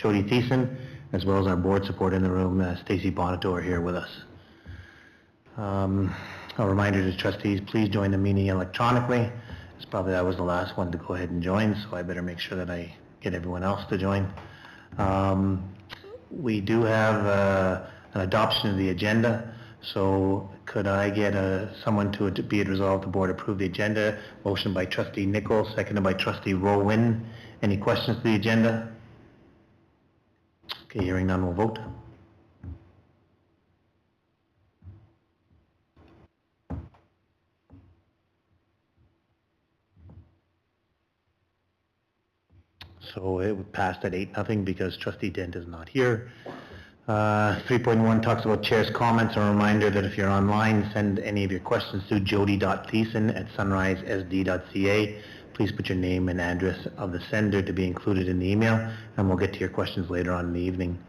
Jody Thiessen, as well as our board support in the room, Stacy Bonato, are here with us. A reminder to trustees, please join the meeting electronically. It's probably I was the last one to go ahead and join, so I better make sure that I get everyone else to join. We do have an adoption of the agenda, so could I get someone to be it resolved the board approve the agenda? Motion by trustee Nichols, seconded by trustee Rowan. Any questions to the agenda? Okay, hearing none, we'll vote. So it passed at 8-0 because trustee Dent is not here. 3.1 talks about chair's comments. A reminder that if you're online, send any of your questions to jody.thiessen@sunrisesd.ca. Please put your name and address of the sender to be included in the email, and we'll get to your questions later on in the evening.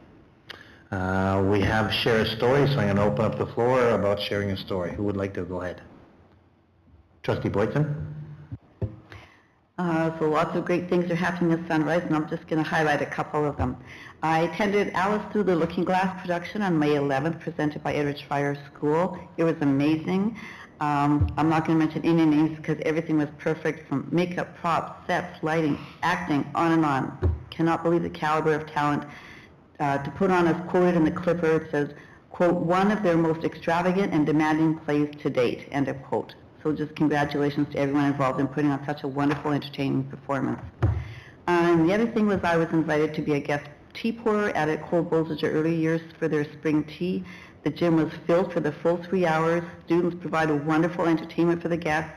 We have share a story, so I'm going to open up the floor about sharing a story. Who would like to go ahead? Trustee Boyton? So lots of great things are happening at Sunrise, and I'm just going to highlight a couple of them. I attended Alice Through the Looking Glass production on May 11th, presented by Edwards Fire School. It was amazing. I'm not going to mention any names because everything was perfect, from makeup, props, sets, lighting, acting, on and on. Cannot believe the caliber of talent. To put on as quoted in the Clipper, it says, quote, one of their most extravagant and demanding plays to date, end of quote. So just congratulations to everyone involved in putting on such a wonderful, entertaining performance. The other thing was I was invited to be a guest tea pourer at Cole Bulls early years for their spring tea. The gym was filled for the full 3 hours. Students provided wonderful entertainment for the guests.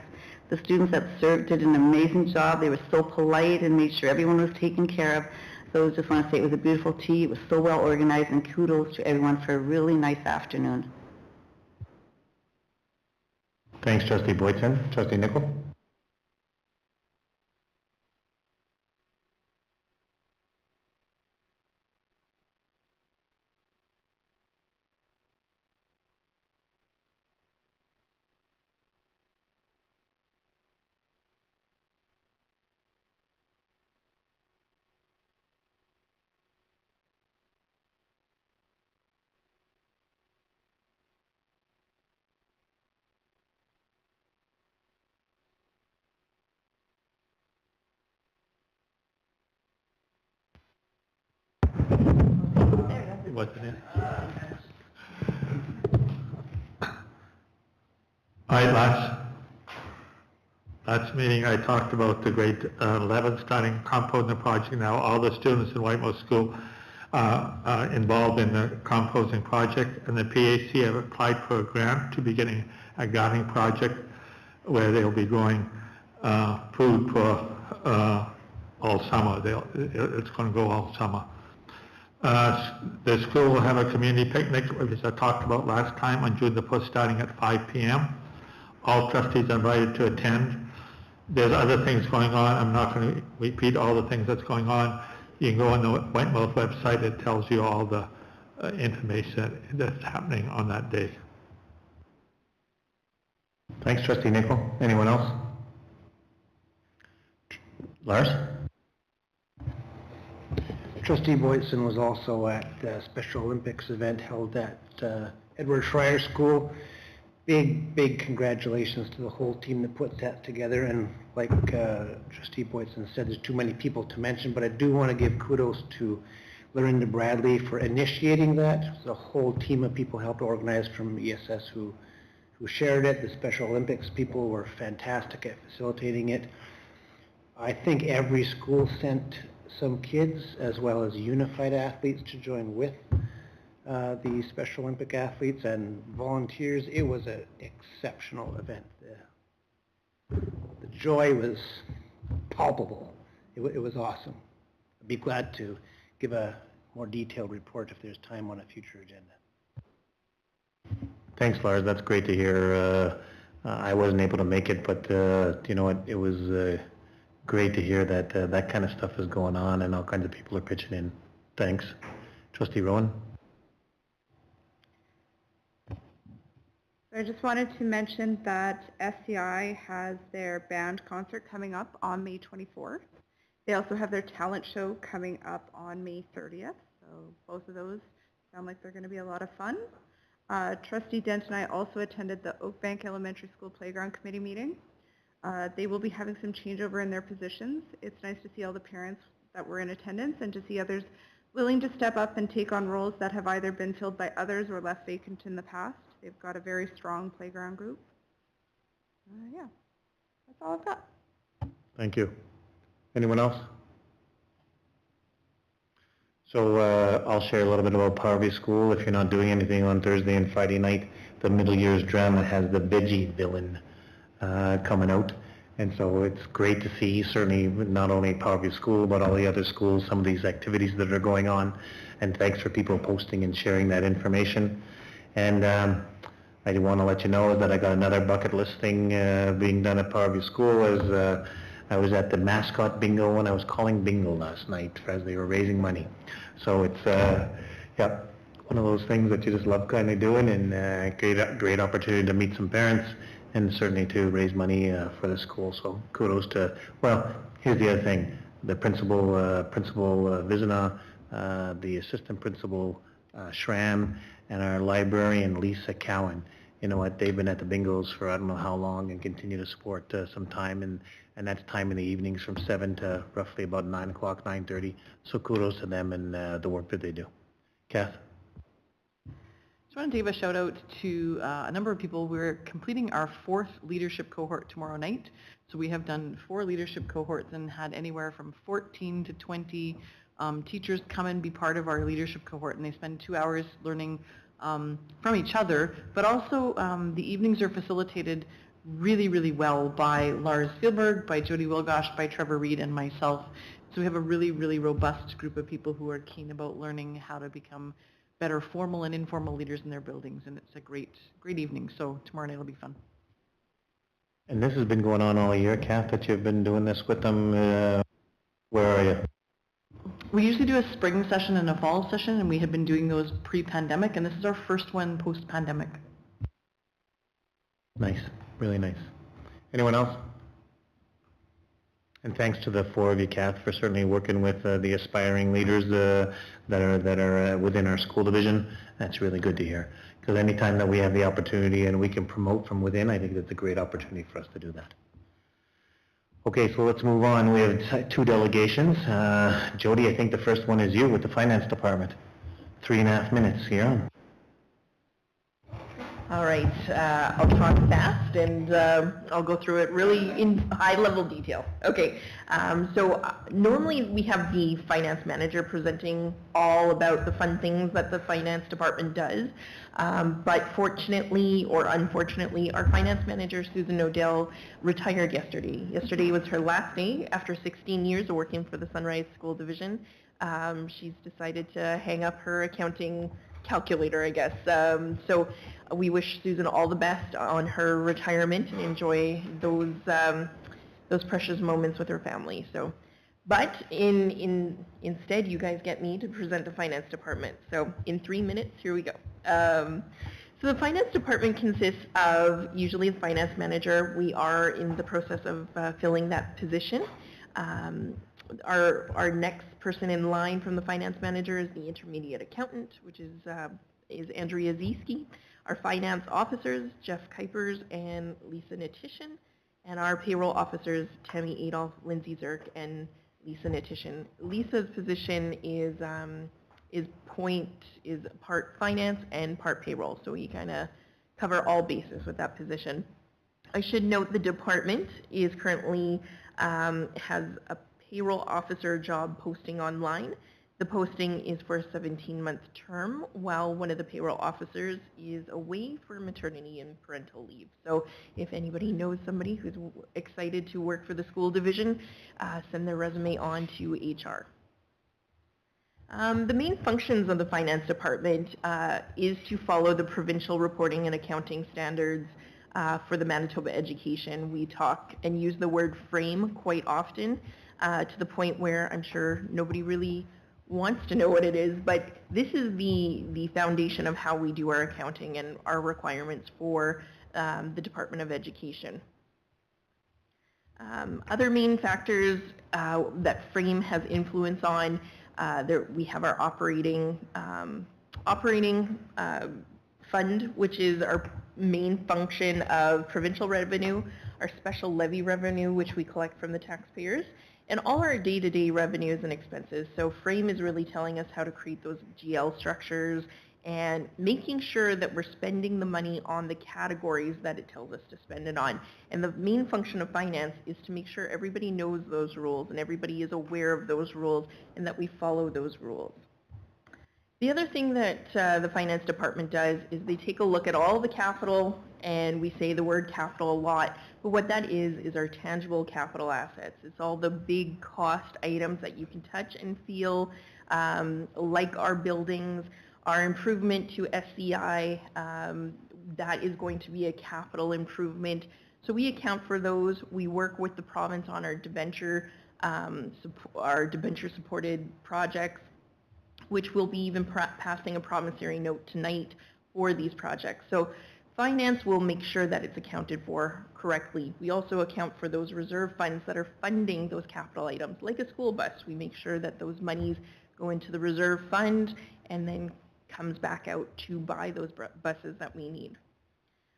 The students that served did an amazing job. They were so polite and made sure everyone was taken care of. So I just want to say it was a beautiful tea. It was so well organized, and kudos to everyone for a really nice afternoon. Thanks, Trustee Boyton. Trustee Nicol? What's it in? All right, last meeting I talked about the grade 11 starting composing project. Now all the students in Whitemoor School are involved in the composing project, and the PAC have applied for a grant to be getting a gardening project where they'll be growing food for all summer. It's going to go all summer. The school will have a community picnic, as I talked about last time, on June the 1st, starting at 5 p.m. All trustees are invited to attend. There's other things going on. I'm not going to repeat all the things that's going on. You can go on the Whitemoor website. It tells you all the information that's happening on that day. Thanks, Trustee Nicol. Anyone else? Lars? Trustee Boyson was also at the Special Olympics event held at Edward Schreier School. Big congratulations to the whole team that put that together. And like Trustee Boyson said, there's too many people to mention, but I do want to give kudos to Lorinda Bradley for initiating that. The whole team of people helped organize from ESS who shared it. The Special Olympics people were fantastic at facilitating it. I think every school sent some kids as well as unified athletes to join with the Special Olympic athletes and volunteers. It was an exceptional event. The joy was palpable. It was awesome. I'd be glad to give a more detailed report if there's time on a future agenda. Thanks, Lars. That's great to hear. I wasn't able to make it, but you know what? It was great to hear that that kind of stuff is going on and all kinds of people are pitching in. Thanks. Trustee Rowan? I just wanted to mention that SCI has their band concert coming up on May 24th. They also have their talent show coming up on May 30th. So both of those sound like they're going to be a lot of fun. Trustee Dent and I also attended the Oakbank Elementary School Playground Committee meeting. They will be having some changeover in their positions. It's nice to see all the parents that were in attendance and to see others willing to step up and take on roles that have either been filled by others or left vacant in the past. They've got a very strong playground group. Yeah, that's all I've got. Thank you. Anyone else? So I'll share a little bit about Powerview School. If you're not doing anything on Thursday and Friday night, the middle years drama has the Veggie Villain coming out. And so it's great to see, certainly not only Powerview School, but all the other schools, some of these activities that are going on. And thanks for people posting and sharing that information. And I do want to let you know that I got another bucket list thing being done at Powerview School. As I was at the mascot bingo and I was calling bingo last night as they were raising money. So it's yeah, one of those things that you just love kind of doing, and great opportunity to meet some parents and certainly to raise money for the school. So kudos to, well, here's the other thing, the principal Vizina, the assistant principal Schramm, and our librarian Lisa Cowan. You know what, they've been at the bingos for I don't know how long and continue to support some time, and that's time in the evenings from 7 to roughly about 9 o'clock, 9:30. So kudos to them and the work that they do. Kath? Just want to give a shout out to a number of people. We're completing our 4th leadership cohort tomorrow night. So we have done 4 leadership cohorts and had anywhere from 14 to 20 teachers come and be part of our leadership cohort, and they spend 2 hours learning from each other, but also the evenings are facilitated really well by Lars Spielberg, by Jody Wilgosh, by Trevor Reed, and myself. So we have a really robust group of people who are keen about learning how to become better formal and informal leaders in their buildings, and it's a great evening. So tomorrow night will be fun. And this has been going on all year, Kath, that you've been doing this with them. Where are you? We usually do a spring session and a fall session, and we have been doing those pre-pandemic, and this is our first one post-pandemic. Nice, really nice. Anyone else? And thanks to the 4 of you, Kath, for certainly working with the aspiring leaders that are within our school division. That's really good to hear. Because anytime that we have the opportunity and we can promote from within, I think that's a great opportunity for us to do that. Okay, so let's move on. We have 2 delegations. Jody, I think the first one is you with the Finance Department. 3.5 minutes here. All right, I'll talk fast and I'll go through it really in high-level detail. Okay, so normally we have the finance manager presenting all about the fun things that the finance department does, but fortunately or unfortunately, our finance manager, Susan O'Dell, retired yesterday. Yesterday was her last day after 16 years of working for the Sunrise School Division. She's decided to hang up her accounting calculator, I guess. So we wish Susan all the best on her retirement and enjoy those precious moments with her family. So, but instead, you guys get me to present the finance department. So in 3 minutes, here we go. So the finance department consists of usually the finance manager. We are in the process of filling that position. Our next person in line from the finance manager is the intermediate accountant, which is Andrea Zieski. Our finance officers, Jeff Kuipers and Lisa Netishin, and our payroll officers, Tammy Adolph, Lindsay Zirk, and Lisa Netishin. Lisa's position is part finance and part payroll, so we kind of cover all bases with that position. I should note the department is currently has a payroll officer job posting online. The posting is for a 17-month term, while one of the payroll officers is away for maternity and parental leave. So if anybody knows somebody who's excited to work for the school division, send their resume on to HR. The main functions of the finance department is to follow the provincial reporting and accounting standards for the Manitoba education. We talk and use the word frame quite often, to the point where I'm sure nobody really wants to know what it is, but this is the foundation of how we do our accounting and our requirements for the Department of Education. Other main factors that Frame has influence on, we have our operating fund, which is our main function of provincial revenue, our special levy revenue, which we collect from the taxpayers, and all our day-to-day revenues and expenses. So Frame is really telling us how to create those GL structures and making sure that we're spending the money on the categories that it tells us to spend it on. And the main function of finance is to make sure everybody knows those rules and everybody is aware of those rules and that we follow those rules. The other thing that the finance department does is they take a look at all the capital, and we say the word capital a lot, but what that is our tangible capital assets. It's all the big cost items that you can touch and feel, like our buildings, our improvement to SCI, that is going to be a capital improvement. So we account for those. We work with the province on our debenture supported projects, which will be even passing a promissory note tonight for these projects. So finance will make sure that it's accounted for correctly. We also account for those reserve funds that are funding those capital items, like a school bus. We make sure that those monies go into the reserve fund and then comes back out to buy those buses that we need.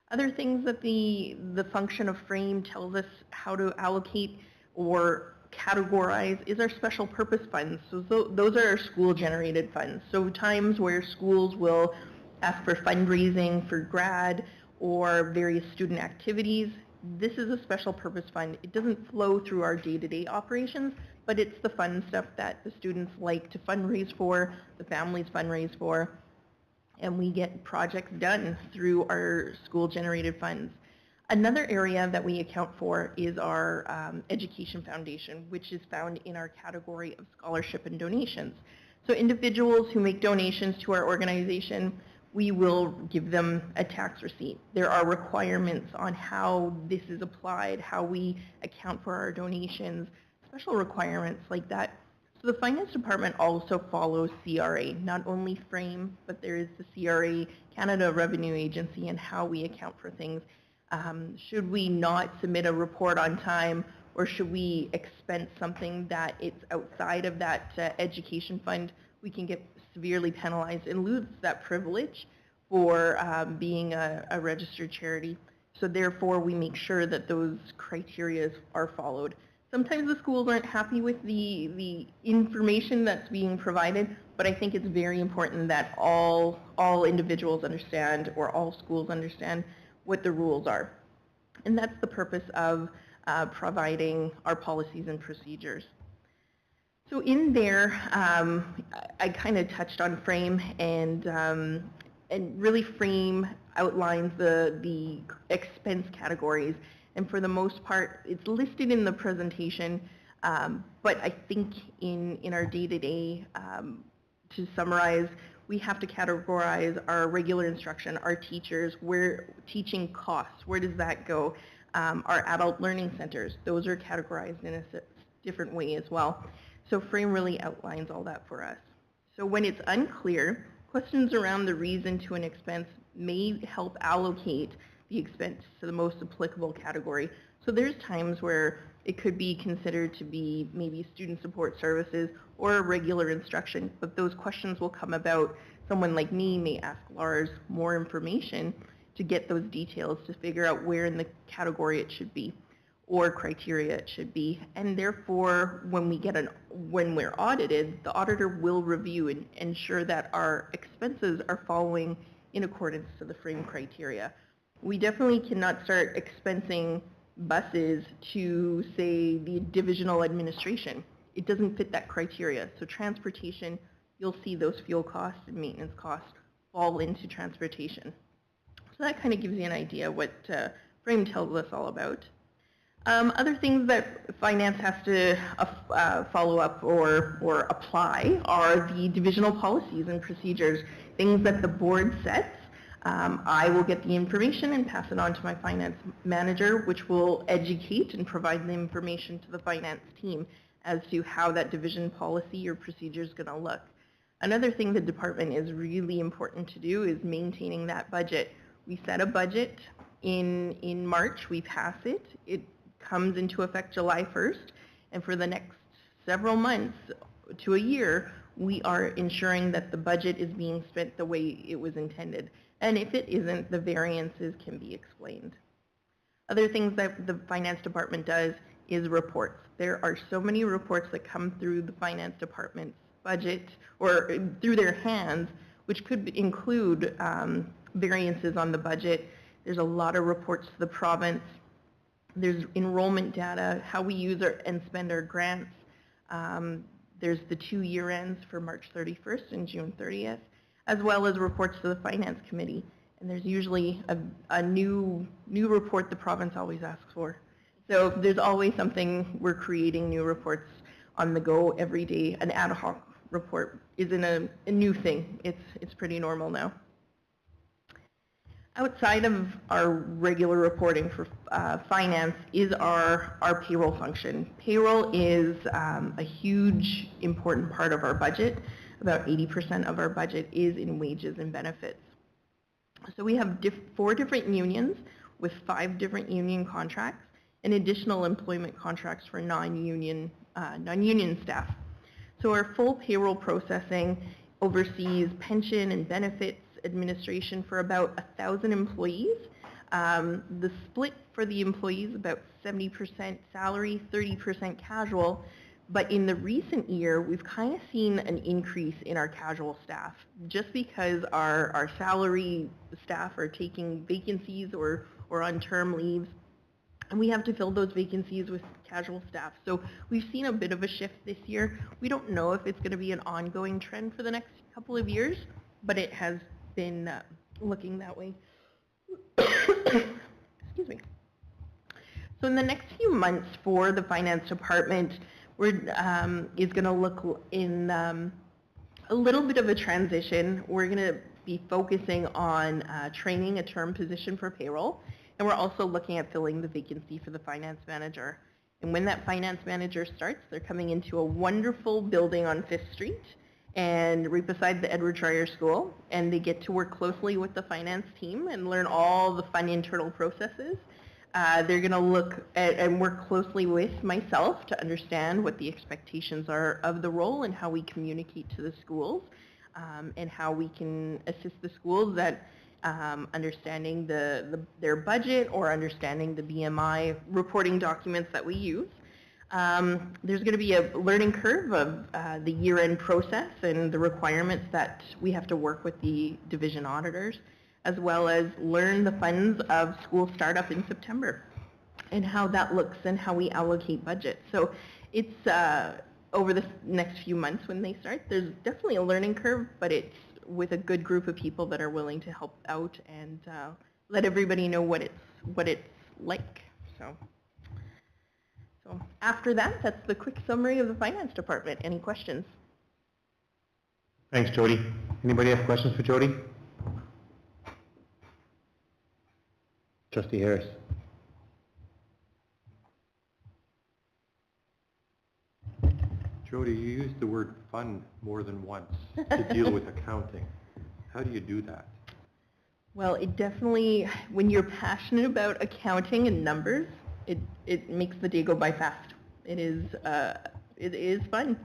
Other things that the function of Frame tells us how to allocate or categorize is our special purpose funds. So those are our school generated funds. So times where schools will ask for fundraising for grad or various student activities, this is a special purpose fund. It doesn't flow through our day-to-day operations, but it's the fun stuff that the students like to fundraise for, the families fundraise for, and we get projects done through our school generated funds. Another area that we account for is our education foundation, which is found in our category of scholarship and donations. So individuals who make donations to our organization, we will give them a tax receipt. There are requirements on how this is applied, how we account for our donations, special requirements like that. So the finance department also follows CRA, not only Frame, but there is the CRA, Canada Revenue Agency, and how we account for things. Should we not submit a report on time, or should we expense something that it's outside of that education fund, we can get severely penalized and lose that privilege for being a registered charity. So therefore, we make sure that those criteria are followed. Sometimes the schools aren't happy with the information that's being provided, but I think it's very important that all individuals understand, or all schools understand, what the rules are. And that's the purpose of providing our policies and procedures. So in there, I kind of touched on Frame, and really Frame outlines the expense categories. And for the most part, it's listed in the presentation, but I think in our day-to-day, to summarize, we have to categorize our regular instruction, our teachers, where teaching costs, where does that go? Our adult learning centers, those are categorized in a different way as well. So Frame really outlines all that for us. So when it's unclear, questions around the reason to an expense may help allocate the expense to the most applicable category. So there's times where it could be considered to be maybe student support services or regular instruction, but those questions will come about. Someone like me may ask Lars more information to get those details to figure out where in the category it should be or criteria it should be. And therefore, when we're audited, the auditor will review and ensure that our expenses are following in accordance to the Frame criteria. We definitely cannot start expensing buses to, say, the divisional administration. It doesn't fit that criteria. So transportation, you'll see those fuel costs and maintenance costs fall into transportation. So that kind of gives you an idea what Frame tells us all about. Other things that finance has to follow up or apply are the divisional policies and procedures, things that the board sets. I will get the information and pass it on to my finance manager, which will educate and provide the information to the finance team as to how that division policy or procedure is going to look. Another thing the department is really important to do is maintaining that budget. We set a budget in March, we pass it. comes into effect July 1st, and for the next several months to a year, we are ensuring that the budget is being spent the way it was intended. And if it isn't, the variances can be explained. Other things that the finance department does is reports. There are so many reports that come through the finance department's budget or through their hands, which could include variances on the budget. There's a lot of reports to the province. There's enrollment data, how we use and spend our grants. There's the 2 year ends for March 31st and June 30th, as well as reports to the Finance Committee. And there's usually a new report the province always asks for. So there's always something, we're creating new reports on the go every day. An ad hoc report isn't a new thing. It's pretty normal now. Outside of our regular reporting for finance is our payroll function. Payroll is a huge, important part of our budget. About 80% of our budget is in wages and benefits. So we have 4 different unions with 5 different union contracts and additional employment contracts for non-union staff. So our full payroll processing oversees pension and benefits administration for about 1,000 employees. The split for the employees, about 70% salary, 30% casual. But in the recent year, we've kind of seen an increase in our casual staff, just because our salary staff are taking vacancies or on term leaves, and we have to fill those vacancies with casual staff. So we've seen a bit of a shift this year. We don't know if it's going to be an ongoing trend for the next couple of years, but it has been looking that way. Excuse me. So in the next few months for the finance department, is going to look in a little bit of a transition. We're going to be focusing on training a term position for payroll, and we're also looking at filling the vacancy for the finance manager. And when that finance manager starts, they're coming into a wonderful building on 5th Street and right beside the Edward Schreyer School, and they get to work closely with the finance team and learn all the fun internal processes. They're going to look at and work closely with myself to understand what the expectations are of the role and how we communicate to the schools, and how we can assist the schools at understanding their budget or understanding the BMI reporting documents that we use. There's going to be a learning curve of the year-end process and the requirements that we have to work with the division auditors, as well as learn the funds of school startup in September and how that looks and how we allocate budget. So it's over the next few months when they start, there's definitely a learning curve, but it's with a good group of people that are willing to help out and let everybody know what it's like. So after that, that's the quick summary of the finance department. Any questions? Thanks, Jody. Anybody have questions for Jody? Trustee Harris. Jody, you used the word fun more than once to deal with accounting. How do you do that? Well, it definitely, when you're passionate about accounting and numbers, it makes the day go by fast. It is fun,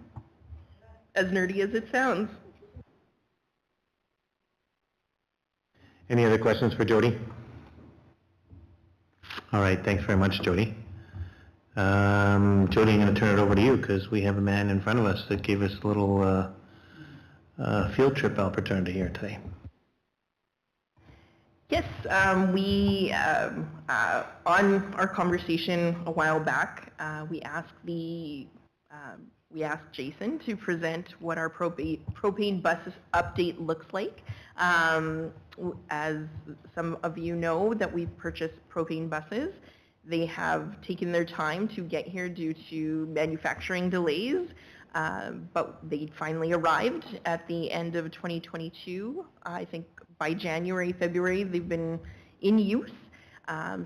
as nerdy as it sounds. Any other questions for Jody? All right, thanks very much, Jody. Jody, I'm going to turn it over to you because we have a man in front of us that gave us a little field trip opportunity here today. Yes, we, on our conversation a while back, we asked Jason to present what our propane bus update looks like. As some of you know, that we've purchased propane buses. They have taken their time to get here due to manufacturing delays, but they finally arrived at the end of 2022. I think by January, February, they've been in use.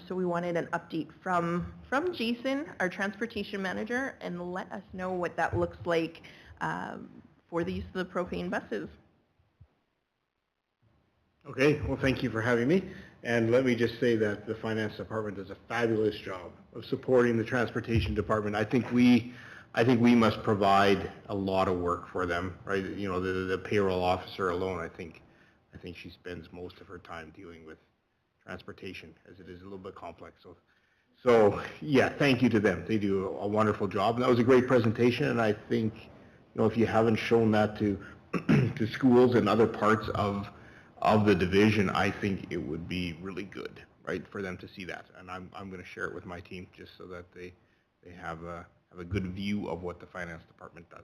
So we wanted an update from Jason, our transportation manager, and let us know what that looks like for the use of the propane buses. Okay, well, thank you for having me. And let me just say that the finance department does a fabulous job of supporting the transportation department. I think we must provide a lot of work for them, right? You know, the payroll officer alone, I think she spends most of her time dealing with transportation, as it is a little bit complex. So yeah, thank you to them. They do a wonderful job. And that was a great presentation. And I think, you know, if you haven't shown that to to schools and other parts of the division, I think it would be really good, right, for them to see that. And I'm going to share it with my team just so that they have a good view of what the finance department does.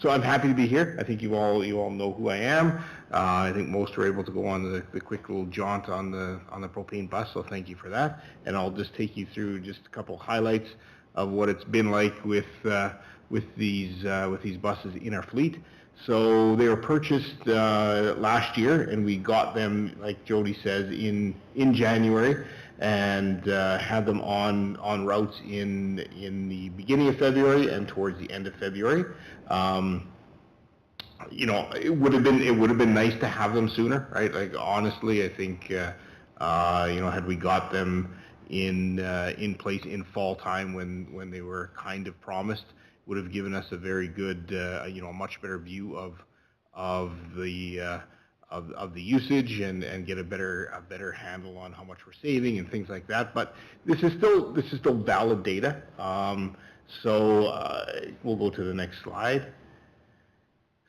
So I'm happy to be here. I think you all know who I am. I think most are able to go on the quick little jaunt on the propane bus, so thank you for that. And I'll just take you through just a couple highlights of what it's been like with these buses in our fleet. So they were purchased last year, and we got them, like Jody says, in January, and had them on routes in the beginning of February and towards the end of February. You know, it would have been nice to have them sooner, right? Like, honestly, I think you know, had we got them in place in fall time when they were kind of promised, would have given us a very good, you know, a much better view of the usage and get a better handle on how much we're saving and things like that. But this is still valid data. So we'll go to the next slide.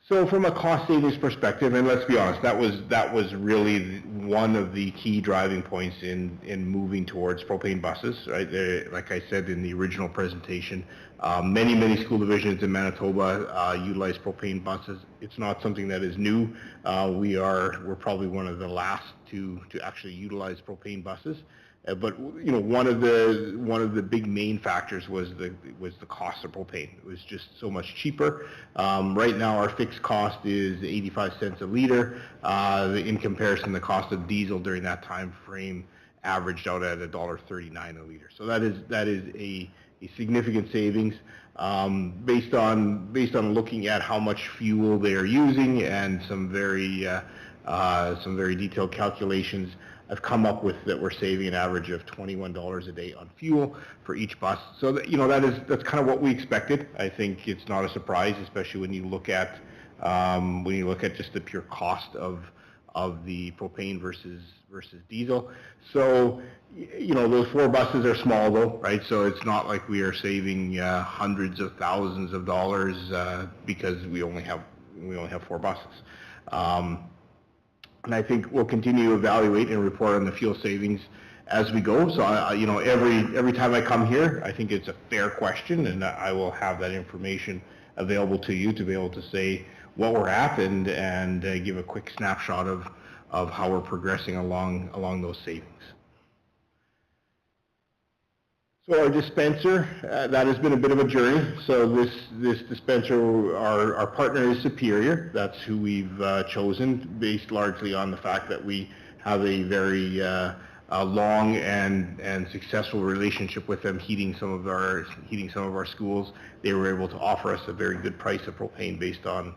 So from a cost savings perspective, and let's be honest, that was really one of the key driving points in moving towards propane buses, right? Like I said in the original presentation, many school divisions in Manitoba utilize propane buses. It's not something that is new. We're probably one of the last to actually utilize propane buses. But you know, one of the big main factors was the cost of propane. It was just so much cheaper. Right now, our fixed cost is 85 cents a liter. In comparison, the cost of diesel during that time frame averaged out at $1.39 a liter. So that is a significant savings based on looking at how much fuel they are using and some very detailed calculations. I've come up with that we're saving an average of $21 a day on fuel for each bus. So that, you know, that's kind of what we expected. I think it's not a surprise, especially when you look at just the pure cost of the propane versus diesel. So, you know, those 4 buses are small though, right? So it's not like we are saving hundreds of thousands of dollars because we only have 4 buses. And I think we'll continue to evaluate and report on the fuel savings as we go. So, you know, every time I come here, I think it's a fair question, and I will have that information available to you to be able to say what we're at and give a quick snapshot of how we're progressing along those savings. So our dispenser, that has been a bit of a journey. So this dispenser, our partner is Superior. That's who we've chosen, based largely on the fact that we have a very long and successful relationship with them, heating some of our schools. They were able to offer us a very good price of propane based on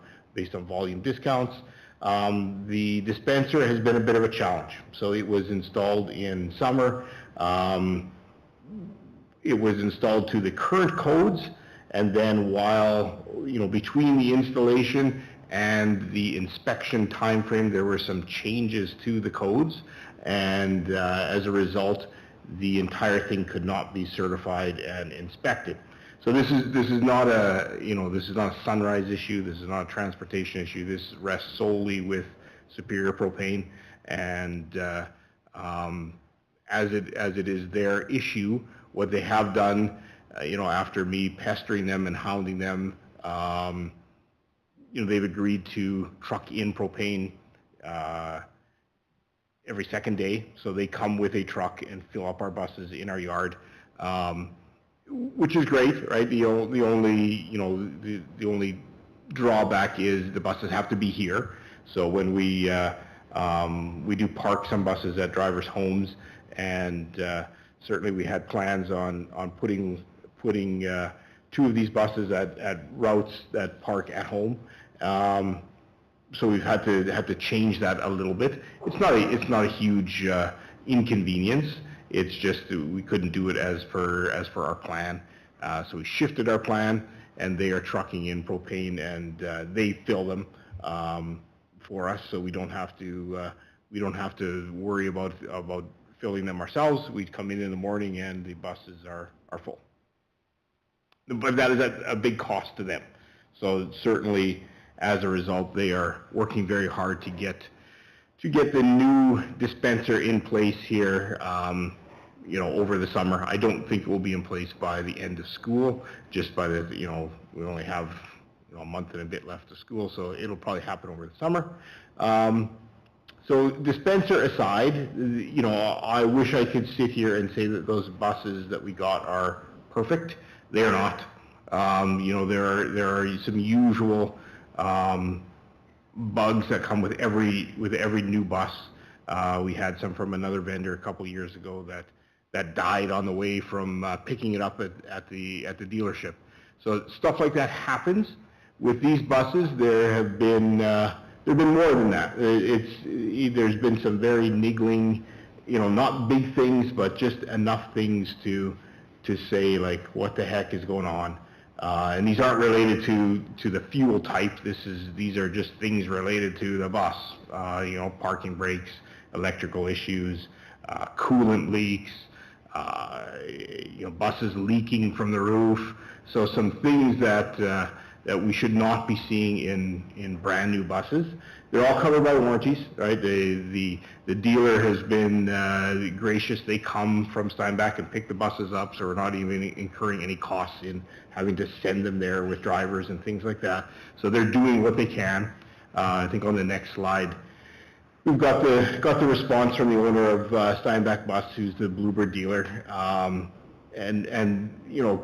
volume discounts. The dispenser has been a bit of a challenge. So it was installed in summer. It was installed to the current codes, and then while, you know, between the installation and the inspection time frame, there were some changes to the codes, and as a result, the entire thing could not be certified and inspected. So this is not a Sunrise issue. This is not a transportation issue. This rests solely with Superior Propane, and as it is their issue, what they have done, you know, after me pestering them and hounding them, you know, they've agreed to truck in propane every second day. So they come with a truck and fill up our buses in our yard, which is great, right? The only drawback is the buses have to be here. So when we do park some buses at drivers' homes, and certainly we had plans on putting 2 of these buses at routes that park at home. so we've had to change that a little bit. It's not a huge inconvenience. It's just that we couldn't do it as per our plan. So we shifted our plan, and they are trucking in propane, and they fill them for us, so we don't have to worry about filling them ourselves. We come in the morning, and the buses are full. But that is a big cost to them. So certainly, as a result, they are working very hard to get the new dispenser in place here, over the summer. I don't think it will be in place by the end of school, just by the, we only have a month and a bit left of school, so it'll probably happen over the summer. So dispenser aside, I wish I could sit here and say that those buses that we got are perfect. They are not. There are some usual bugs that come with every new bus. We had some from another vendor a couple years ago that died on the way from picking it up at the dealership. So stuff like that happens. With these buses, there have been more than that. There's been some very niggling, not big things, but just enough things to say, like, what the heck is going on? And these aren't related to the fuel type. These are just things related to the bus. Parking brakes, electrical issues, coolant leaks, buses leaking from the roof. So some things that we should not be seeing in brand new buses. They're all covered by warranties, right? The dealer has been gracious. They come from Steinbach and pick the buses up, so we're not even incurring any costs in having to send them there with drivers and things like that. So they're doing what they can. I think on the next slide, we've got the response from the owner of Steinbach Bus, who's the Bluebird dealer. And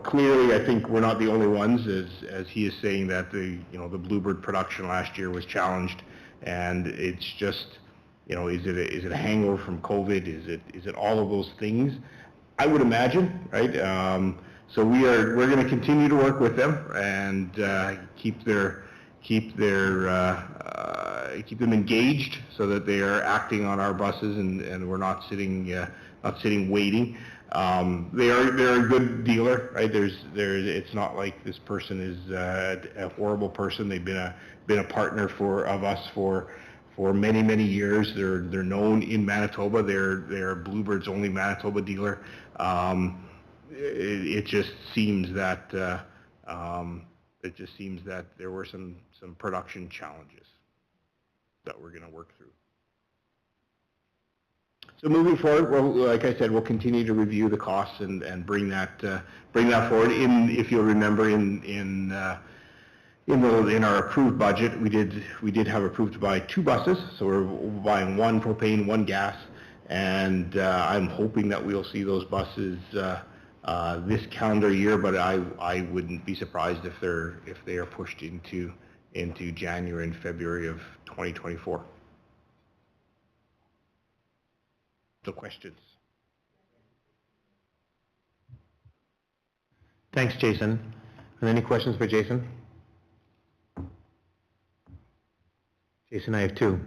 clearly, I think we're not the only ones, as he is saying that the Bluebird production last year was challenged, and it's just, is it a hangover from COVID? Is it all of those things? I would imagine, right? So we're going to continue to work with them and keep them engaged, so that they are acting on our buses, and we're not sitting waiting. They're a good dealer, right? It's not like this person is a horrible person. They've been a partner of us for many years. They're known in Manitoba. They're Bluebird's only Manitoba dealer. It just seems that there were some production challenges that we're going to work through. So moving forward, like I said, we'll continue to review the costs and bring that forward. If you'll remember, in our approved budget, we did have approved to buy 2 buses. So we're buying 1 propane, 1 gas, and I'm hoping that we'll see those buses this calendar year. But I wouldn't be surprised if they are pushed into January and February of 2024. So questions? Thanks, Jason. Are there any questions for Jason? Jason, I have 2.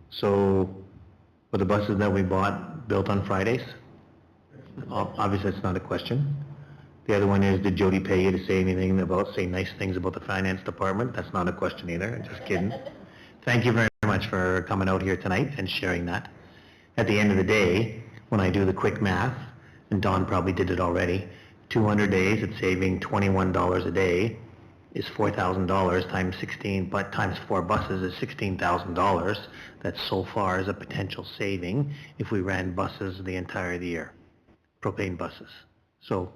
So, were the buses that we bought built on Fridays? Obviously, that's not a question. The other one is, did Jody pay you to say nice things about the finance department? That's not a question either. Just kidding. Thank you very much for coming out here tonight and sharing that. At the end of the day, when I do the quick math, and Don probably did it already, 200 days, it's saving $21 a day, is $4,000 times 16, but times 4 buses is $16,000. That so far is a potential saving if we ran buses the entire year, propane buses. So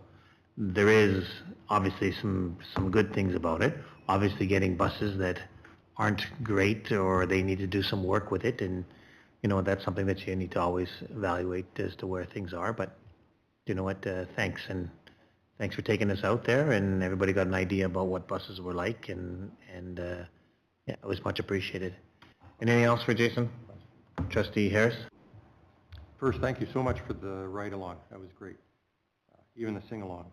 there is obviously some good things about it. Obviously, getting buses that aren't great, or they need to do some work with it, and that's something that you need to always evaluate as to where things are. But you know what, thanks for taking us out there, and everybody got an idea about what buses were like, and yeah, it was much appreciated. Anything else for Jason? Trustee Harris? First, thank you so much for the ride-along. That was great. Even the sing-along.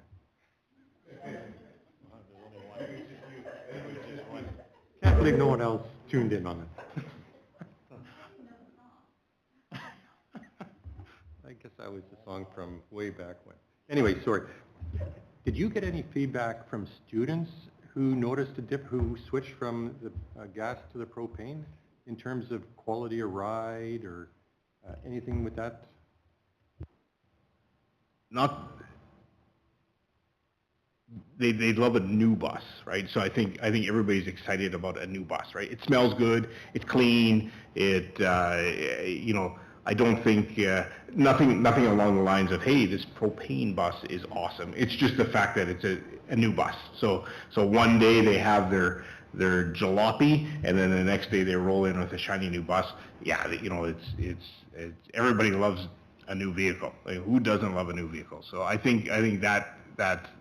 Can't Hopefully no one else tuned in on it. I guess that was the song from way back when. Anyway, sorry. Did you get any feedback from students who noticed a dip, who switched from the gas to the propane in terms of quality of ride or anything with that? They love a new bus, right? So I think everybody's excited about a new bus, right? It smells good, it's clean, I don't think, nothing along the lines of, hey, this propane bus is awesome. It's just the fact that it's a new bus. So one day they have their jalopy, and then the next day they roll in with a shiny new bus. Yeah, it's everybody loves a new vehicle. Like, who doesn't love a new vehicle? So I think that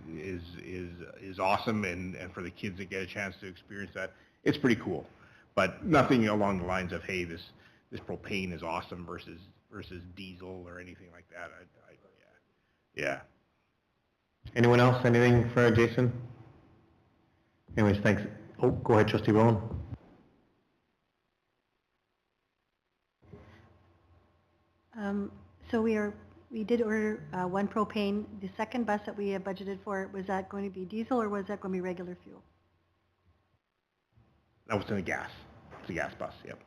is awesome, and for the kids that get a chance to experience that, it's pretty cool. But nothing along the lines of, hey, this propane is awesome versus diesel or anything like that. Yeah. Anyone else? Anything for Jason? Anyways, thanks. Oh, go ahead, Trustee Rowan. So we did order one propane. The second bus that we have budgeted for, was that going to be diesel or was that going to be regular fuel? That was in the gas. It's a gas bus, yep.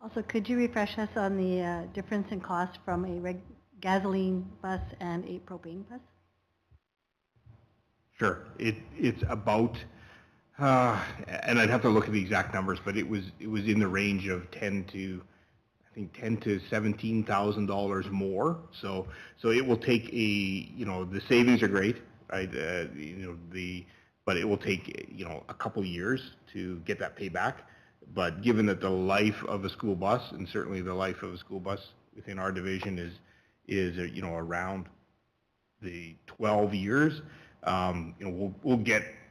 Also, could you refresh us on the difference in cost from a gasoline bus and a propane bus? Sure. It's about, and I'd have to look at the exact numbers, but it was in the range of $10,000 to $17,000 more. So it will take the savings are great, right? But it will take a couple years to get that payback. But given that the life of a school bus, and certainly the life of a school bus within our division is around the 12 years,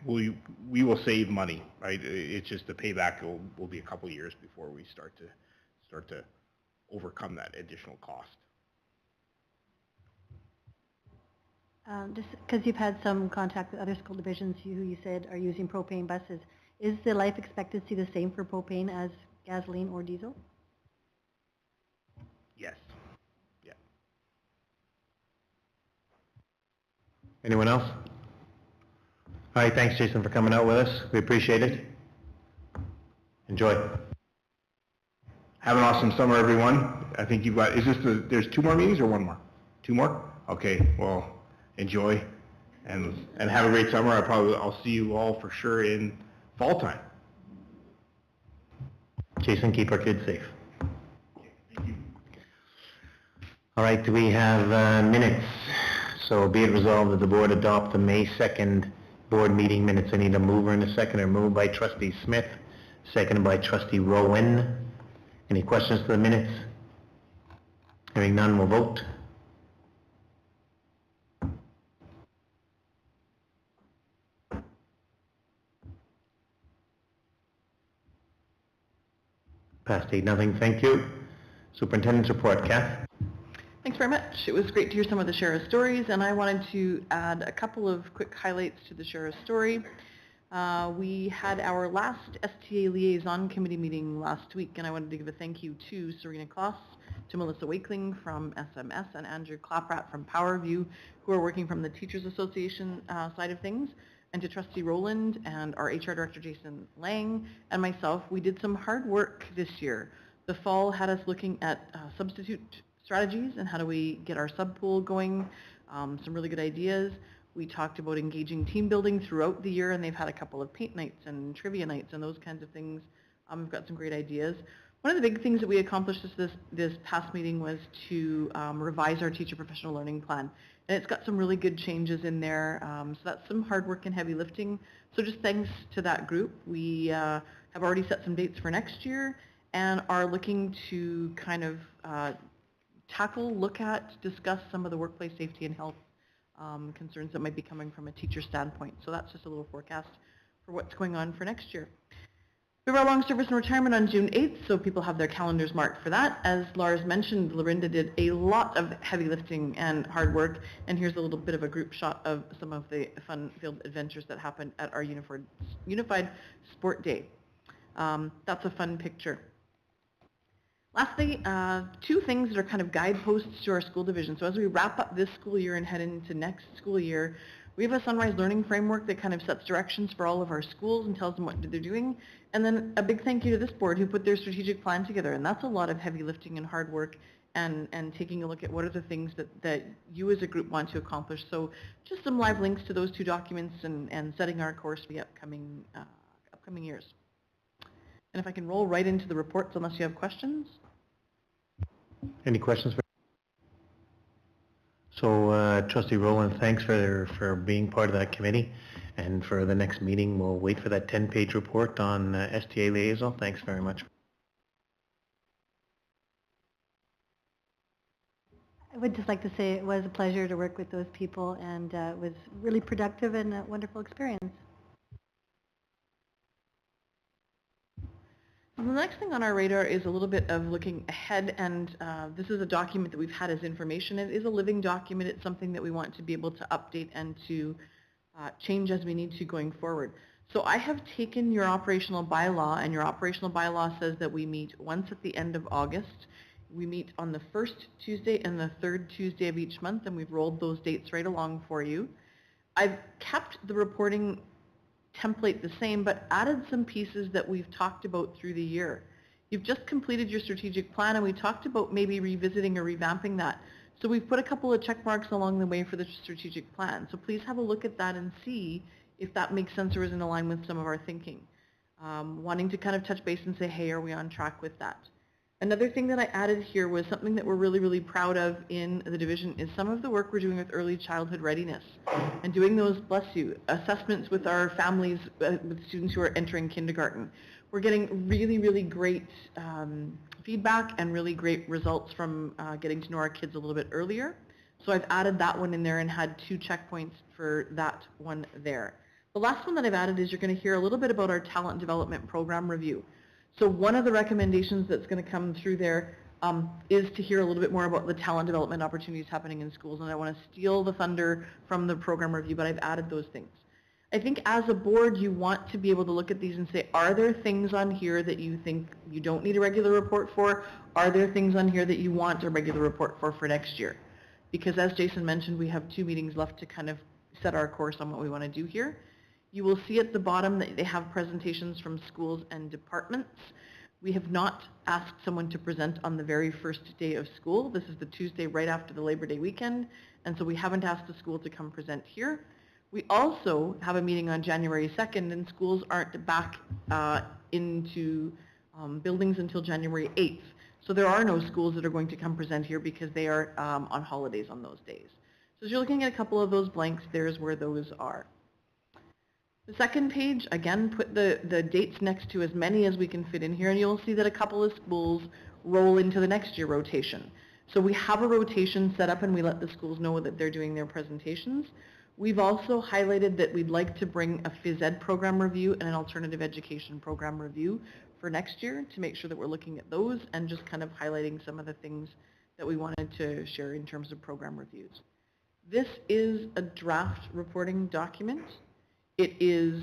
we will save money, right? It's just the payback will be a couple years before we start to overcome that additional cost. Just because you've had some contact with other school divisions who you said are using propane buses, is the life expectancy the same for propane as gasoline or diesel? Yes. Yeah. Anyone else? All right, thanks, Jason, for coming out with us. We appreciate it. Enjoy. Have an awesome summer, everyone. I think you've got, there's 2 more meetings or 1 more? 2 more? Okay, well, enjoy and have a great summer. I'll see you all for sure in fall time. Jason, keep our kids safe. Thank you. All right, do we have minutes? So be it resolved that the board adopt the May 2nd board meeting minutes. I need a mover and a seconder. Moved by Trustee Smith, seconded by Trustee Rowan. Any questions to the minutes? Hearing none, we'll vote. Passed 8-0, thank you. Superintendent's report, Kath. Thanks very much. It was great to hear some of the Sheriff's stories, and I wanted to add a couple of quick highlights to the Sheriff's story. We had our last STA Liaison Committee meeting last week, and I wanted to give a thank you to Serena Kloss, to Melissa Wakeling from SMS, and Andrew Claprat from Powerview, who are working from the Teachers Association side of things, and to Trustee Rowland and our HR Director Jason Lang and myself. We did some hard work this year. The fall had us looking at substitute strategies and how do we get our subpool going, some really good ideas. We talked about engaging team building throughout the year, and they've had a couple of paint nights and trivia nights and those kinds of things. We've got some great ideas. One of the big things that we accomplished this past meeting was to revise our teacher professional learning plan. And it's got some really good changes in there. So that's some hard work and heavy lifting. So just thanks to that group. We have already set some dates for next year and are looking to kind of look at, discuss some of the workplace safety and health concerns that might be coming from a teacher standpoint. So that's just a little forecast for what's going on for next year. We have our long service and retirement on June 8th, so people have their calendars marked for that. As Lars mentioned, Lorinda did a lot of heavy lifting and hard work, and here's a little bit of a group shot of some of the fun-filled adventures that happened at our Unified Sport Day. That's a fun picture. Lastly, two things that are kind of guideposts to our school division. So as we wrap up this school year and head into next school year, we have a Sunrise Learning Framework that kind of sets directions for all of our schools and tells them what they're doing. And then a big thank you to this board who put their strategic plan together. And that's a lot of heavy lifting and hard work and taking a look at what are the things that you as a group want to accomplish. So just some live links to those two documents and setting our course for the upcoming years. And if I can roll right into the reports unless you have questions. Any questions? So Trustee Rowland, thanks for being part of that committee. And for the next meeting, we'll wait for that 10-page report on STA liaison. Thanks very much. I would just like to say it was a pleasure to work with those people, and it was really productive and a wonderful experience. The next thing on our radar is a little bit of looking ahead, and this is a document that we've had as information. It is a living document. It's something that we want to be able to update and to change as we need to going forward. So I have taken your operational bylaw, and your operational bylaw says that we meet once at the end of August. We meet on the first Tuesday and the third Tuesday of each month, and we've rolled those dates right along for you. I've kept the reporting template the same, but added some pieces that we've talked about through the year. You've just completed your strategic plan, and we talked about maybe revisiting or revamping that. So we've put a couple of check marks along the way for the strategic plan. So please have a look at that and see if that makes sense or is in line with some of our thinking. Wanting to kind of touch base and say, hey, are we on track with that? Another thing that I added here was something that we're really, really proud of in the division is some of the work we're doing with early childhood readiness and doing those, bless you, assessments with our families, with students who are entering kindergarten. We're getting really, really great feedback and really great results from getting to know our kids a little bit earlier. So I've added that one in there and had 2 checkpoints for that one there. The last one that I've added is you're going to hear a little bit about our talent development program review. So one of the recommendations that's going to come through there is to hear a little bit more about the talent development opportunities happening in schools. And I want to steal the thunder from the program review, but I've added those things. I think as a board, you want to be able to look at these and say, are there things on here that you think you don't need a regular report for? Are there things on here that you want a regular report for next year? Because as Jason mentioned, we have 2 meetings left to kind of set our course on what we want to do here. You will see at the bottom that they have presentations from schools and departments. We have not asked someone to present on the very first day of school. This is the Tuesday right after the Labor Day weekend, and so we haven't asked the school to come present here. We also have a meeting on January 2nd, and schools aren't back into buildings until January 8th. So there are no schools that are going to come present here because they are on holidays on those days. So as you're looking at a couple of those blanks, there's where those are. The second page, again, put the dates next to as many as we can fit in here, and you'll see that a couple of schools roll into the next year rotation. So we have a rotation set up, and we let the schools know that they're doing their presentations. We've also highlighted that we'd like to bring a phys ed program review and an alternative education program review for next year to make sure that we're looking at those and just kind of highlighting some of the things that we wanted to share in terms of program reviews. This is a draft reporting document. It is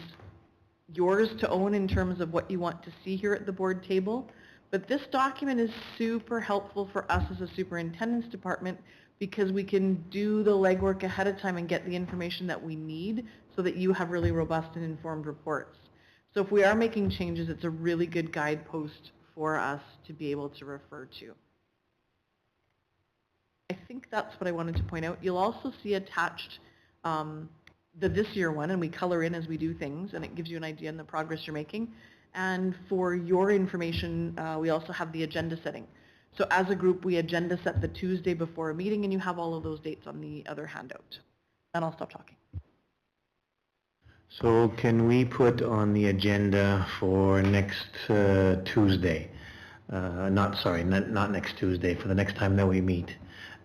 yours to own in terms of what you want to see here at the board table, but this document is super helpful for us as a superintendent's department because we can do the legwork ahead of time and get the information that we need so that you have really robust and informed reports. So if we are making changes, it's a really good guidepost for us to be able to refer to. I think that's what I wanted to point out. You'll also see attached the this year one, and we color in as we do things, and it gives you an idea on the progress you're making. And for your information, we also have the agenda setting. So as a group, we agenda set the Tuesday before a meeting, and you have all of those dates on the other handout. And I'll stop talking. So can we put on the agenda for next Tuesday, not next Tuesday, for the next time that we meet,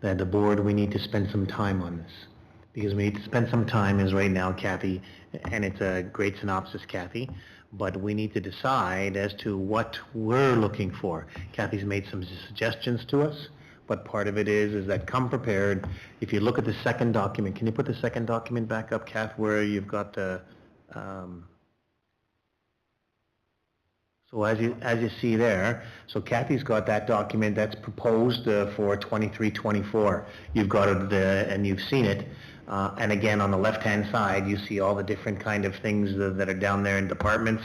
that the board, we need to spend some time on this. because we need to spend some time is right now, Kathy, and it's a great synopsis, Kathy, but we need to decide as to what we're looking for. Kathy's made some suggestions to us, but part of it is that come prepared. If you look at the second document, can you put the second document back up, Kath, where you've got the, so as you see there, so Kathy's got that document that's proposed for 23-24. You've got it, and you've seen it. And again, on the left-hand side, you see all the different kind of things that are down there in departments.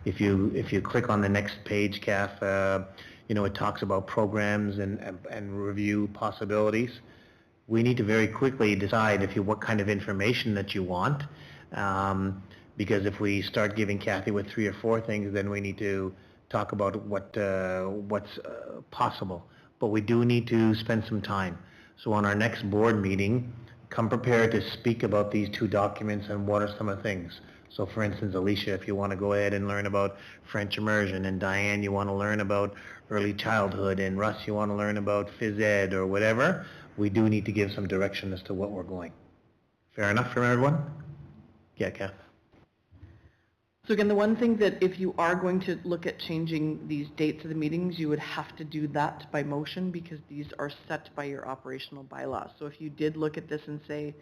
If you click on the next page, Kath, it talks about programs and review possibilities. We need to very quickly decide what kind of information that you want. Because if we start giving Kathy with 3 or 4 things, then we need to talk about what's possible. But we do need to spend some time. So on our next board meeting, come prepared to speak about these 2 documents and what are some of the things. So for instance, Alicia, if you want to go ahead and learn about French immersion, and Diane, you want to learn about early childhood, and Russ, you want to learn about phys ed or whatever, we do need to give some direction as to what we're going. Fair enough for everyone? Yeah, Kath. So again, the one thing that if you are going to look at changing these dates of the meetings, you would have to do that by motion because these are set by your operational bylaws. So if you did look at this and say,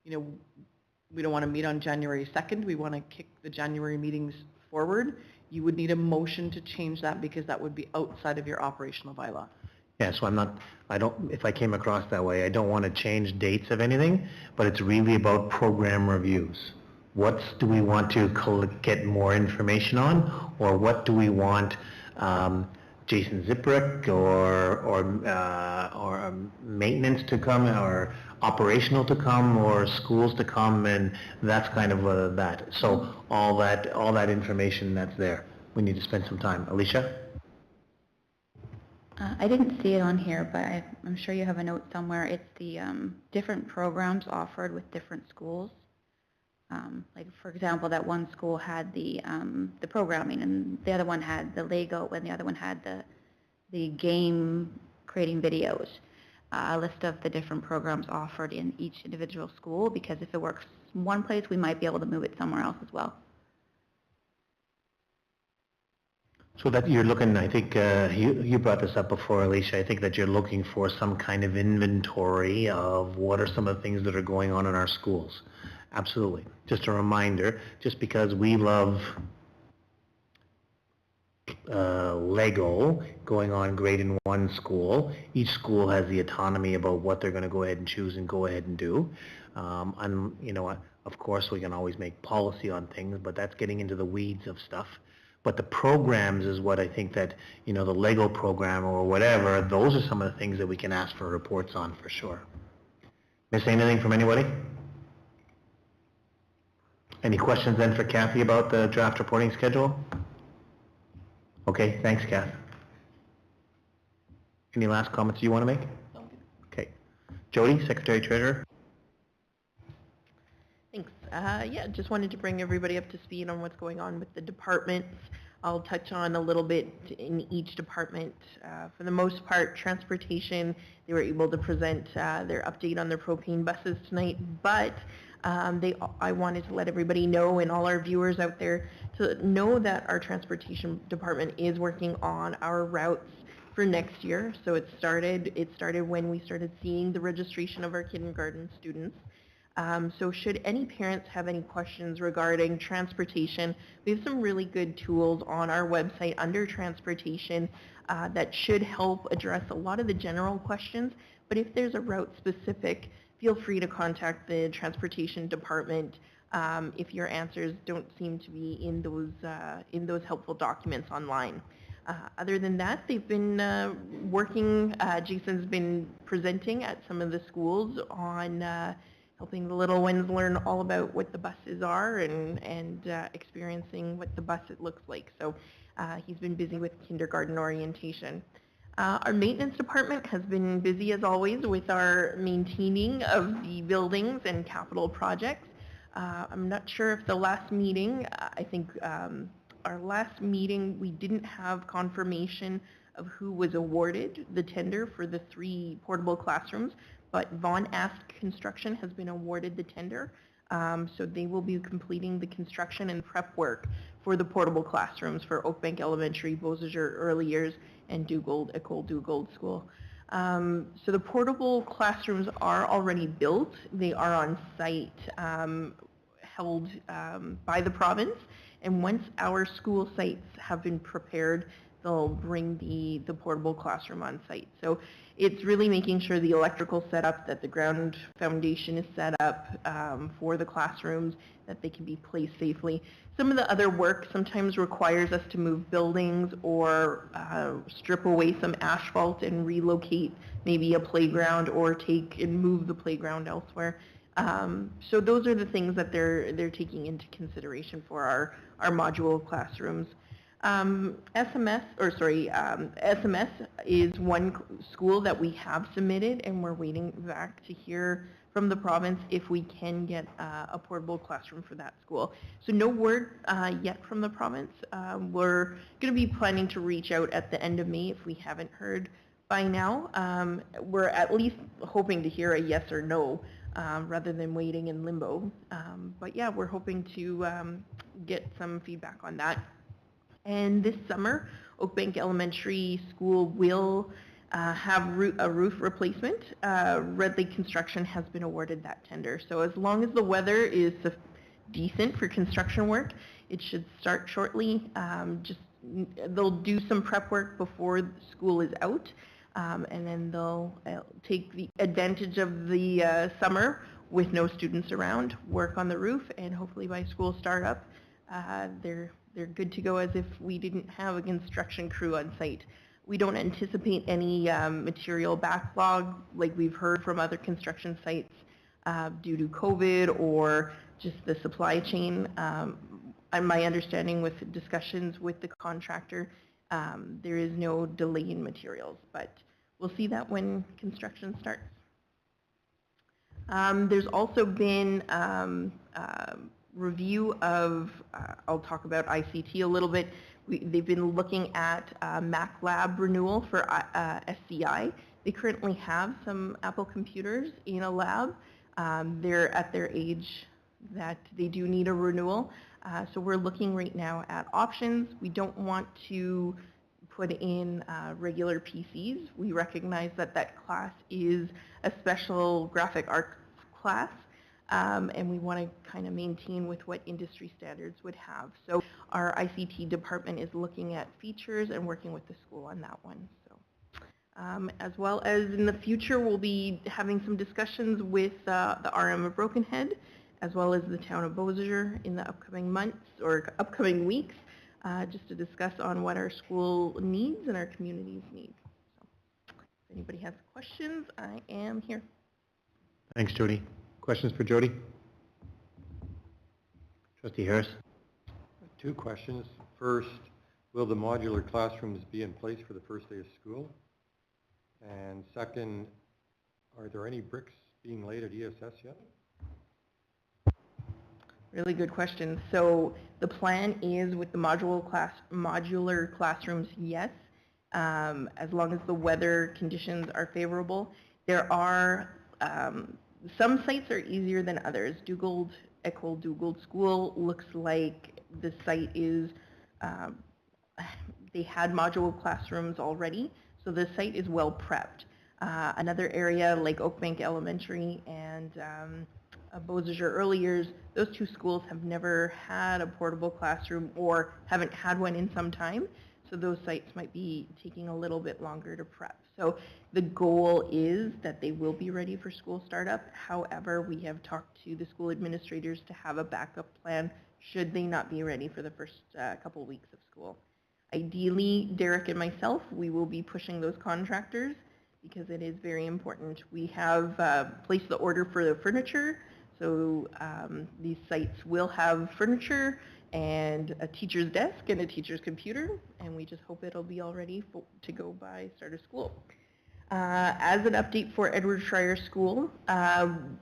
we don't want to meet on January 2nd, we want to kick the January meetings forward, you would need a motion to change that because that would be outside of your operational bylaw. Yeah, so if I came across that way, I don't want to change dates of anything, but it's really about program reviews. What do we want to get more information on, or what do we want Jason Ziprick or maintenance to come, or operational to come, or schools to come, and that's kind of that. So all that information that's there, we need to spend some time. Alicia? I didn't see it on here, but I'm sure you have a note somewhere. It's the different programs offered with different schools. Like for example, that one school had the programming, and the other one had the Lego, and the other one had the game creating videos. A list of the different programs offered in each individual school, because if it works one place, we might be able to move it somewhere else as well. So that you're looking, I think you brought this up before, Alicia, I think that you're looking for some kind of inventory of what are some of the things that are going on in our schools. Absolutely. Just a reminder, just because we love Lego going on great in one school, each school has the autonomy about what they're going to go ahead and choose and go ahead and do. And of course we can always make policy on things, but that's getting into the weeds of stuff. But the programs is what I think that, the Lego program or whatever, those are some of the things that we can ask for reports on for sure. Miss anything from anybody? Any questions then for Kathy about the draft reporting schedule? Okay, thanks, Kath. Any last comments you want to make? Okay. Jody, Secretary Treasurer. Thanks. Yeah, just wanted to bring everybody up to speed on what's going on with the departments. I'll touch on a little bit in each department. For the most part, transportation, they were able to present their update on their propane buses tonight, but I wanted to let everybody know, and all our viewers out there, to know that our transportation department is working on our routes for next year. So it started when we started seeing the registration of our kindergarten students. So should any parents have any questions regarding transportation, we have some really good tools on our website under transportation that should help address a lot of the general questions. But if there's a route specific, feel free to contact the transportation department if your answers don't seem to be in those helpful documents online. Other than that, they've been working, Jason's been presenting at some of the schools on helping the little ones learn all about what the buses are and experiencing what the bus looks like. So he's been busy with kindergarten orientation. Our maintenance department has been busy as always with our maintaining of the buildings and capital projects. I'm not sure if the last meeting, I think our last meeting we didn't have confirmation of who was awarded the tender for the 3 portable classrooms, but Von Ask Construction has been awarded the tender. So they will be completing the construction and prep work for the portable classrooms for Oakbank Elementary, Beausejour Early Years, and Dugald, Ecole Dugald School. So the portable classrooms are already built. They are on site, held by the province. And once our school sites have been prepared, they'll bring the portable classroom on site. So it's really making sure the electrical setup, that the ground foundation is set up for the classrooms, that they can be placed safely. Some of the other work sometimes requires us to move buildings or strip away some asphalt and relocate maybe a playground or take and move the playground elsewhere. So those are the things that they're taking into consideration for our module classrooms. SMS is one school that we have submitted, and we're waiting back to hear from the province if we can get a portable classroom for that school. So no word yet from the province. We're going to be planning to reach out at the end of May if we haven't heard by now. We're at least hoping to hear a yes or no rather than waiting in limbo. But yeah, we're hoping to get some feedback on that. And this summer, Oakbank Elementary School will have a roof replacement. Red Lake Construction has been awarded that tender. So as long as the weather is decent for construction work, it should start shortly. They'll do some prep work before school is out, and then they'll take the advantage of the summer with no students around, work on the roof, and hopefully by school startup, they're good to go as if we didn't have a construction crew on site. We don't anticipate any material backlog like we've heard from other construction sites due to COVID or just the supply chain. And my understanding with discussions with the contractor, there is no delay in materials, but we'll see that when construction starts. There's also been review of, I'll talk about ICT a little bit. They've been looking at Mac Lab renewal for SCI. They currently have some Apple computers in a lab. They're at their age that they do need a renewal. So we're looking right now at options. We don't want to put in regular PCs. We recognize that that class is a special graphic arts class. And we want to kind of maintain with what industry standards would have. So our ICT department is looking at features and working with the school on that one. So, as well as in the future, we'll be having some discussions with the RM of Broken Head, as well as the town of Beausejour in the upcoming months or upcoming weeks, just to discuss on what our school needs and our communities need. So, if anybody has questions, I am here. Thanks, Jody. Questions for Jody? Trustee Harris? Two questions. First, will the modular classrooms be in place for the first day of school? And second, are there any bricks being laid at ESS yet? Really good question. So the plan is with the modular classrooms, yes, as long as the weather conditions are favorable. There are some sites are easier than others. Dugald, Ecole Dugald School looks like the site is, they had module classrooms already, so the site is well prepped. Another area like Oakbank Elementary and Beausejour Early Years, those two schools have never had a portable classroom or haven't had one in some time, so those sites might be taking a little bit longer to prep. So the goal is that they will be ready for school startup. However, we have talked to the school administrators to have a backup plan should they not be ready for the first couple weeks of school. Ideally, Derek and myself, we will be pushing those contractors because it is very important. We have placed the order for the furniture, so these sites will have furniture and a teacher's desk and a teacher's computer, and we just hope it'll be all ready to go by start of school. As an update for Edward Schreyer School,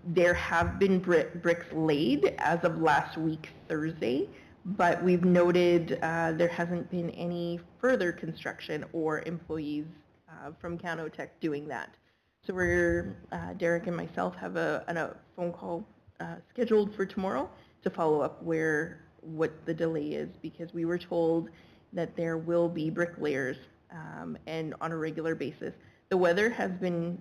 there have been bricks laid as of last week, Thursday, but we've noted there hasn't been any further construction or employees from Canotech doing that. So we're, Derek and myself have a phone call scheduled for tomorrow to follow up what the delay is, because we were told that there will be bricklayers and on a regular basis. The weather has been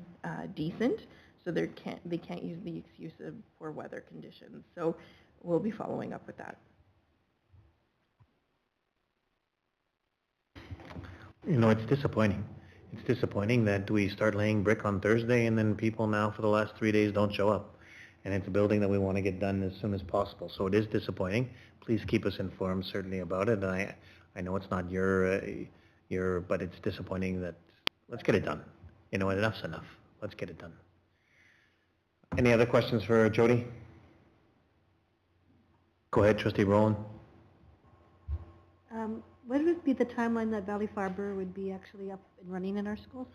decent, so they can't use the excuse of poor weather conditions. So we'll be following up with that. You know, it's disappointing. It's disappointing that we start laying brick on Thursday and then people now for the last 3 days don't show up. And it's a building that we want to get done as soon as possible. So it is disappointing. Please keep us informed certainly about it. And I know it's not your, but it's disappointing that, let's get it done. You know, enough's enough. Let's get it done. Any other questions for Jody? Go ahead, Trustee Rowland. What would be the timeline that Valley Fiber would be actually up and running in our schools?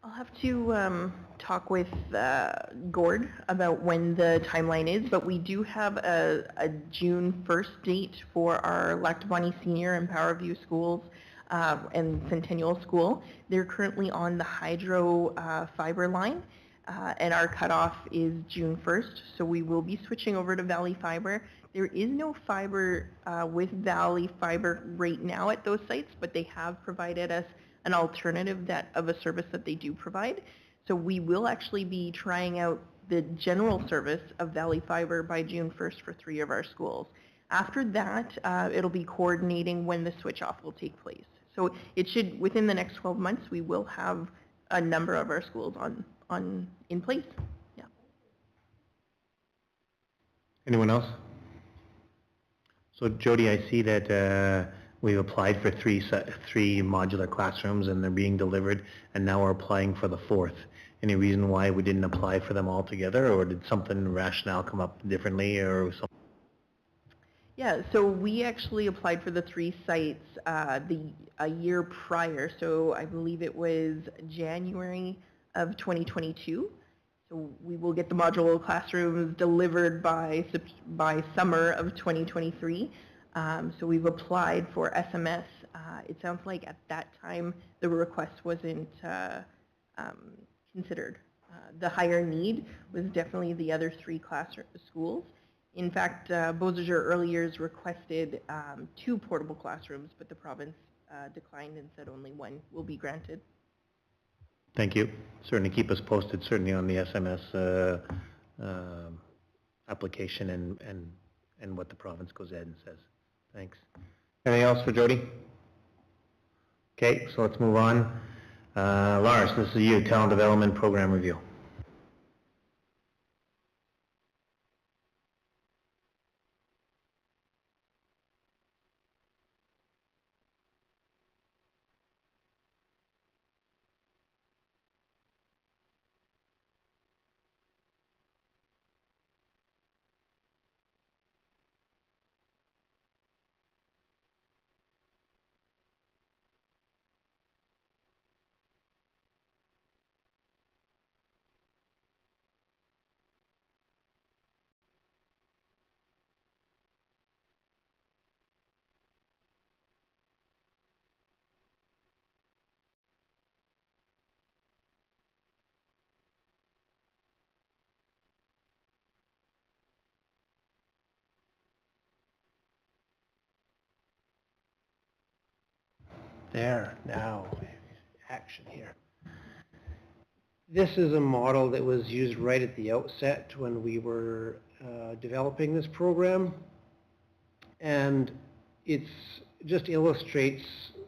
I'll have to talk with Gord about when the timeline is, but we do have a June 1st date for our Lac Du Bonnet Senior and Powerview schools and Centennial School. They're currently on the hydro fiber line, and our cutoff is June 1st, so we will be switching over to Valley Fiber. There is no fiber with Valley Fiber right now at those sites, but they have provided us an alternative of a service that they do provide. So we will actually be trying out the general service of Valley Fiber by June 1st for 3 of our schools. After that, it'll be coordinating when the switch off will take place. So it should, within the next 12 months, we will have a number of our schools in place. Yeah. Anyone else? So Jody, I see that we've applied for three modular classrooms and they're being delivered, and now we're applying for the 4th. Any reason why we didn't apply for them all together, or did something rationale come up differently or something? Yeah, so we actually applied for the 3 sites a year prior, so I believe it was January of 2022. So we will get the modular classrooms delivered by summer of 2023. So we've applied for SMS. It sounds like at that time the request wasn't considered. The higher need was definitely the other 3 schools. In fact, Beausejour Early Years requested 2 portable classrooms, but the province declined and said only 1 will be granted. Thank you. Certainly keep us posted, certainly on the SMS application and what the province goes ahead and says. Thanks. Anything else for Jody? Okay, so let's move on. Lars, this is you, Talent Development Program Review. There, now, action here. This is a model that was used right at the outset when we were developing this program, and it just illustrates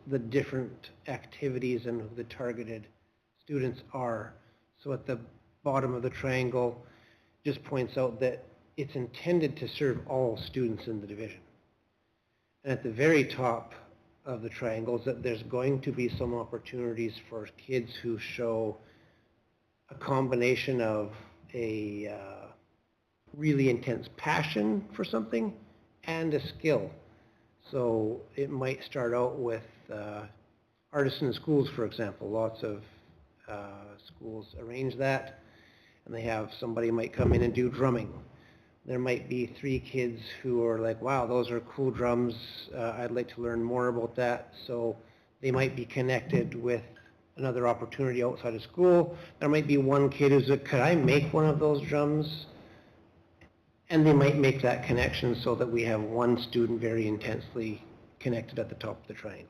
the different activities and who the targeted students are. So at the bottom of the triangle just points out that it's intended to serve all students in the division. And at the very top of the triangles, that there's going to be some opportunities for kids who show a combination of a really intense passion for something and a skill. So it might start out with artisan schools, for example. Lots of schools arrange that, and they have somebody might come in and do drumming. There might be 3 kids who are like, wow, those are cool drums, I'd like to learn more about that. So they might be connected with another opportunity outside of school. There might be one kid who's like, could I make one of those drums? And they might make that connection so that we have one student very intensely connected at the top of the triangle.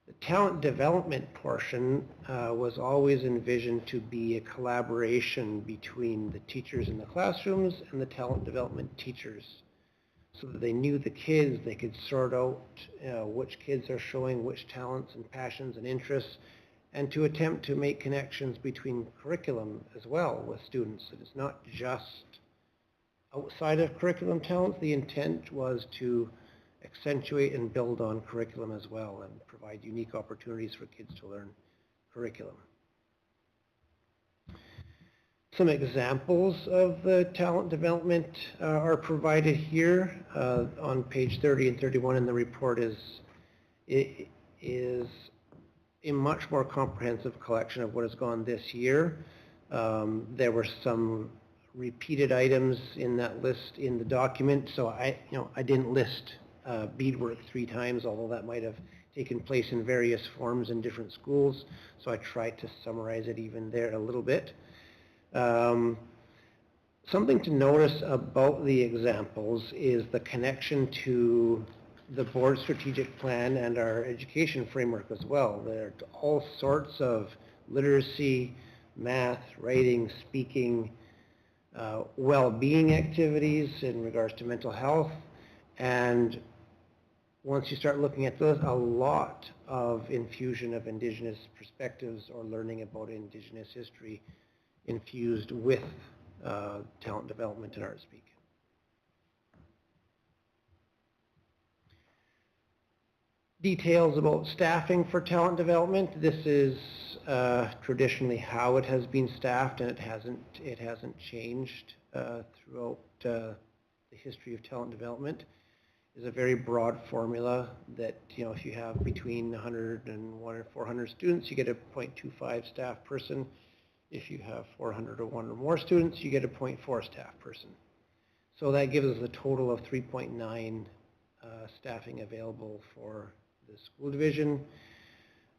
The talent development portion was always envisioned to be a collaboration between the teachers in the classrooms and the talent development teachers, so that they knew the kids, they could sort out which kids are showing which talents and passions and interests, and to attempt to make connections between curriculum as well with students. It is not just outside of curriculum talents. The intent was to accentuate and build on curriculum as well and provide unique opportunities for kids to learn curriculum. Some examples of the talent development are provided here on page 30 and 31 in the report. Is a much more comprehensive collection of what has gone this year. There were some repeated items in that list in the document, so I didn't list beadwork 3 times, although that might have taken place in various forms in different schools, so I tried to summarize it even there a little bit. Something to notice about the examples is the connection to the board strategic plan and our education framework as well. There are all sorts of literacy, math, writing, speaking, well-being activities in regards to mental health, and once you start looking at those, a lot of infusion of Indigenous perspectives or learning about Indigenous history infused with talent development in ArtSpeak. Details about staffing for talent development. This is traditionally how it has been staffed, and it hasn't changed throughout the history of talent development. Is a very broad formula that, if you have between 101 and 400 students, you get a 0.25 staff person. If you have 401 or more students, you get a 0.4 staff person. So that gives us a total of 3.9 staffing available for the school division,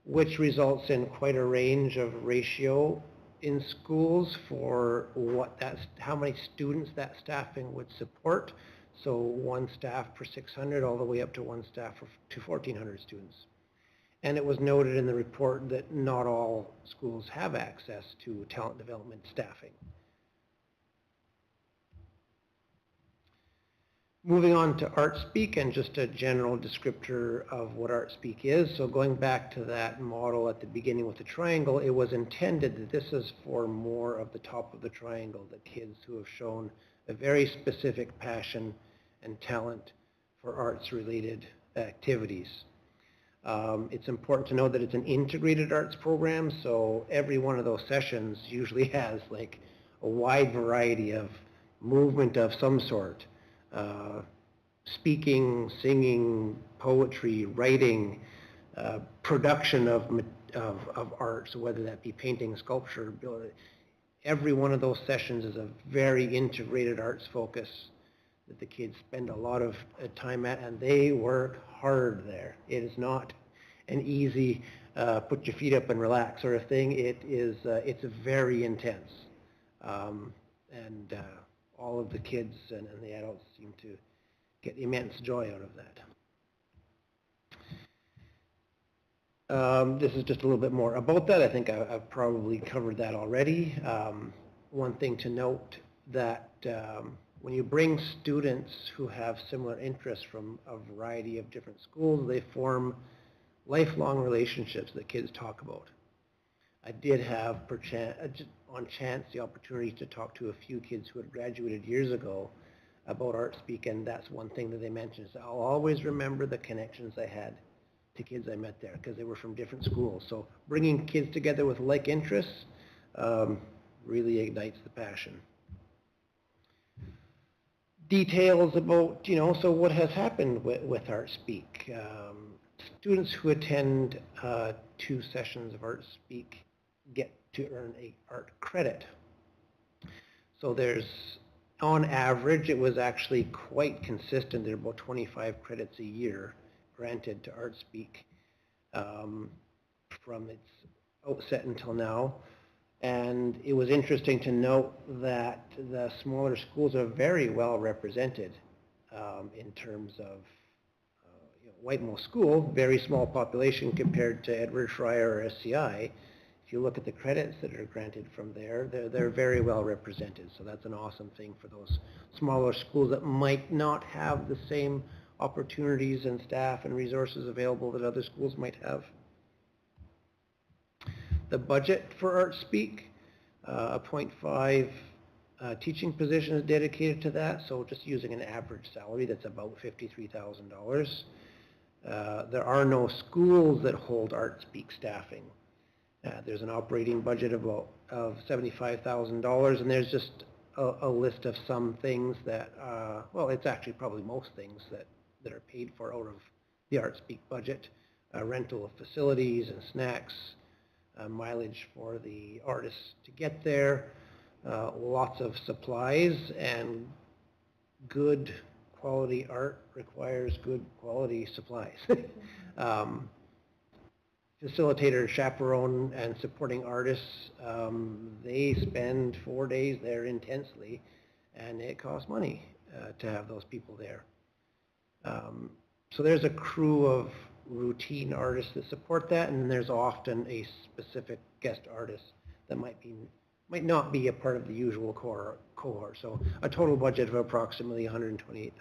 which results in quite a range of ratio in schools for how many students that staffing would support. So 1 staff per 600 all the way up to 1 staff to 1,400 students. And it was noted in the report that not all schools have access to talent development staffing. Moving on to ArtSpeak and just a general descriptor of what ArtSpeak is. So going back to that model at the beginning with the triangle, it was intended that this is for more of the top of the triangle, the kids who have shown a very specific passion and talent for arts-related activities. It's important to know that it's an integrated arts program, so every one of those sessions usually has like a wide variety of movement of some sort. Speaking, singing, poetry, writing, production of art, so whether that be painting, sculpture, every one of those sessions is a very integrated arts focus that the kids spend a lot of time at, and they work hard there. It is not an easy put your feet up and relax sort of thing. It's very intense, and all of the kids and the adults seem to get immense joy out of that. This is just a little bit more about that. I think I've probably covered that already. One thing to note that when you bring students who have similar interests from a variety of different schools, they form lifelong relationships that kids talk about. I did have, on chance, the opportunity to talk to a few kids who had graduated years ago about ArtSpeak, and that's one thing that they mentioned. So I'll always remember the connections I had to kids I met there because they were from different schools. So bringing kids together with like interests really ignites the passion. Details about, so what has happened with ArtSpeak. Students who attend 2 sessions of ArtSpeak get to earn a art credit. So there's, on average, it was actually quite consistent. There are about 25 credits a year granted to ArtSpeak. from its outset until now. And it was interesting to note that the smaller schools are very well represented in terms of Whitemoor School, very small population compared to Edward Schreyer or SCI. If you look at the credits that are granted from there, they're very well represented. So that's an awesome thing for those smaller schools that might not have the same opportunities and staff and resources available that other schools might have. The budget for ArtSpeak, a 0.5 teaching position is dedicated to that, so just using an average salary, that's about $53,000. There are no schools that hold ArtSpeak staffing. There's an operating budget of $75,000, and there's just a list of some things that, well, it's actually probably most things that are paid for out of the ArtSpeak budget. Rental of facilities and snacks, mileage for the artists to get there, lots of supplies, and good quality art requires good quality supplies. Facilitator, chaperone, and supporting artists, they spend 4 days there intensely, and it costs money to have those people there. So there's a crew of routine artists that support that, and there's often a specific guest artist that might not be a part of the usual cohort. So a total budget of approximately $128,000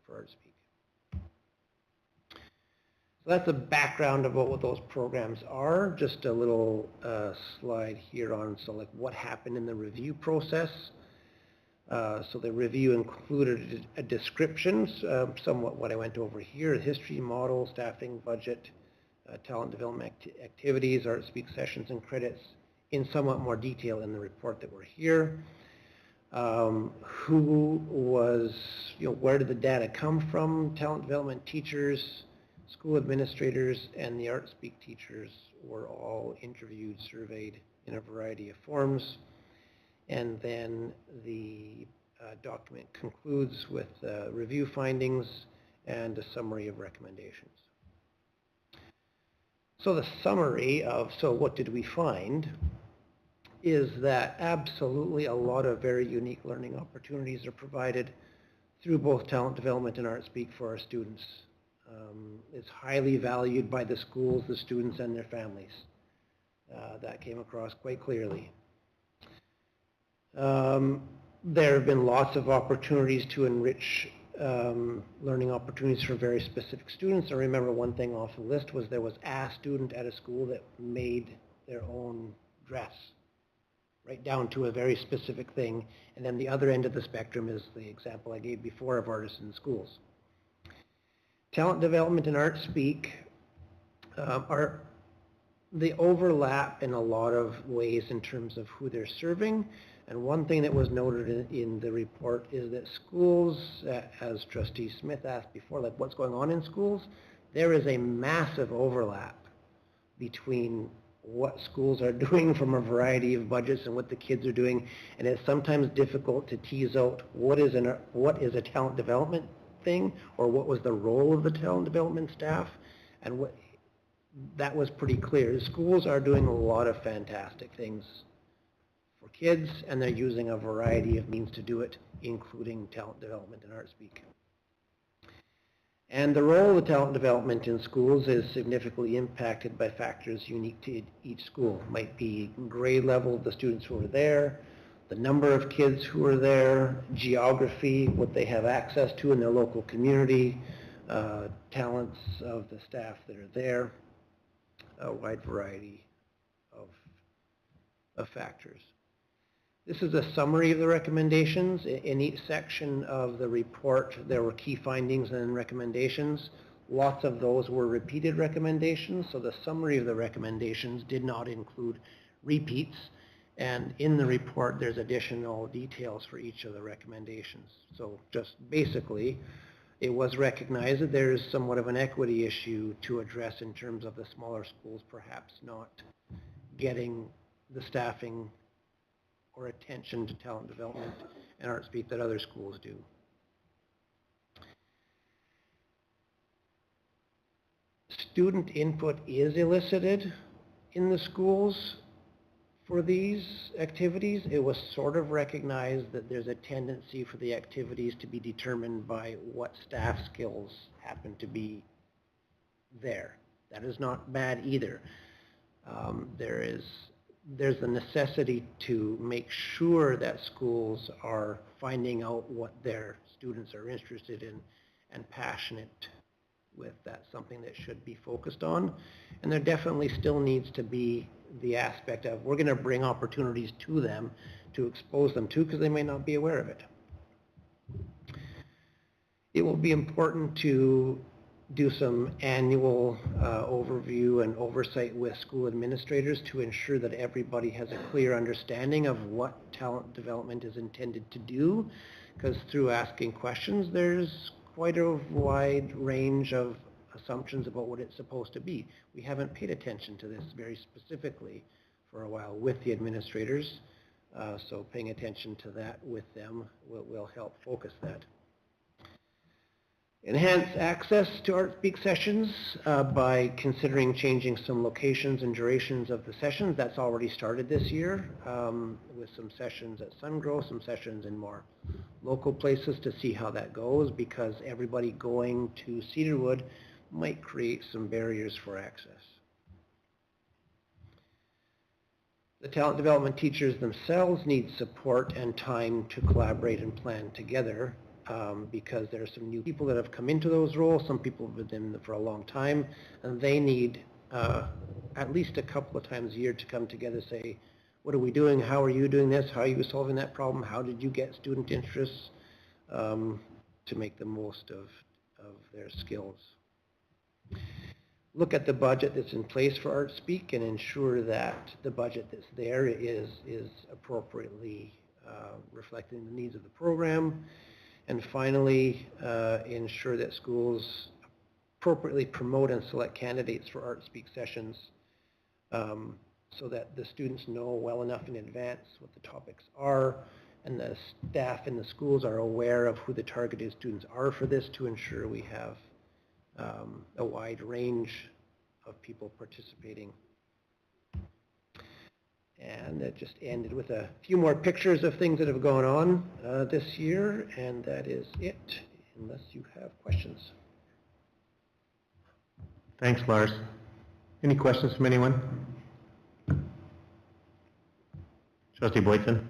for ArtSpeak. So that's a background of what those programs are. Just a little slide here on like what happened in the review process. So the review included a description, somewhat what I went over here, history, model, staffing, budget, talent development activities, ArtSpeak sessions and credits in somewhat more detail in the report that we're here. Who was, where did the data come from? Talent development teachers, school administrators, and the ArtSpeak teachers were all interviewed, surveyed in a variety of forms. And then the document concludes with review findings and a summary of recommendations. So the summary of, so what did we find, is that absolutely a lot of very unique learning opportunities are provided through both talent development and ArtSpeak for our students. It's highly valued by the schools, the students, and their families. That came across quite clearly. There have been lots of opportunities to enrich learning opportunities for very specific students. I remember one thing off the list was there was a student at a school that made their own dress, right down to a very specific thing. And then the other end of the spectrum is the example I gave before of artists in schools. Talent development and ArtSpeak they overlap in a lot of ways in terms of who they're serving. And one thing that was noted in the report is that schools, as Trustee Smith asked before, like what's going on in schools, there is a massive overlap between what schools are doing from a variety of budgets and what the kids are doing. And it's sometimes difficult to tease out what is a talent development thing, or what was the role of the talent development staff, and what that was pretty clear. The schools are doing a lot of fantastic things for kids, and they're using a variety of means to do it, including talent development and ArtSpeak. And the role of talent development in schools is significantly impacted by factors unique to each school. It might be grade level of the students who are there, the number of kids who are there, geography, what they have access to in their local community, talents of the staff that are there, a wide variety of factors. This is a summary of the recommendations. In each section of the report, there were key findings and recommendations. Lots of those were repeated recommendations, so the summary of the recommendations did not include repeats. And in the report, there's additional details for each of the recommendations. So just basically, it was recognized that there is somewhat of an equity issue to address in terms of the smaller schools perhaps not getting the staffing or attention to talent development and ArtSpeak that other schools do. student input is elicited in the schools for these activities, it was sort of recognized that there's a tendency for the activities to be determined by what staff skills happen to be there. That is not bad either. There's a necessity to make sure that schools are finding out what their students are interested in and passionate with. That's something that should be focused on. And there definitely still needs to be the aspect of we're going to bring opportunities to them to expose them to, because they may not be aware of it. It will be important to do some annual overview and oversight with school administrators to ensure that everybody has a clear understanding of what talent development is intended to do, because through asking questions there's quite a wide range of assumptions about what it's supposed to be. We haven't paid attention to this very specifically for a while with the administrators, so paying attention to that with them will help focus that. Enhance access to ArtSpeak sessions by considering changing some locations and durations of the sessions. That's already started this year with some sessions at Sungrow, some sessions in more local places to see how that goes, because everybody going to Cedarwood might create some barriers for access. The talent development teachers themselves need support and time to collaborate and plan together, because there are some new people that have come into those roles. Some people have been in them for a long time, and they need at least a couple of times a year to come together, say, what are we doing? How are you doing this? How are you solving that problem? How did you get student interests, to make the most of their skills? Look at the budget that's in place for ArtSpeak and ensure that the budget that's there is appropriately reflecting the needs of the program. And finally, ensure that schools appropriately promote and select candidates for ArtSpeak sessions, so that the students know well enough in advance what the topics are, and the staff in the schools are aware of who the targeted students are for this, to ensure we have a wide range of people participating. And that just ended with a few more pictures of things that have gone on this year, and that is it, unless you have questions. Thanks, Lars. Any questions from anyone? Trustee Boyton?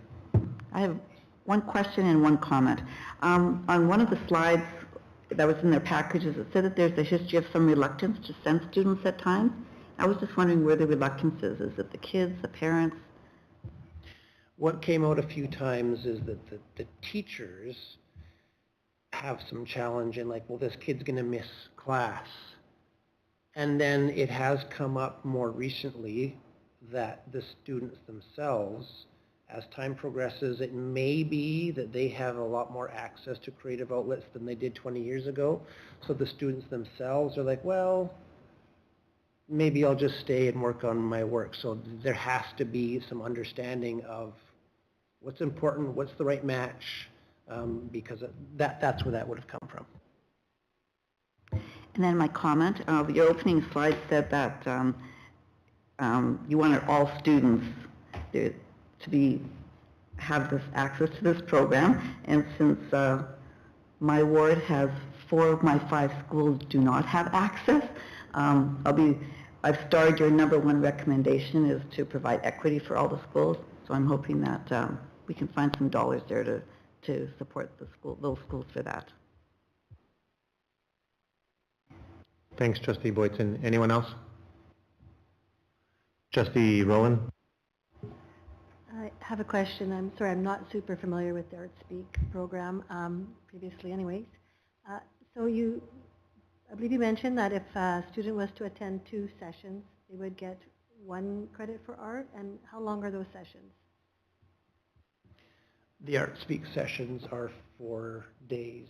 I have one question and one comment. On one of the slides that was in their packages, it said that there's a history of some reluctance to send students at times. I was just wondering where the reluctance is. Is it the kids, the parents? What came out a few times is that the teachers have some challenge in, like, well, this kid's going to miss class. And then it has come up more recently that the students themselves, as time progresses, it may be that they have a lot more access to creative outlets than they did 20 years ago. So the students themselves are like, well, maybe I'll just stay and work on my work. So there has to be some understanding of what's important, what's the right match, because that's where that would have come from. And then my comment, your opening slide said that you wanted all students to have this access to this program, and since my ward has 4 of my 5 schools do not have access, I've started your #1 recommendation is to provide equity for all the schools, so I'm hoping that we can find some dollars there to support those schools for that. Thanks, Trustee Boyton. Anyone else? Trustee Rowland? I have a question. I'm sorry, I'm not super familiar with the ArtSpeak program, previously anyways. So I believe you mentioned that if a student was to attend 2 sessions, they would get 1 credit for art, and how long are those sessions? The ArtSpeak sessions are 4 days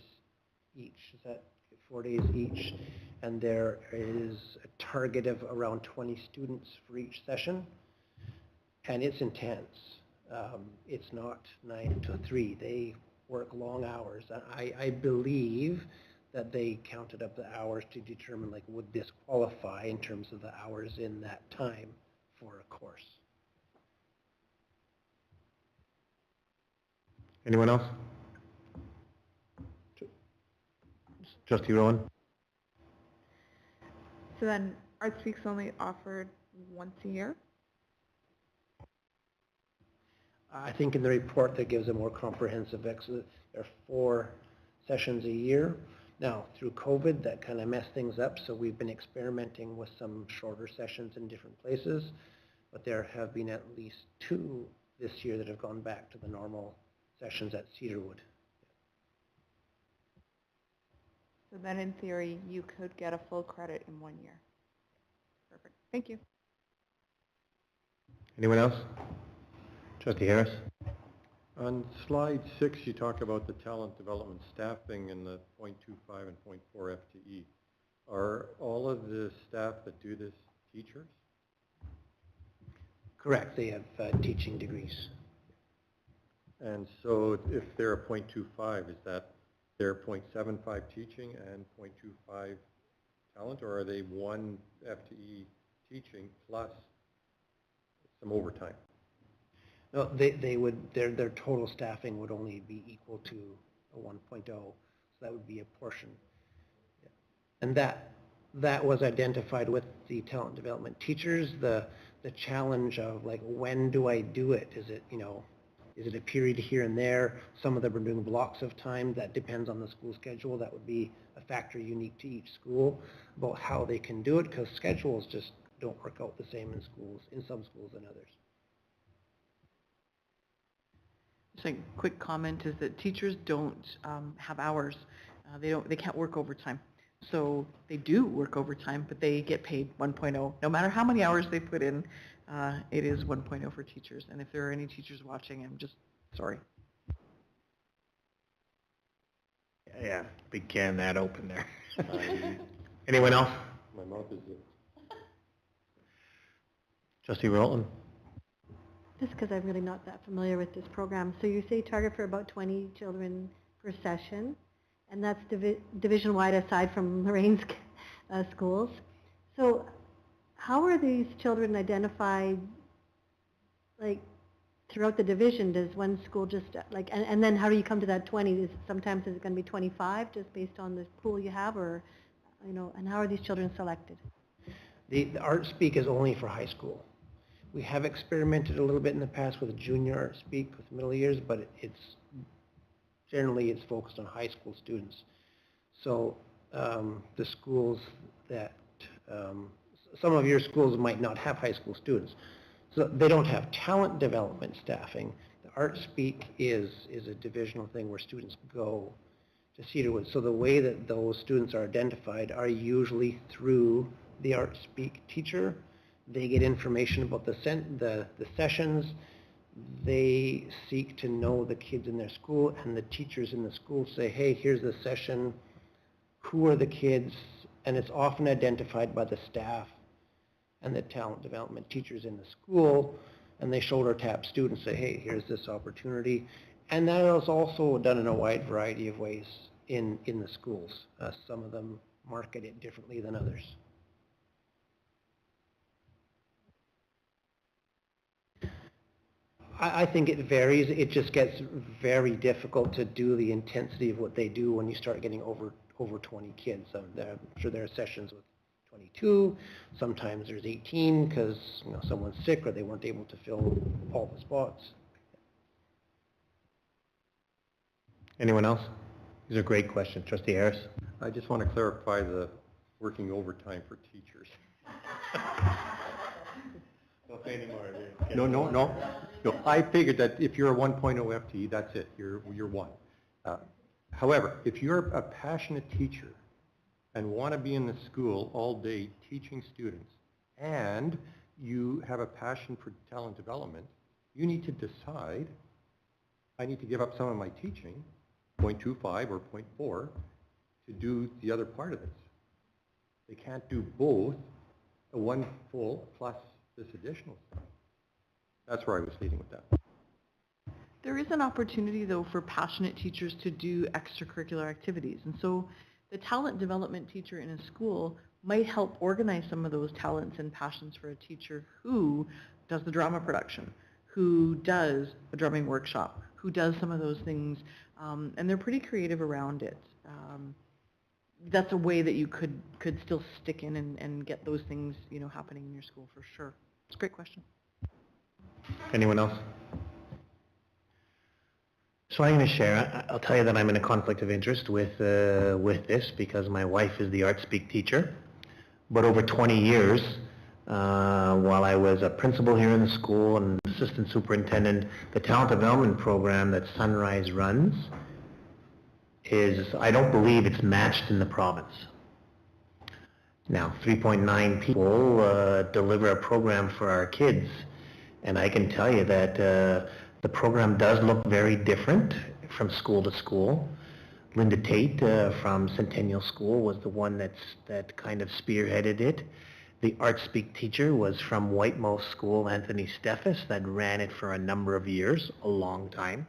each. Is that 4 days each? And there is a target of around 20 students for each session, and it's intense. It's not 9 to 3. They work long hours. I believe that they counted up the hours to determine like would this qualify in terms of the hours in that time for a course. Anyone else? Trustee Rowan? So then Arts Week's only offered once a year? I think in the report that gives a more comprehensive there are 4 sessions a year. Now, through COVID, that kind of messed things up, so we've been experimenting with some shorter sessions in different places, but there have been at least 2 this year that have gone back to the normal sessions at Cedarwood. So then in theory, you could get a full credit in 1 year. Perfect. Thank you. Anyone else? Trustee Harris? On slide 6, you talk about the talent development staffing and the 0.25 and 0.4 FTE. Are all of the staff that do this teachers? Correct, they have teaching degrees. And so if they're a 0.25, is that they're 0.75 teaching and 0.25 talent, or are they 1 FTE teaching plus some overtime? No, they would, their total staffing would only be equal to a 1.0, so that would be a portion. And that was identified with the talent development teachers, the challenge of like, when do I do it? Is it, you know, is it a period here and there? Some of them are doing blocks of time. That depends on the school schedule. That would be a factor unique to each school about how they can do it, because schedules just don't work out the same in schools, in some schools than others. Just a quick comment is that teachers don't have hours. They can't work overtime. So they do work overtime, but they get paid 1.0. No matter how many hours they put in, it is 1.0 for teachers. And if there are any teachers watching, I'm just sorry. Yeah, big can that open there. Anyone else? My mouth is... Trustee Rowland? Just because I'm really not that familiar with this program. So you say target for about 20 children per session, and that's division-wide aside from Lorraine's schools. So how are these children identified, like, throughout the division? Does one school just, like, and then how do you come to that 20? Sometimes is it going to be 25 just based on the pool you have, or, you know, and how are these children selected? The Art Speak is only for high school. We have experimented a little bit in the past with junior Art Speak with middle years, but generally it's focused on high school students. So the schools that, some of your schools might not have high school students. So they don't have talent development staffing. The Art Speak is a divisional thing where students go to Cedarwood. So the way that those students are identified are usually through the Art Speak teacher. They get information about the sessions. They seek to know the kids in their school, and the teachers in the school say, hey, here's the session. Who are the kids? And it's often identified by the staff and the talent development teachers in the school, and they shoulder tap students, say, hey, here's this opportunity. And that is also done in a wide variety of ways in the schools. Some of them market it differently than others. I think it varies. It just gets very difficult to do the intensity of what they do when you start getting over 20 kids. I'm sure there are sessions with 22. Sometimes there's 18 because someone's sick or they weren't able to fill all the spots. Anyone else? These are great questions. Trustee Harris? I just want to clarify the working overtime for teachers. Don't say anymore. No, I figured that if you're a 1.0 FTE, that's it. You're one. However, if you're a passionate teacher and want to be in the school all day teaching students, and you have a passion for talent development, you need to decide, I need to give up some of my teaching, 0.25 or 0.4, to do the other part of this. They can't do both, a one full plus this additional stuff. That's where I was leading with that. There is an opportunity, though, for passionate teachers to do extracurricular activities. And so the talent development teacher in a school might help organize some of those talents and passions for a teacher who does the drama production, who does a drumming workshop, who does some of those things, and they're pretty creative around it. That's a way that you could still stick in and get those things, you know, happening in your school for sure. It's a great question. Anyone else? So I'm going to share. I'll tell you that I'm in a conflict of interest with this because my wife is the Art Speak teacher. But over 20 years, while I was a principal here in the school and assistant superintendent, the talent development program that Sunrise runs is, I don't believe it's matched in the province. Now, 3.9 people deliver a program for our kids, and I can tell you that the program does look very different from school to school. Linda Tate from Centennial School was the one that kind of spearheaded it. The Art Speak teacher was from Whitemost School, Anthony Steffes, that ran it for a number of years, a long time.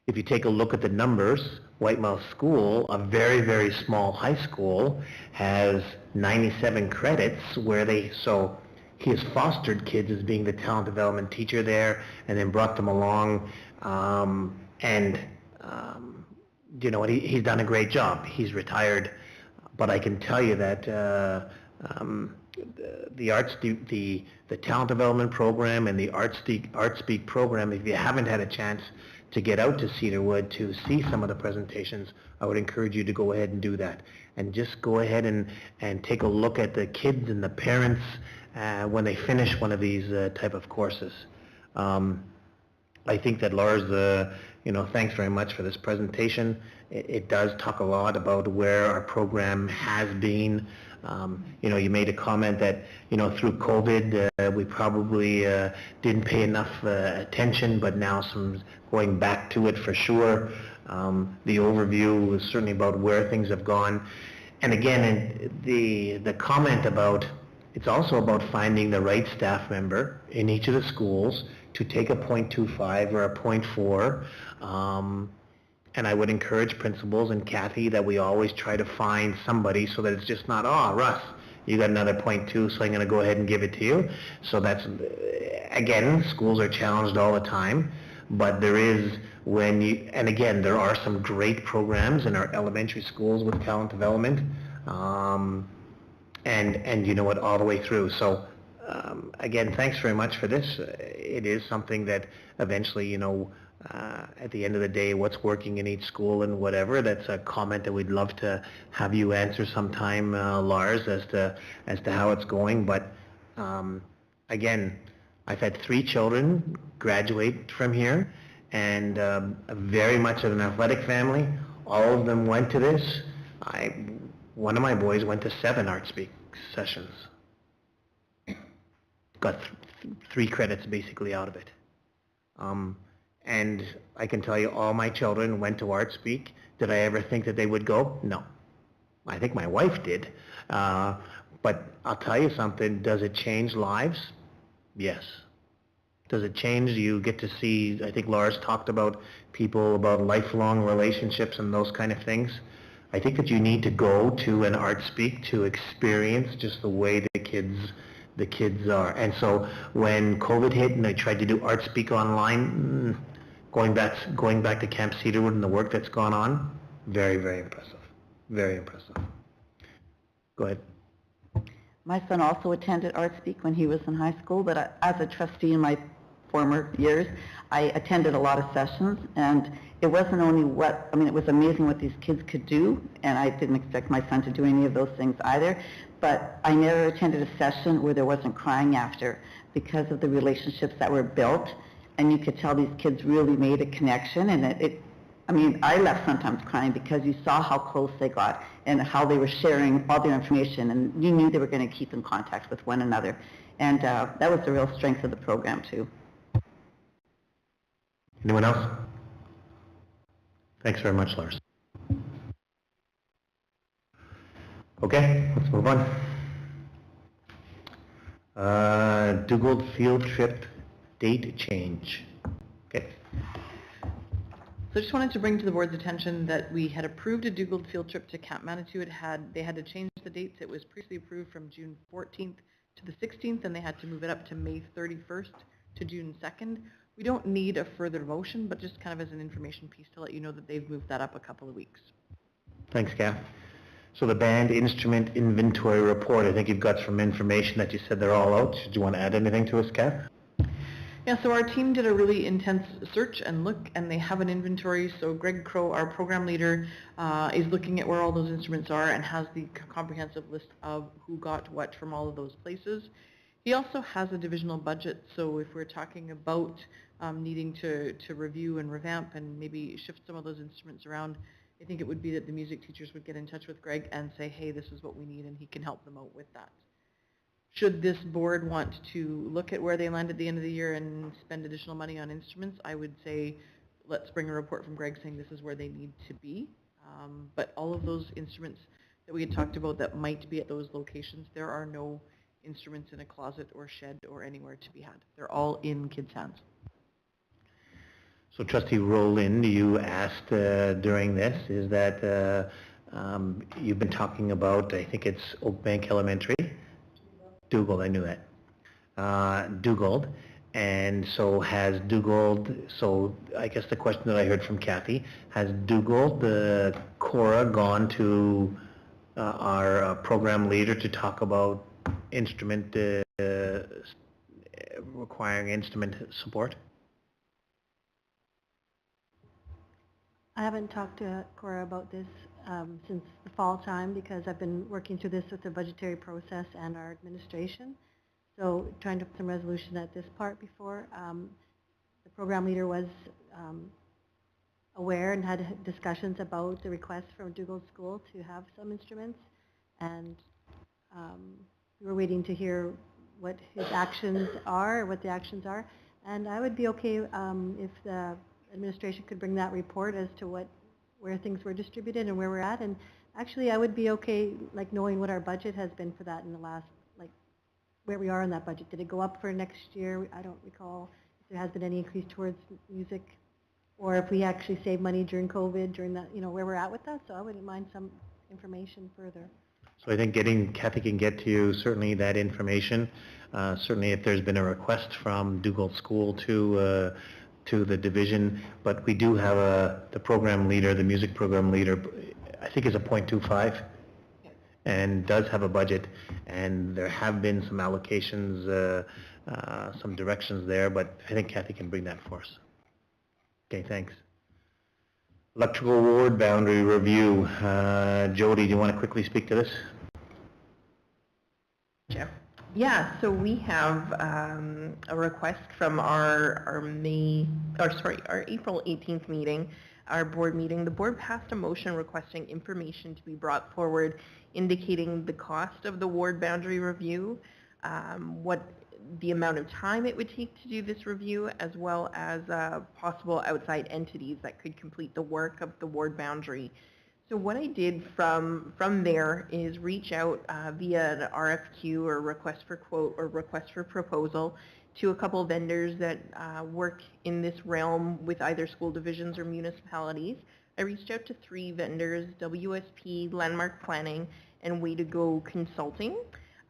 If you take a look at the numbers, Whitemost School, a very, very small high school, has 97 credits where so he has fostered kids as being the talent development teacher there and then brought them along you know what, he's done a great job. He's retired, but I can tell you that the talent development program and the Art Speak program, if you haven't had a chance to get out to Cedarwood to see some of the presentations, I would encourage you to go ahead and do that. And just go ahead and take a look at the kids and the parents when they finish one of these type of courses. I think that Lars, you know, thanks very much for this presentation. It does talk a lot about where our program has been. You know, you made a comment that, you know, through COVID, we probably didn't pay enough attention, but now some going back to it for sure. The overview was certainly about where things have gone. And again, the comment about, it's also about finding the right staff member in each of the schools to take a 0.25 or a 0.4. And I would encourage principals and Kathy that we always try to find somebody so that it's just not, oh, Russ, you got another 0.2, so I'm going to go ahead and give it to you. So that's, again, schools are challenged all the time, but there is and again, there are some great programs in our elementary schools with talent development, and you know what, all the way through. So again, thanks very much for this. It is something that eventually, you know, at the end of the day, what's working in each school and whatever, that's a comment that we'd love to have you answer sometime, Lars, as to how it's going. But again, I've had 3 children graduate from here, and very much of an athletic family. All of them went to this. One of my boys went to 7 Art Speak sessions. Got 3 credits basically out of it. And I can tell you all my children went to Art Speak. Did I ever think that they would go? No. I think my wife did. But I'll tell you something, does it change lives? Yes. Does it change? You get to see, I think Lars talked about people, about lifelong relationships and those kind of things. I think that you need to go to an Art Speak to experience just the way the kids are. And so when COVID hit and I tried to do Art Speak online, going back to Camp Cedarwood and the work that's gone on, very, very impressive. Very impressive. Go ahead. My son also attended Art Speak when he was in high school, but as a trustee in my former years, I attended a lot of sessions, and it wasn't only it was amazing what these kids could do, and I didn't expect my son to do any of those things either, but I never attended a session where there wasn't crying after because of the relationships that were built, and you could tell these kids really made a connection, and I left sometimes crying because you saw how close they got and how they were sharing all their information, and you knew they were going to keep in contact with one another, and that was the real strength of the program too. Anyone else? Thanks very much, Lars. Okay, let's move on. Dugald field trip date change. Okay. So I just wanted to bring to the board's attention that we had approved a Dugald field trip to Camp Manitou. They had to change the dates. It was previously approved from June 14th to the 16th, and they had to move it up to May 31st to June 2nd. We don't need a further motion, but just kind of as an information piece to let you know that they've moved that up a couple of weeks. Thanks, Kath. So the band instrument inventory report, I think you've got some information that you said they're all out. Did you want to add anything to us, Kath? Yeah, so our team did a really intense search and look, and they have an inventory. So Greg Crow, our program leader, is looking at where all those instruments are and has the comprehensive list of who got what from all of those places. He also has a divisional budget, so if we're talking about needing to review and revamp and maybe shift some of those instruments around, I think it would be that the music teachers would get in touch with Greg and say, hey, this is what we need, and he can help them out with that. Should this board want to look at where they land at the end of the year and spend additional money on instruments, I would say let's bring a report from Greg saying this is where they need to be. But all of those instruments that we had talked about that might be at those locations, there are no instruments in a closet or shed or anywhere to be had. They're all in kids' hands. So Trustee Rowland, you asked during this, is that you've been talking about, I think it's Oakbank Elementary? Dugald, I knew that. Dugald. And so has Dugald, so I guess the question that I heard from Kathy, has Dugald, the Cora, gone to our program leader to talk about instrument, requiring instrument support? I haven't talked to Cora about this since the fall time because I've been working through this with the budgetary process and our administration. So trying to put some resolution at this part before. The program leader was aware and had discussions about the request from Dugald School to have some instruments, and we were waiting to hear what his actions are, what the actions are. And I would be okay if the administration could bring that report as to where things were distributed and where we're at. And actually, I would be okay, like, knowing what our budget has been for that in the last, like, where we are in that budget. Did it go up for next year? I don't recall if there has been any increase towards music, or if we actually saved money during COVID, during that, where we're at with that. So I wouldn't mind some information further. So I think Kathy can get to you certainly that information. Certainly if there's been a request from Dugald School to the division, but we do have the program leader, the music program leader, I think is a .25, and does have a budget, and there have been some allocations, some directions there, but I think Kathy can bring that for us. Okay, thanks. Electrical ward boundary review. Jody, do you want to quickly speak to this? Jeff. Yeah, so we have a request from our April 18th meeting, our board meeting. The board passed a motion requesting information to be brought forward indicating the cost of the ward boundary review, what the amount of time it would take to do this review, as well as possible outside entities that could complete the work of the ward boundary. So what I did from there is reach out via an RFQ or request for quote or request for proposal to a couple of vendors that work in this realm with either school divisions or municipalities. I reached out to 3 vendors, WSP, Landmark Planning, and Way to Go Consulting.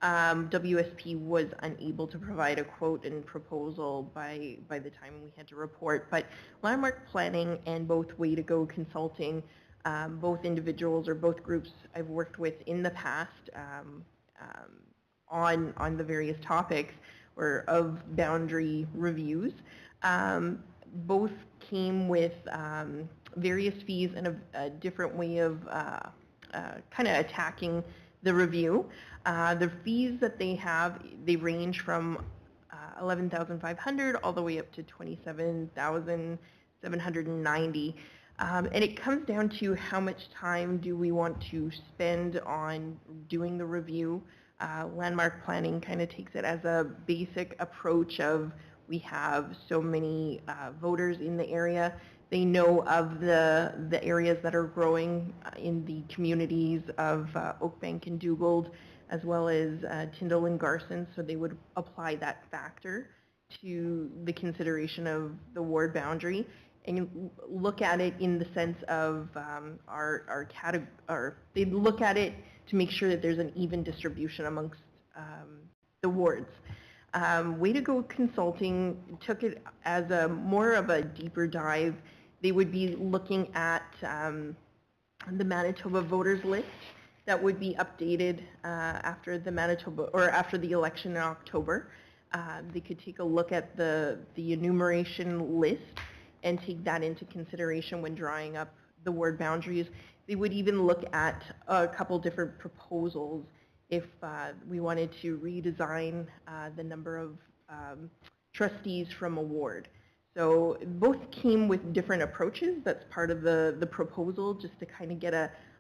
WSP was unable to provide a quote and proposal by the time we had to report, but Landmark Planning and both Way to Go Consulting, both individuals or both groups I've worked with in the past on the various topics or of boundary reviews, both came with various fees and a different way of kind of attacking the review. The fees that they have, they range from $11,500 all the way up to $27,790. And it comes down to how much time do we want to spend on doing the review. Landmark Planning kind of takes it as a basic approach of we have so many voters in the area. They know of the areas that are growing in the communities of Oakbank and Dugald, as well as Tyndall and Garson, so they would apply that factor to the consideration of the ward boundary. and look at it in the sense of they'd look at it to make sure that there's an even distribution amongst the wards. Way to Go Consulting took it as a more of a deeper dive. They would be looking at the Manitoba voters list that would be updated after the election in October. They could take a look at the enumeration list and take that into consideration when drawing up the ward boundaries. They would even look at a couple different proposals if we wanted to redesign the number of trustees from a ward. So both came with different approaches. That's part of the proposal, just to kind of get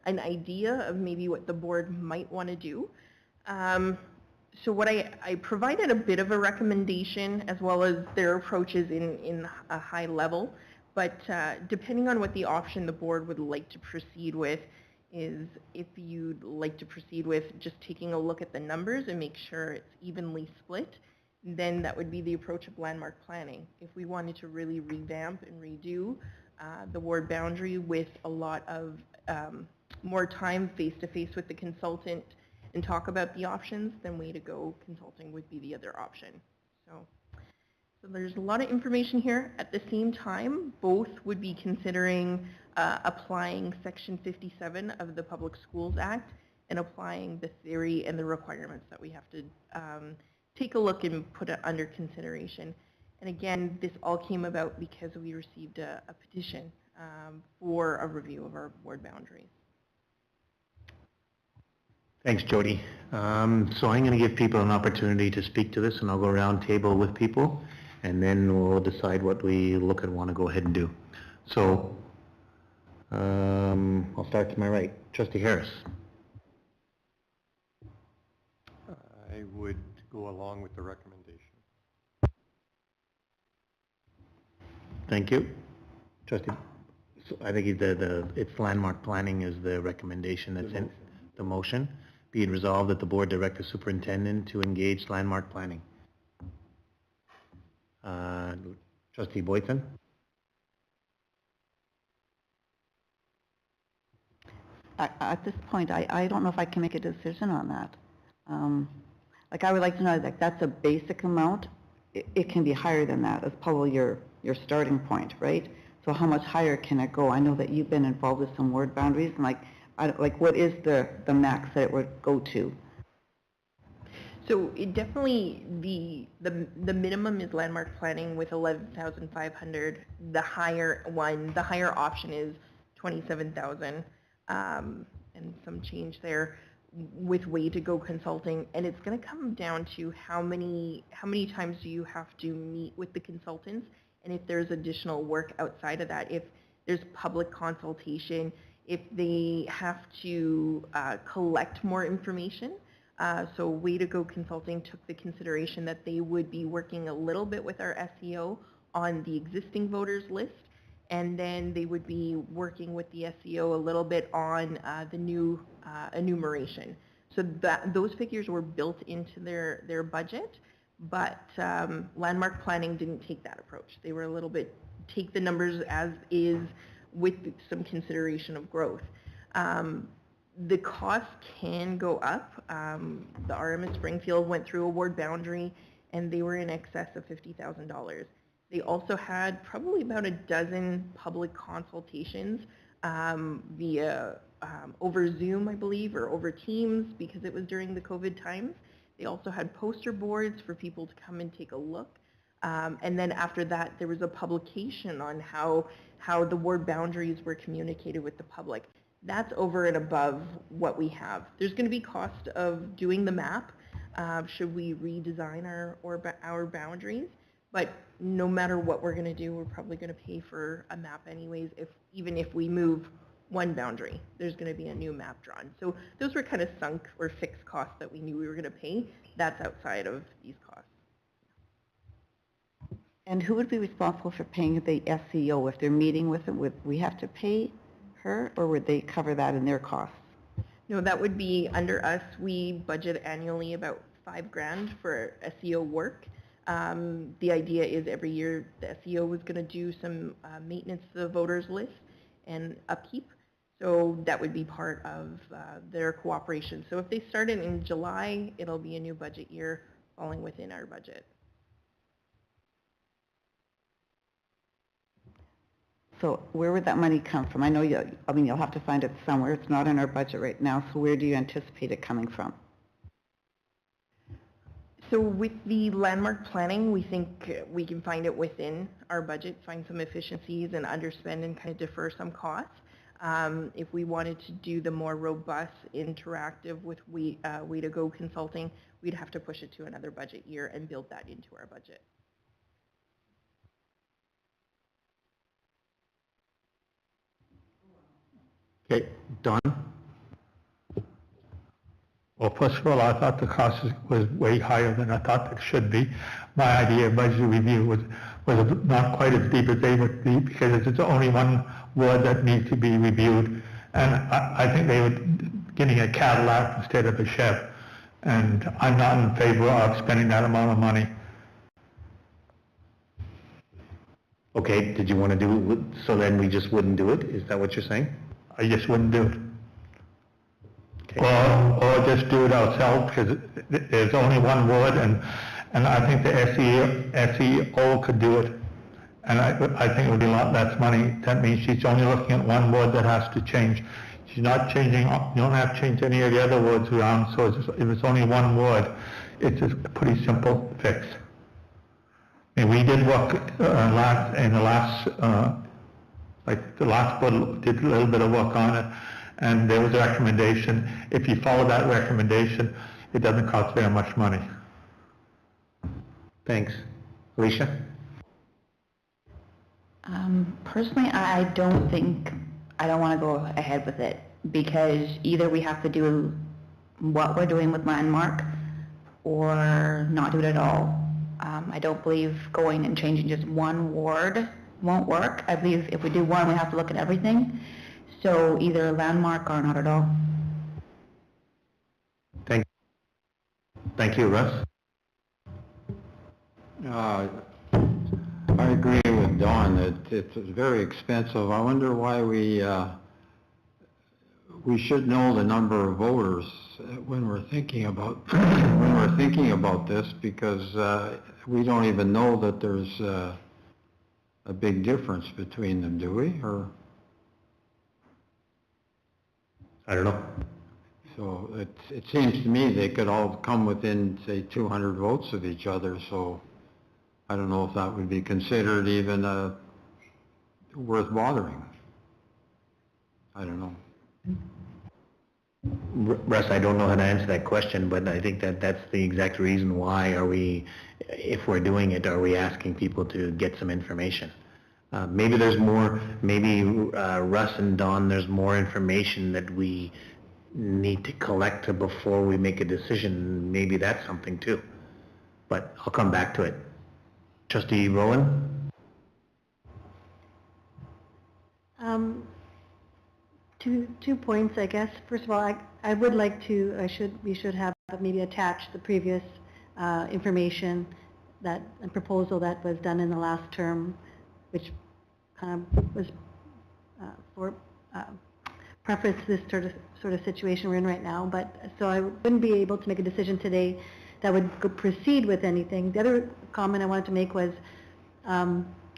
an idea of maybe what the board might want to do. So what I provided a bit of a recommendation as well as their approaches in a high level, but depending on what the option the board would like to proceed with is if you'd like to proceed with just taking a look at the numbers and make sure it's evenly split, then that would be the approach of landmark planning. If we wanted to really revamp and redo the ward boundary with a lot of more time face-to-face with the consultant and talk about the options, then Way to Go Consulting would be the other option. So there's a lot of information here. At the same time, both would be considering applying Section 57 of the Public Schools Act and applying the theory and the requirements that we have to take a look and put it under consideration. And again, this all came about because we received a petition for a review of our ward boundaries. Thanks, Jody. So I'm going to give people an opportunity to speak to this, and I'll go around table with people, and then we'll decide what we want to go ahead and do. So I'll start to my right. Trustee Harris. I would go along with the recommendation. Thank you. Trustee, so I think it's landmark planning is the recommendation that's in the motion. Be it resolved that the board direct the superintendent to engage landmark planning. Trustee Boyton. At this point, I don't know if I can make a decision on that. Like, I would like to know, like, that's a basic amount. It can be higher than that. That's probably your starting point, right? So how much higher can it go? I know that you've been involved with some ward boundaries, and what is the max that it would go to? So it definitely, the minimum is landmark planning with 11,500. The higher option is 27,000 and some change there with Way to Go Consulting. And it's going to come down to how many times do you have to meet with the consultants, and if there's additional work outside of that, if there's public consultation, if they have to collect more information. So Way to Go Consulting took the consideration that they would be working a little bit with our SEO on the existing voters list, and then they would be working with the SEO a little bit on the new enumeration. So those figures were built into their budget, but landmark planning didn't take that approach. They were a little bit, take the numbers as is with some consideration of growth. The cost can go up. The RM in Springfield went through a ward boundary and they were in excess of $50,000. They also had probably about a dozen public consultations via over Zoom, I believe, or over Teams, because it was during the COVID times. They also had poster boards for people to come and take a look. And then after that, there was a publication on how the ward boundaries were communicated with the public. That's over and above what we have. There's going to be cost of doing the map, should we redesign our boundaries, but no matter what we're going to do, we're probably going to pay for a map anyways, even if we move one boundary, there's going to be a new map drawn. So those were kind of sunk or fixed costs that we knew we were going to pay. That's outside of these costs. And who would be responsible for paying the SEO if they're meeting with it? Would we have to pay her, or would they cover that in their costs? No, that would be under us. We budget annually about $5,000 for SEO work. The idea is every year the SEO was going to do some maintenance to the voters list and upkeep. So that would be part of their cooperation. So if they started in July, it'll be a new budget year falling within our budget. So where would that money come from? I know you'll have to find it somewhere. It's not in our budget right now. So where do you anticipate it coming from? So with the landmark planning, we think we can find it within our budget, find some efficiencies and underspend and kind of defer some costs. If we wanted to do the more robust, interactive with Way to Go consulting, we'd have to push it to another budget year and build that into our budget. Okay, Don? Well, first of all, I thought the cost was way higher than I thought it should be. My idea of budget review was not quite as deep as they would be, because it's only one word that needs to be reviewed. And I think they were getting a Cadillac instead of a Chev. And I'm not in favor of spending that amount of money. Okay, did you want to do it, so then we just wouldn't do it? Is that what you're saying? I just wouldn't do it. Okay. Or just do it ourselves, because there's only one word, and I think the SEO could do it. And I think it would be a lot less money. That means she's only looking at one word that has to change. She's not changing, you don't have to change any of the other words around, so if it's only one word, it's a pretty simple fix. And we did work like the last board did a little bit of work on it, and there was a recommendation. If you follow that recommendation, it doesn't cost very much money. Thanks. Alicia? Personally, I don't want to go ahead with it, because either we have to do what we're doing with Landmark or not do it at all. I don't believe going and changing just one word won't work. I believe if we do one, we have to look at everything. So either Landmark or not at all. Thank you, Russ. I agree with Dawn that it's very expensive. I wonder why we should know the number of voters when we're thinking about this, because we don't even know that there's a big difference between them, do we? Or I don't know. so it seems to me they could all come within, say, 200 votes of each other. So I don't know if that would be considered even worth bothering. I don't know. Russ, I don't know how to answer that question, but I think that's the exact reason why if we're doing it, are we asking people to get some information? Maybe there's more, Russ and Don, there's more information that we need to collect before we make a decision. Maybe that's something too. But I'll come back to it. Trustee Rowan? Two points, I guess. First of all, I would like to, we should have maybe attached the previous information and proposal that was done in the last term, which kind of was preface this sort of situation we're in right now. But so I wouldn't be able to make a decision today that would proceed with anything. The other comment I wanted to make was,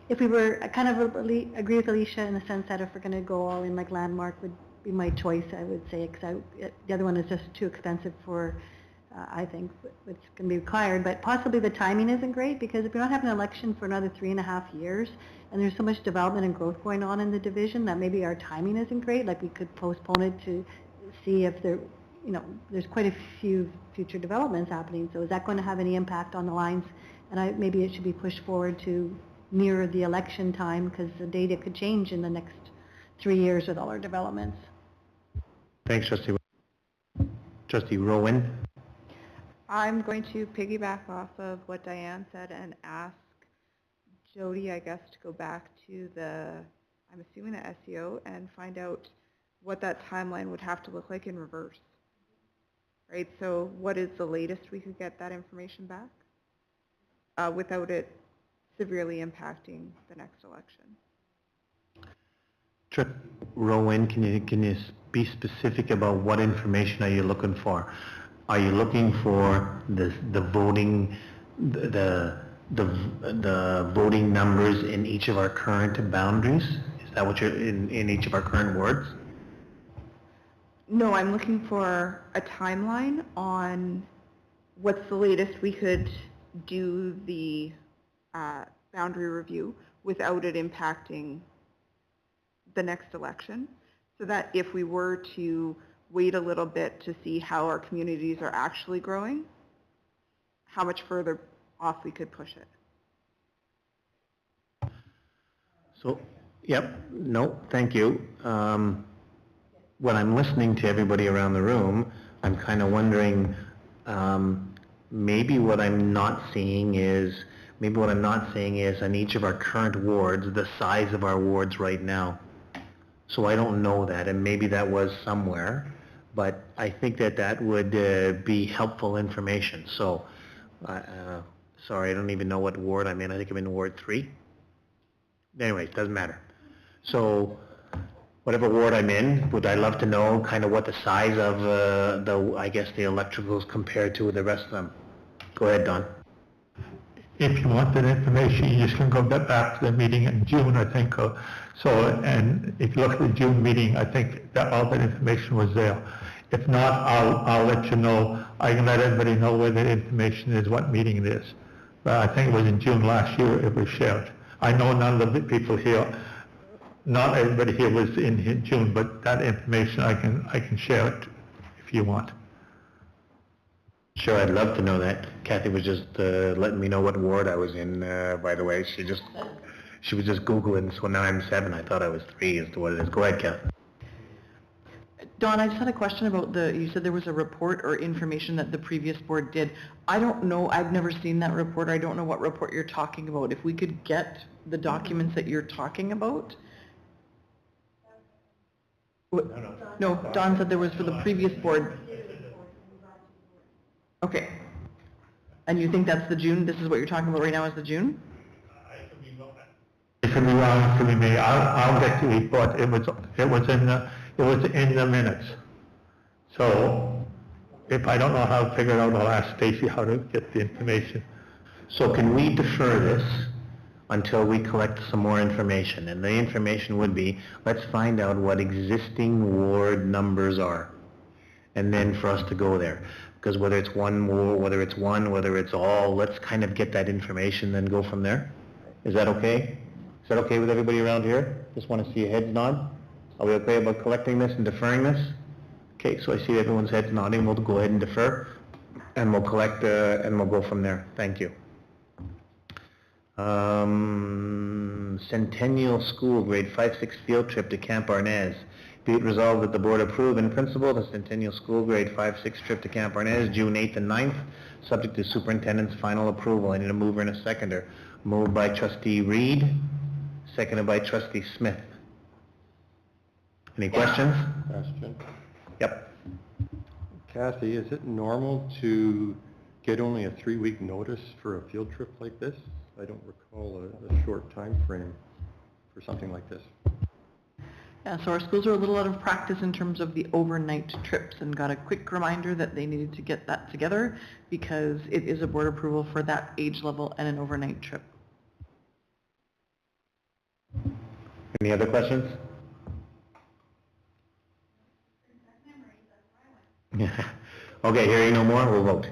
if we were, I kind of agree with Alicia in the sense that if we're going to go all in, like Landmark would be my choice, I would say, because the other one is just too expensive for, I think, what's going to be required. But possibly the timing isn't great, because if we don't have an election for another 3.5 years, and there's so much development and growth going on in the division, that maybe our timing isn't great. Like we could postpone it to see if there, there's quite a few future developments happening. So is that going to have any impact on the lines? And maybe it should be pushed forward to near the election time, because the data could change in the next 3 years with all our developments. Thanks, Trustee Rowan. I'm going to piggyback off of what Diane said and ask Jody, I guess, to go back to I'm assuming the SEO, and find out what that timeline would have to look like in reverse. Right, so what is the latest we could get that information back? without it severely impacting the next election. Rowan, can you be specific about what information are you looking for? Are you looking for the voting, the voting numbers in each of our current boundaries? Is that what you're in each of our current wards? No, I'm looking for a timeline on what's the latest we could do the boundary review without it impacting the next election, so that if we were to wait a little bit to see how our communities are actually growing, how much further off we could push it. So, yep, no, thank you. When I'm listening to everybody around the room, I'm kind of wondering, maybe what I'm not seeing is on each of our current wards, the size of our wards right now. So I don't know that, and maybe that was somewhere, but I think that would be helpful information. So, sorry, I don't even know what ward I'm in. I think I'm in Ward 3. Anyway, it doesn't matter. So, whatever ward I'm in, would I love to know kind of what the size of the electricals compared to the rest of them. Go ahead, Don. If you want that information, you just can go back to the meeting in June, I think. And if you look at the June meeting, I think that all that information was there. If not, I'll let you know. I can let everybody know where the information is, what meeting it is. But I think it was in June last year it was shared. I know none of the people here, not everybody here was in June, but that information I can share it if you want. Sure, I'd love to know that. Kathy was just letting me know what ward I was in, by the way. She was just Googling, so now I'm 7. I thought I was 3 as to what it is. Go ahead, Kathy. Dawn, I just had a question about you said there was a report or information that the previous board did. I don't know, I've never seen that report. I don't know what report you're talking about. If we could get the documents that you're talking about. No, Dawn said there was for the previous board. Okay. And you think that's the June? This is what you're talking about right now is the June? It could be wrong, it could be me. I'll get the report. It was in the minutes. So if I don't know how to figure it out, I'll ask Stacy how to get the information. So can we defer this until we collect some more information? And the information would be, let's find out what existing ward numbers are. And then for us to go there. Because whether it's one, whether it's all, let's kind of get that information, then go from there. Is that okay? Is that okay with everybody around here? Just want to see your heads nod. Are we okay about collecting this and deferring this? Okay, so I see everyone's heads nodding. We'll go ahead and defer, and we'll collect, and we'll go from there. Thank you. Centennial School Grade 5-6 field trip to Camp Arnaz. Be it resolved that the board approve in principle the Centennial School Grade 5-6 trip to Camp Arnaz, June 8th and 9th, subject to superintendent's final approval. I need a mover and a seconder. Moved by Trustee Reed, seconded by Trustee Smith. Any questions? Question. Yep. Kathy, is it normal to get only a 3-week notice for a field trip like this? I don't recall a short time frame for something like this. Yeah, so our schools are a little out of practice in terms of the overnight trips and got a quick reminder that they needed to get that together because it is a board approval for that age level and an overnight trip. Any other questions? Okay, hearing no more, we'll vote.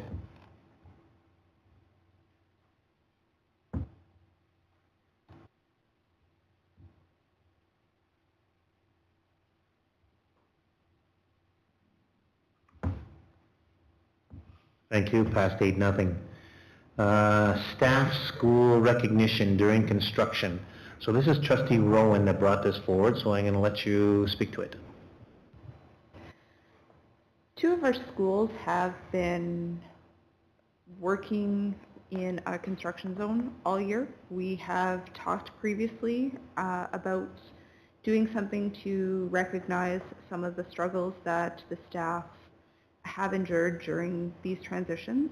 Thank you. Passed 8-0. Staff school recognition during construction. So this is Trustee Rowan that brought this forward, so I'm going to let you speak to it. 2 of our schools have been working in a construction zone all year. We have talked previously about doing something to recognize some of the struggles that the staff have endured during these transitions.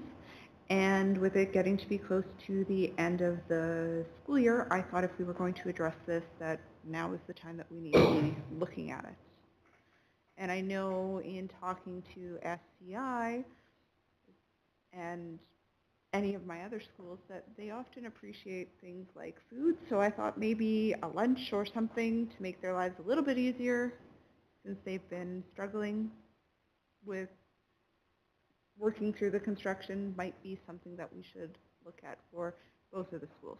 And with it getting to be close to the end of the school year, I thought if we were going to address this, that now is the time that we need to be looking at it. And I know in talking to SCI and any of my other schools that they often appreciate things like food, so I thought maybe a lunch or something to make their lives a little bit easier since they've been struggling with working through the construction might be something that we should look at for both of the schools.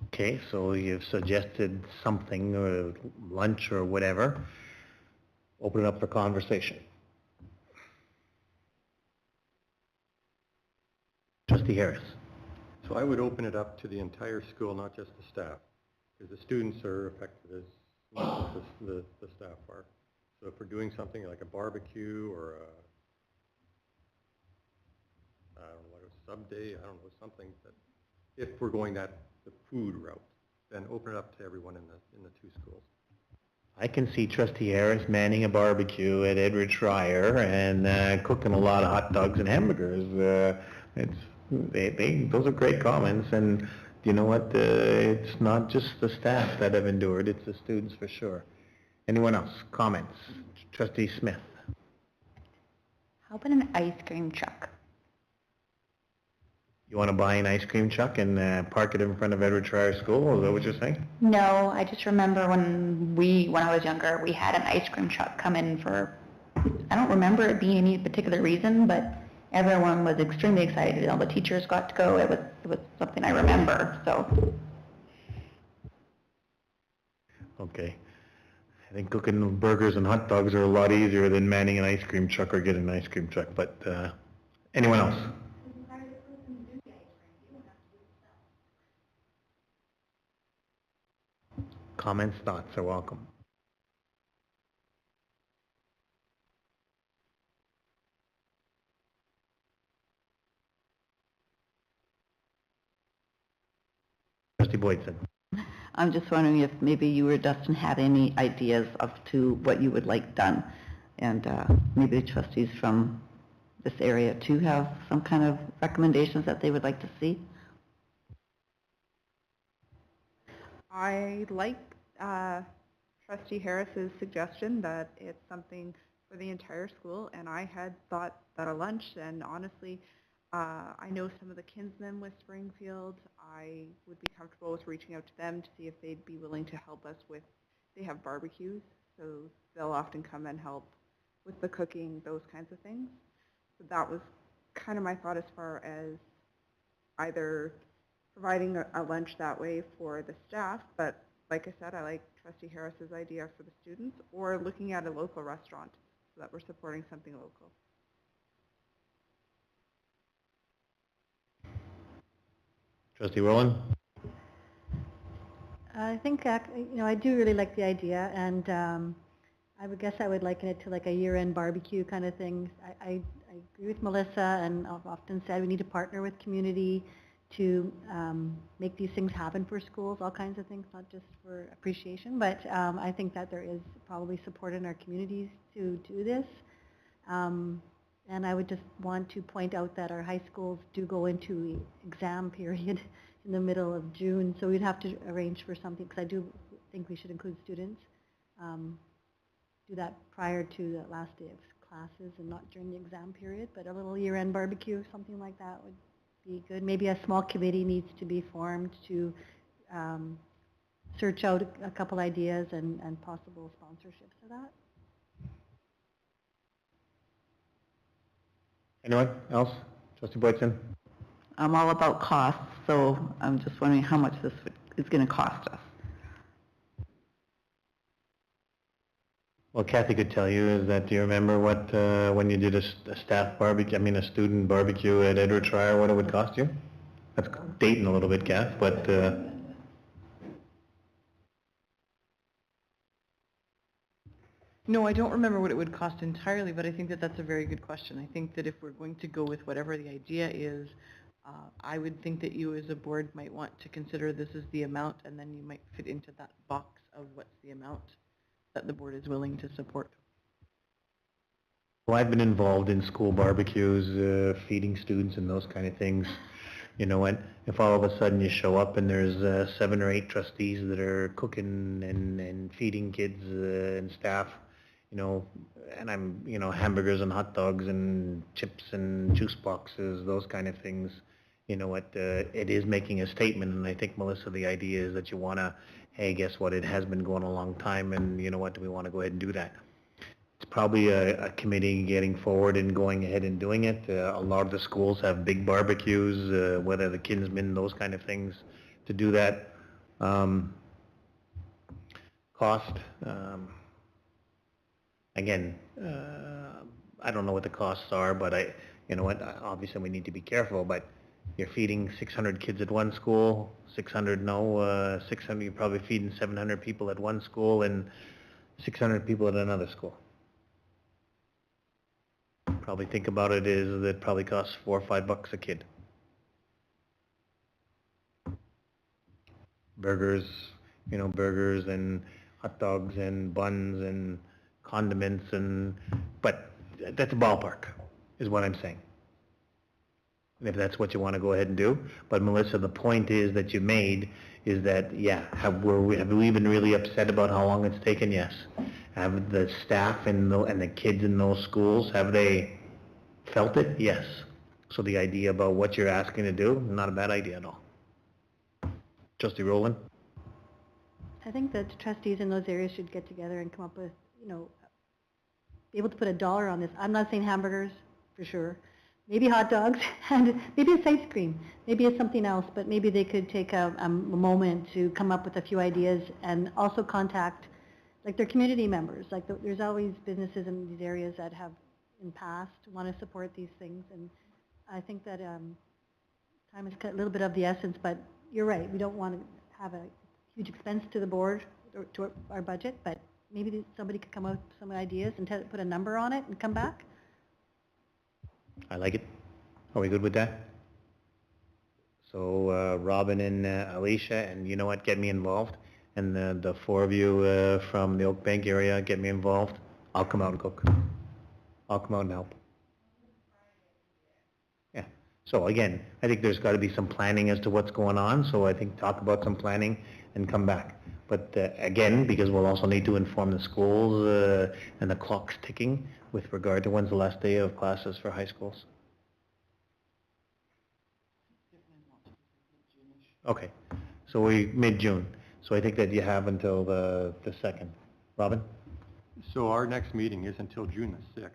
Okay, so you've suggested something, or lunch or whatever. Open it up for conversation. Trustee Harris. So I would open it up to the entire school, not just the staff, because the students are affected as much as the staff are. So if we're doing something like a barbecue or a, I don't know, like a sub day, I don't know, something that, if we're going the food route, then open it up to everyone in the two schools. I can see Trustee Harris manning a barbecue at Edward Schreier and cooking a lot of hot dogs and hamburgers. Those are great comments, and you know what? It's not just the staff that have endured; it's the students for sure. Anyone else? Comments? Trustee Smith. How about an ice cream truck? You want to buy an ice cream truck and park it in front of Edward Schreier School? Is that what you're saying? No, I just remember when I was younger, we had an ice cream truck come in for, I don't remember it being any particular reason, but everyone was extremely excited. All the teachers got to go. It was something I remember, so. Okay. I think cooking burgers and hot dogs are a lot easier than manning an ice cream truck or getting an ice cream truck, but anyone else? Comments, thoughts are welcome. Trustee Boydson. I'm just wondering if maybe you or Dustin had any ideas of to what you would like done. And maybe the trustees from this area too have some kind of recommendations that they would like to see. I like Trustee Harris's suggestion that it's something for the entire school, and I had thought that a lunch, and honestly, I know some of the kinsmen with Springfield. I would be comfortable with reaching out to them to see if they'd be willing to help us with, they have barbecues, so they'll often come and help with the cooking, those kinds of things. So that was kind of my thought as far as either providing a lunch that way for the staff, but like I said, I like Trustee Harris's idea for the students, or looking at a local restaurant so that we're supporting something local. Trustee Rowland? I think, I do really like the idea, and I would guess I would liken it to like a year-end barbecue kind of thing. I agree with Melissa, and I've often said we need to partner with community to make these things happen for schools, all kinds of things, not just for appreciation, but I think that there is probably support in our communities to do this. And I would just want to point out that our high schools do go into exam period in the middle of June, so we'd have to arrange for something, because I do think we should include students. Do that prior to the last day of classes and not during the exam period, but a little year-end barbecue, something like that would be good. Maybe a small committee needs to be formed to search out a couple ideas and possible sponsorships for that. Anyone else? Trustee Boydson? I'm all about costs, so I'm just wondering how much this is going to cost us. Well, Kathy could tell you is that, do you remember what, when you did a staff barbecue, a student barbecue at Edward Schreier, what it would cost you? That's dating a little bit, Kath, but... No, I don't remember what it would cost entirely, but I think that that's a very good question. I think that if we're going to go with whatever the idea is, I would think that you as a board might want to consider this as the amount, and then you might fit into that box of what's the amount that the board is willing to support. Well, I've been involved in school barbecues, feeding students and those kind of things. You know, and if all of a sudden you show up and there's 7 or 8 trustees that are cooking and feeding kids and staff, you know, and I'm, you know, hamburgers and hot dogs and chips and juice boxes, those kind of things, you know what, it is making a statement. And I think, Melissa, the idea is that you want to, hey, guess what, it has been going a long time, and you know what, do we want to go ahead and do that? It's probably a committee getting forward and going ahead and doing it. A lot of the schools have big barbecues, whether the Kinsmen, those kind of things, to do that. Cost, again, I don't know what the costs are, but you know what, obviously we need to be careful, but you're feeding 600 kids at one school, 600, you're probably feeding 700 people at one school and 600 people at another school. Probably think about it is that probably costs $4 or $5 a kid. Burgers, you know, burgers and hot dogs and buns and condiments but that's a ballpark, is what I'm saying. And if that's what you want to go ahead and do. But Melissa, the point is that you made is that, yeah, have we been really upset about how long it's taken? Yes. Have the staff and the kids in those schools, have they felt it? Yes. So the idea about what you're asking to do, not a bad idea at all. Trustee Rowland? I think that trustees in those areas should get together and come up with, you know, be able to put a dollar on this. I'm not saying hamburgers, for sure. Maybe hot dogs, and maybe it's ice cream. Maybe it's something else, but maybe they could take a moment to come up with a few ideas and also contact, like, their community members. Like, there's always businesses in these areas that have, in the past, want to support these things. And I think that time is a little bit of the essence, but you're right. We don't want to have a huge expense to the board or to our budget, but maybe somebody could come up with some ideas and put a number on it and come back. I like it. Are we good with that? So Robin and Alicia, and you know what, get me involved. And the 4 of you from the Oak Bank area, get me involved. I'll come out and cook. I'll come out and help. Yeah. So again, I think there's got to be some planning as to what's going on. So I think talk about some planning and come back. But again, because we'll also need to inform the schools and the clock's ticking with regard to when's the last day of classes for high schools. Okay, so we mid-June. So I think that you have until the 2nd. Robin? So our next meeting is until June the 6th,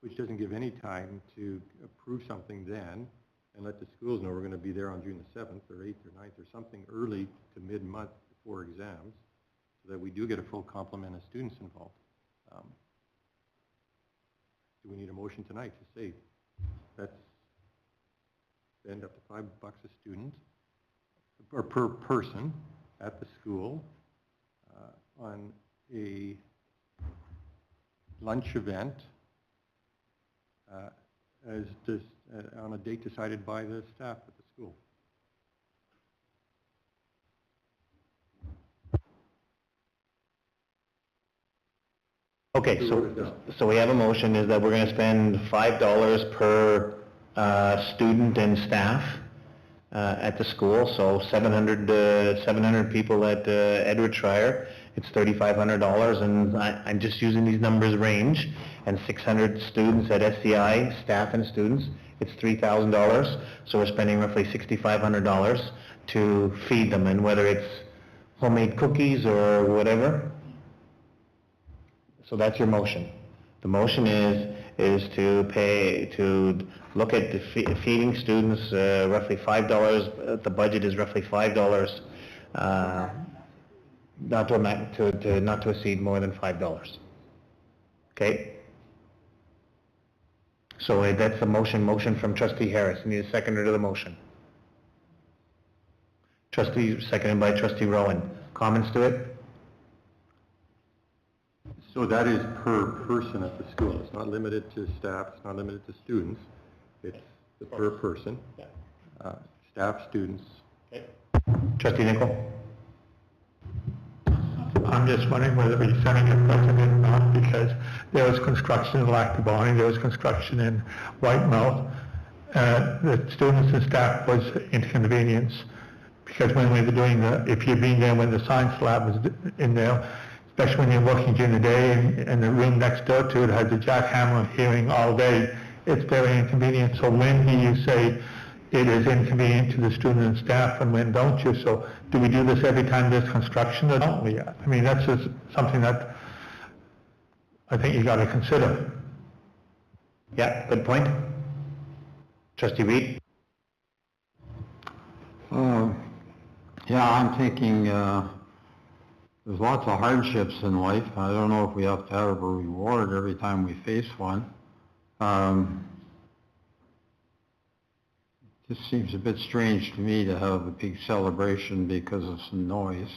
which doesn't give any time to approve something then and let the schools know we're going to be there on June the 7th or 8th or 9th or something early to mid-month before exams, so that we do get a full complement of students involved. Do we need a motion tonight to say that's spend up to $5 a student or per person at the school on a lunch event on a date decided by the staff at the school? Okay, so we have a motion is that we're going to spend $5 per student and staff at the school. So 700 people at Edward Schreyer, it's $3,500, and I'm just using these numbers range. And 600 students at SCI, staff and students, it's $3,000. So we're spending roughly $6,500 to feed them, and whether it's homemade cookies or whatever. So that's your motion. The motion is to look at the feeding students roughly $5. The budget is roughly $5, not to exceed more than $5. Okay. So that's the motion from Trustee Harris. I need a seconder to the motion. Seconded by Trustee Rowan. Comments to it? So that is per person at the school. It's not limited to staff, it's not limited to students. It's the per person. Yeah. Staff, students. Okay. Trustee Nicol? I'm just wondering whether we're setting a precedent or not, because there was construction in Lac du Bonnet, there was construction in Whitemouth. The students and staff was inconvenience, because when we were doing if you've been there when the science lab was in there, especially when you're working during the day and the room next door to it has a jackhammer hearing all day, it's very inconvenient. So when do you say it is inconvenient to the students and staff, and when don't you? So do we do this every time there's construction, or don't we? I mean, that's just something that I think you got to consider. Yeah, good point. Trustee Reed? Yeah, I'm thinking there's lots of hardships in life. I don't know if we have to have a reward every time we face one. This seems a bit strange to me to have a big celebration because of some noise.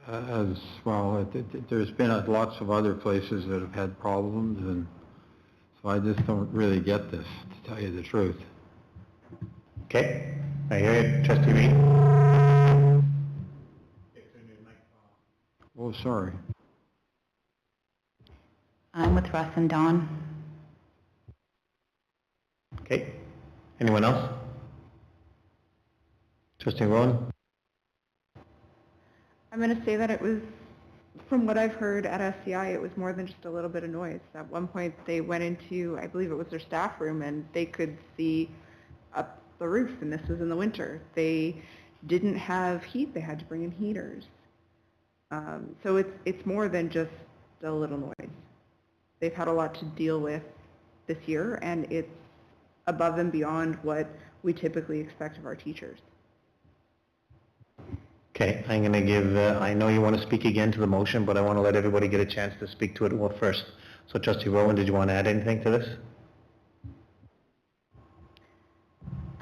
As well, there's been lots of other places that have had problems, and so I just don't really get this, to tell you the truth. Okay, I hear you. Trustee Reed? Oh, sorry. I'm with Russ and Dawn. Okay, anyone else? Trustee Rowan? I'm going to say that it was, from what I've heard at SCI, it was more than just a little bit of noise. At one point, they went into, I believe it was their staff room, and they could see up the roof, and this was in the winter. They didn't have heat. They had to bring in heaters. So it's more than just a little noise. They've had a lot to deal with this year, and it's above and beyond what we typically expect of our teachers. Okay, I'm going to give, I know you want to speak again to the motion, but I want to let everybody get a chance to speak to it first. So Trustee Rowan, did you want to add anything to this?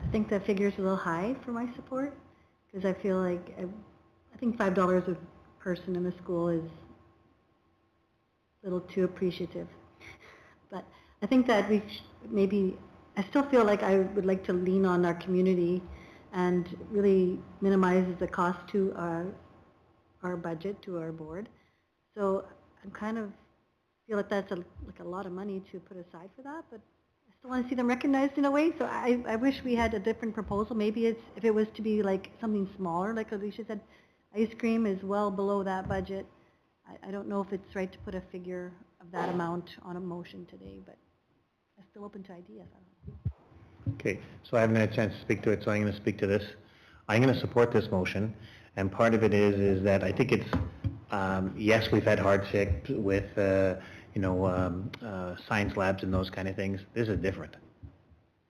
I think the figure's a little high for my support, because I feel like, I think $5 a person in the school is a little too appreciative. But I think that we maybe, I still feel like I would like to lean on our community and really minimize the cost to our budget, to our board. So I'm kind of feel like that's like a lot of money to put aside for that, but I still want to see them recognized in a way. So I wish we had a different proposal. Maybe if it was to be like something smaller, like Alicia said, ice cream is well below that budget. I don't know if it's right to put a figure of that amount on a motion today, but I'm still open to ideas. I don't know. Okay, so I haven't had a chance to speak to it, so I'm going to speak to this. I'm going to support this motion, and part of it is that I think it's, yes, we've had hardship with, science labs and those kind of things. This is different.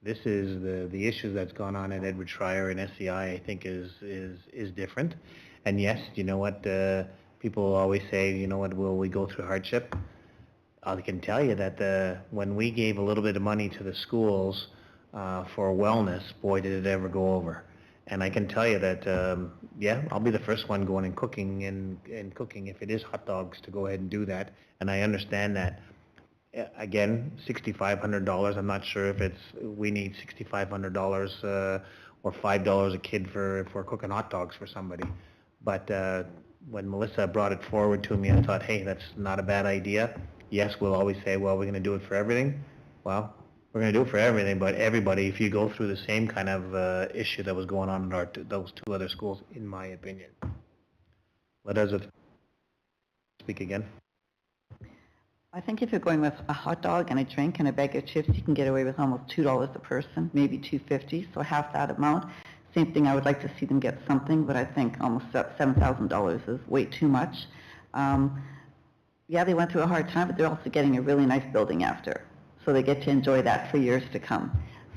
This is the issue that's gone on at Edward Schreyer and SCI, I think is different. And yes, you know what, people always say, you know what, will we go through hardship? I can tell you that when we gave a little bit of money to the schools for wellness, boy, did it ever go over. And I can tell you that, yeah, I'll be the first one going and cooking if it is hot dogs to go ahead and do that. And I understand that. Again, $6,500. I'm not sure if we need $6,500 or $5 a kid if we're cooking hot dogs for somebody. But when Melissa brought it forward to me, I thought, hey, that's not a bad idea. Yes, we'll always say, well, we're going to do it for everything. Well, we're going to do it for everything, but everybody, if you go through the same kind of issue that was going on in those two other schools, in my opinion. Let us speak again. I think if you're going with a hot dog and a drink and a bag of chips, you can get away with almost $2 a person, maybe $2.50, so half that amount. Same thing, I would like to see them get something, but I think almost $7,000 is way too much. Yeah, they went through a hard time, but they're also getting a really nice building after. So they get to enjoy that for years to come.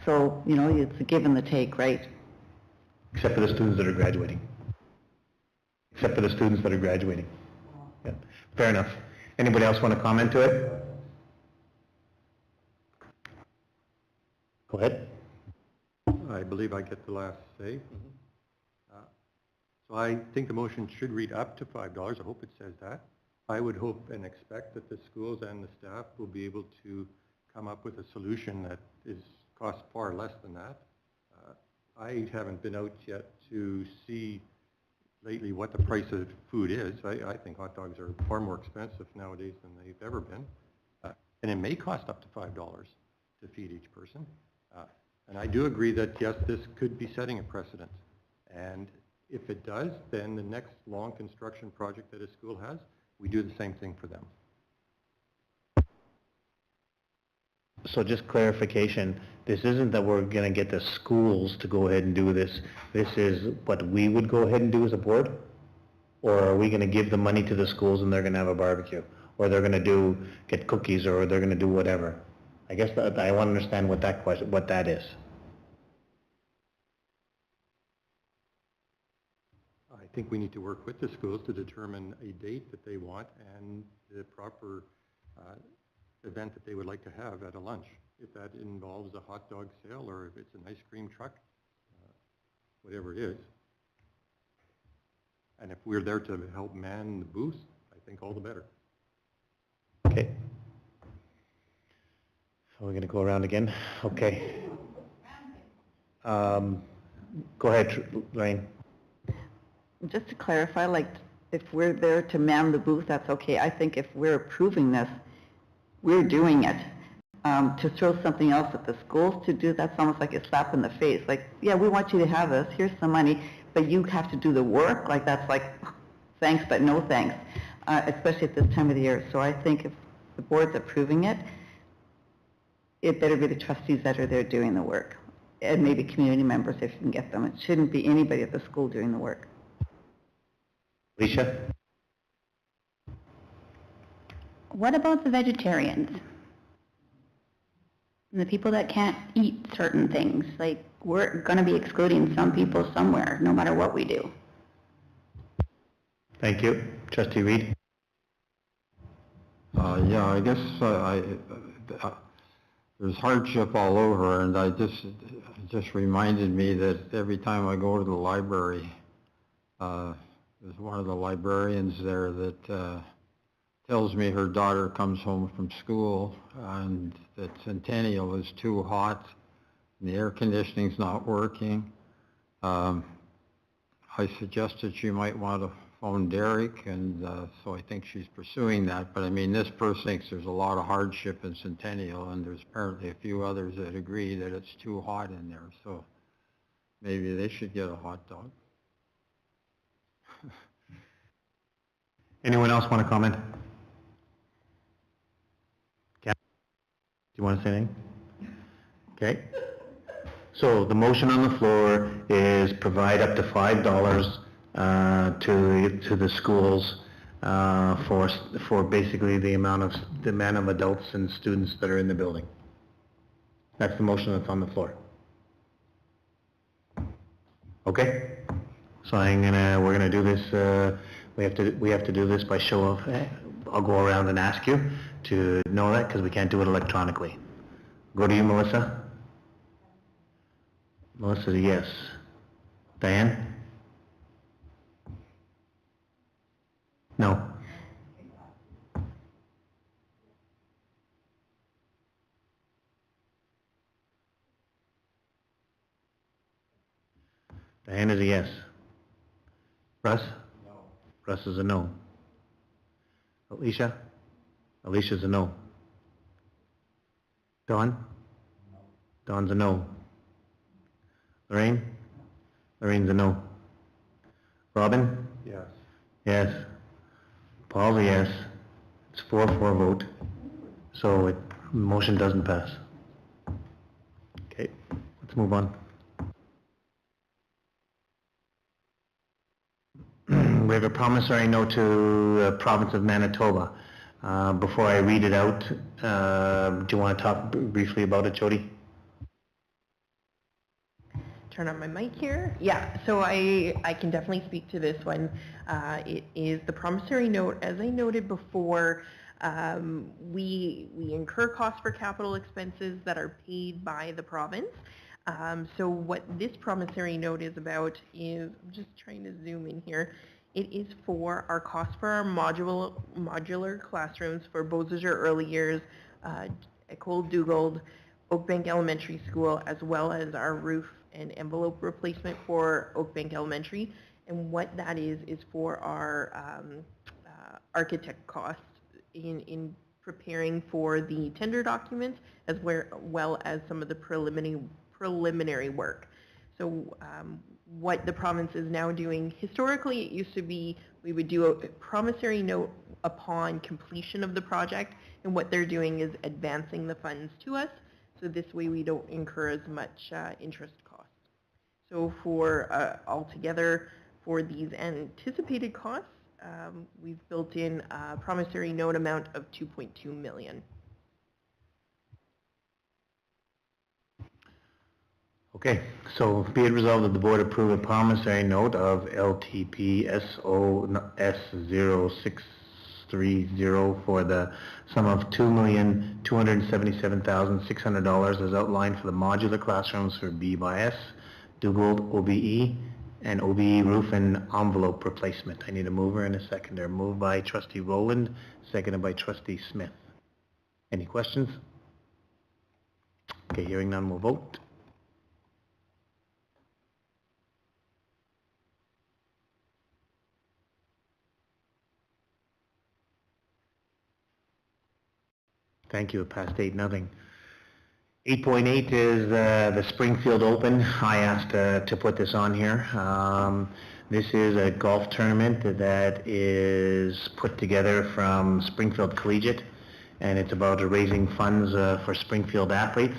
So, you know, it's a give and the take, right? Except for the students that are graduating. Except for the students that are graduating. Yeah. Fair enough. Anybody else want to comment to it? Go ahead. I believe I get the last say. So I think the motion should read up to $5. I hope it says that. I would hope and expect that the schools and the staff will be able to come up with a solution that costs far less than that. I haven't been out yet to see lately what the price of food is. I think hot dogs are far more expensive nowadays than they've ever been. And it may cost up to $5 to feed each person. And I do agree that, yes, this could be setting a precedent. And if it does, then the next long construction project that a school has, we do the same thing for them. So just clarification, this isn't that we're going to get the schools to go ahead and do this. This is what we would go ahead and do as a board? Or are we going to give the money to the schools and they're going to have a barbecue? Or they're going to get cookies, or they're going to do whatever? I guess that, I want to understand what that is. I think we need to work with the schools to determine a date that they want and the proper event that they would like to have at a lunch. If that involves a hot dog sale or if it's an ice cream truck, whatever it is. And if we're there to help man the booth, I think all the better. Okay. So we're going to go around again? Okay. Go ahead, Lorraine. Just to clarify, like, if we're there to man the booth, that's okay. I think if we're approving this, we're doing it. To throw something else at the schools to do, that's almost like a slap in the face. Like, yeah, we want you to have this, here's some money, but you have to do the work. Like, that's like, thanks, but no thanks, especially at this time of the year. So I think if the board's approving it, it better be the trustees that are there doing the work, and maybe community members if you can get them. It shouldn't be anybody at the school doing the work. Alicia? What about the vegetarians? And the people that can't eat certain things? Like, we're going to be excluding some people somewhere, no matter what we do. Thank you. Trustee Reed? Yeah, I guess there's hardship all over, and it just reminded me that every time I go to the library, there's one of the librarians there that tells me her daughter comes home from school and that Centennial is too hot and the air conditioning's not working. I suggested she might want to phone Derek, and so I think she's pursuing that. But I mean, this person thinks there's a lot of hardship in Centennial, and there's apparently a few others that agree that it's too hot in there. So maybe they should get a hot dog. Anyone else want to comment? Do you want to say anything? Okay. So the motion on the floor is provide up to $5 to the schools for basically the amount of adults and students that are in the building. That's the motion that's on the floor. Okay. So we're gonna do this. We have to do this by show of. I'll go around and ask you to know that because we can't do it electronically. Go to you, Melissa. Melissa's a yes. Diane? No. Diane is a yes. Russ? No. Russ is a no. Alicia? Alicia's a no. Dawn? No. Dawn's a no. Lorraine? Lorraine's a no. Robin? Yes. Yes. Paul's a yes. It's 4-4 vote. So motion doesn't pass. Okay, let's move on. We have a promissory note to the province of Manitoba. Before I read it out, do you want to talk briefly about it, Jody? Turn on my mic here. Yeah, so I can definitely speak to this one. It is the promissory note. As I noted before, we incur costs for capital expenses that are paid by the province. So what this promissory note is about is, I'm just trying to zoom in here, it is for our costs for our modular classrooms for Beausejour Early Years, Ecole Dugald, Oakbank Elementary School, as well as our roof an envelope replacement for Oakbank Elementary. And what that is for our architect costs in preparing for the tender documents as well as some of the preliminary work. So what the province is now doing, historically it used to be we would do a promissory note upon completion of the project, and what they're doing is advancing the funds to us, so this way we don't incur as much interest costs. So for altogether, for these anticipated costs, we've built in a promissory note amount of $2.2 million. Okay, so be it resolved that the board approve a promissory note of LTP SOS0630 for the sum of $2,277,600 as outlined for the modular classrooms for B/S, Dugald OBE, and OBE roof and envelope replacement. I need a mover and a seconder. Moved by Trustee Rowland, seconded by Trustee Smith. Any questions? Okay, hearing none, we'll vote. Thank you. It passed 8-0. 8.8 is the Springfield Open. I asked to put this on here. This is a golf tournament that is put together from Springfield Collegiate, and it's about raising funds for Springfield athletes.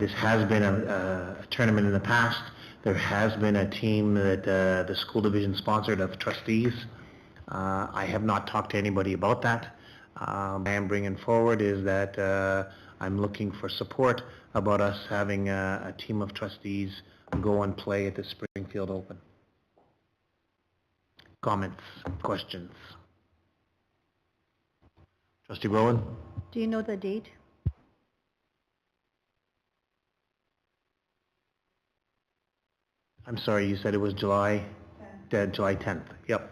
This has been a tournament in the past. There has been a team that the school division sponsored of trustees. I have not talked to anybody about that. What I am bringing forward is that I'm looking for support about us having a team of trustees go and play at the Springfield Open. Comments, questions? Trustee Rowan? Do you know the date? I'm sorry, you said it was July 10th. Yep.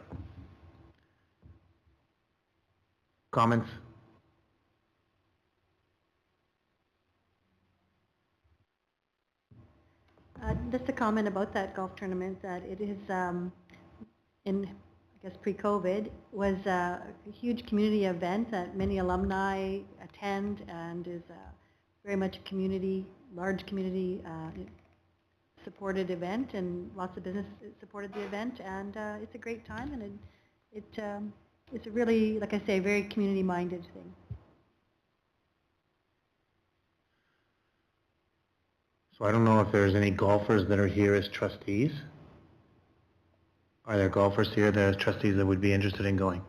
Comments? Just a comment about that golf tournament, that it is, in, I guess, pre-COVID, was a huge community event that many alumni attend, and is very much a community, large community supported event, and lots of business supported the event, and it's a great time, and it's a really, like I say, very community-minded thing. So I don't know if there's any golfers that are here as trustees. Are there golfers here that are trustees that would be interested in going?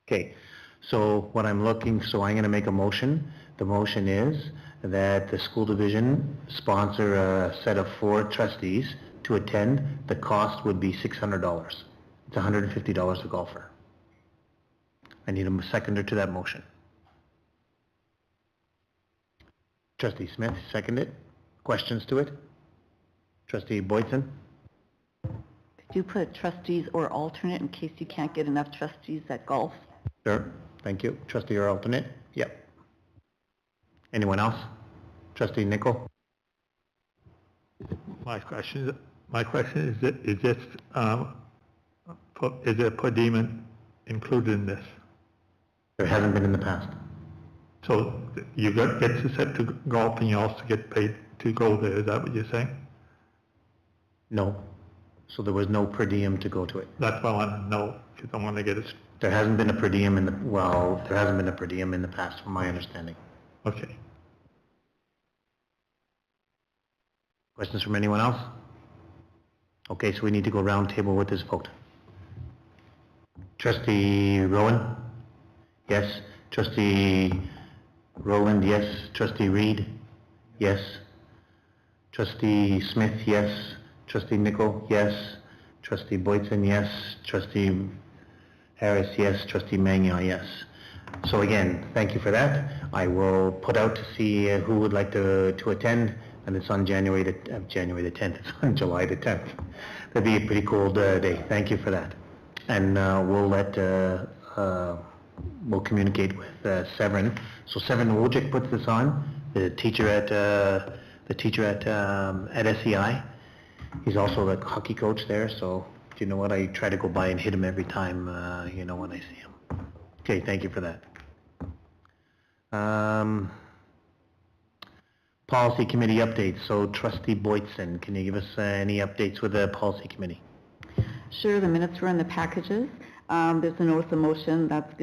Okay, so what I'm looking, so I'm going to make a motion. The motion is that the school division sponsor a set of 4 trustees to attend. The cost would be $600. It's $150 a golfer. I need a seconder to that motion. Trustee Smith, second it. Questions to it? Trustee Boydson? Could you put trustees or alternate in case you can't get enough trustees at golf? Sure, thank you. Trustee or alternate? Yep. Anyone else? Trustee Nicol? My question is this, is there per diem included in this? There hasn't been in the past. So you get to set to golf and you also get paid to go there, is that what you're saying? No. So there was no per diem to go to it. That's what I want to know, because I want to get it. There hasn't been a per diem in the, well, there hasn't been a per diem in the past from my understanding. Okay. Questions from anyone else? Okay, so we need to go round table with this vote. Trustee Rowan? Yes. Trustee Rowland, yes. Trustee Reed? Yes. Trustee Smith, yes. Trustee Nicol, yes. Trustee Boydson, yes. Trustee Harris, yes. Trustee Magnon, yes. So again, thank you for that. I will put out to see who would like to attend, and it's on January the 10th. It's on July the 10th. That'd be a pretty cool day. Thank you for that. And we'll let we'll communicate with Severin. So Severin Wojcik puts this on, the teacher at SEI. He's also the hockey coach there, so you know what, I try to go by and hit him every time, when I see him. Okay, thank you for that. Policy committee updates. So Trustee Boytson, can you give us any updates with the policy committee? Sure, the minutes were in the packages. There's a notice of motion that's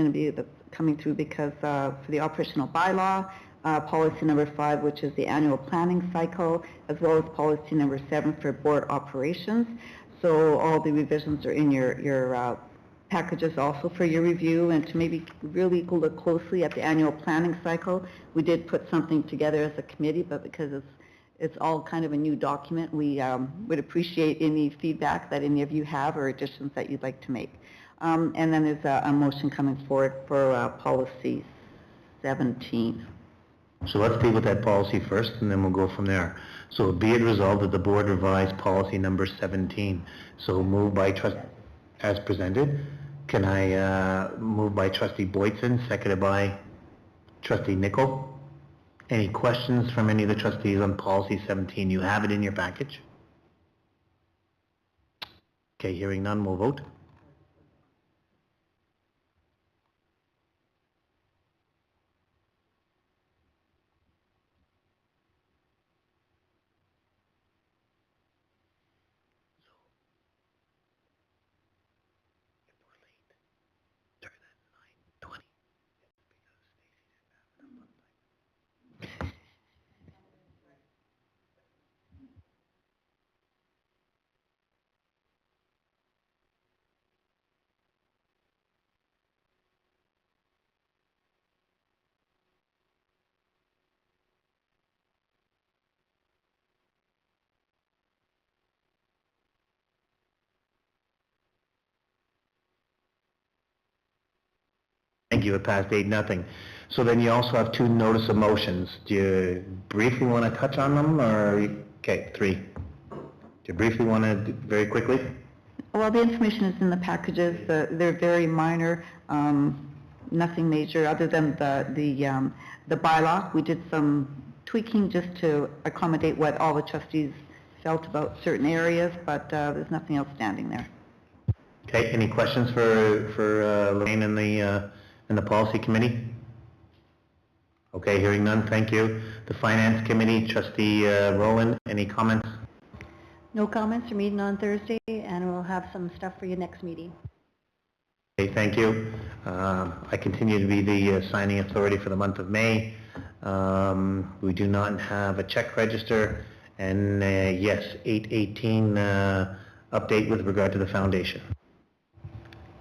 coming through because for the operational bylaw, policy number 5, which is the annual planning cycle, as well as policy number 7 for board operations. So all the revisions are in your packages also for your review, and to maybe really look closely at the annual planning cycle. We did put something together as a committee, but because it's all kind of a new document, we would appreciate any feedback that any of you have or additions that you'd like to make. And then there's a motion coming forward for policy 17. So let's deal with that policy first, and then we'll go from there. So be it resolved that the board revise policy number 17. So moved by as presented. Can I move by Trustee Boytson, seconded by Trustee Nicol? Any questions from any of the trustees on policy 17? You have it in your package. Okay, hearing none, we'll vote. Thank you. It passed 8-0. So then you also have 2 notice of motions. Do you briefly want to touch on them, or okay, 3? Do you briefly want to very quickly? Well, the information is in the packages. They're very minor, nothing major other than the bylaw. We did some tweaking just to accommodate what all the trustees felt about certain areas, but there's nothing else standing there. Okay. Any questions for Lorraine and the policy committee? Okay, hearing none, thank you. The finance committee, Trustee Rowland, any comments? No comments. We're meeting on Thursday, and we'll have some stuff for you next meeting. Okay, thank you. I continue to be the signing authority for the month of May. We do not have a check register, and yes, 8/18 update with regard to the foundation.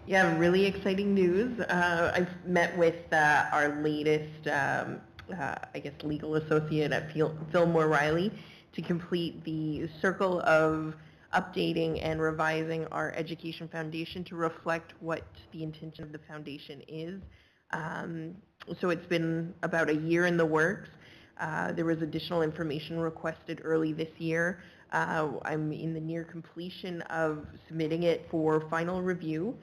Yeah, really exciting news. I've met with our latest, legal associate at Fillmore Riley to complete the circle of updating and revising our education foundation to reflect what the intention of the foundation is. So it's been about a year in the works. There was additional information requested early this year. I'm in the near completion of submitting it for final review.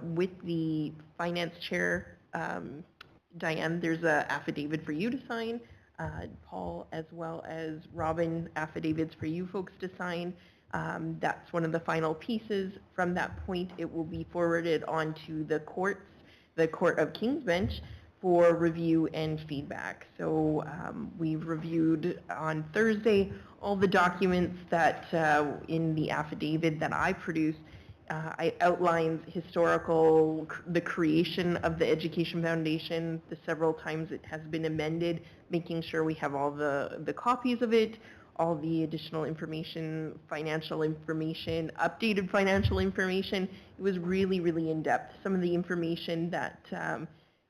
With the finance chair, Diane, there's an affidavit for you to sign, Paul, as well as Robin, affidavits for you folks to sign. That's one of the final pieces. From that point, it will be forwarded on to the courts, the Court of King's Bench, for review and feedback. So we've reviewed on Thursday all the documents that in the affidavit that I produced. I outlined the creation of the Education Foundation, the several times it has been amended, making sure we have all the copies of it, all the additional information, financial information, updated financial information. It was really, really in-depth. Some of the information that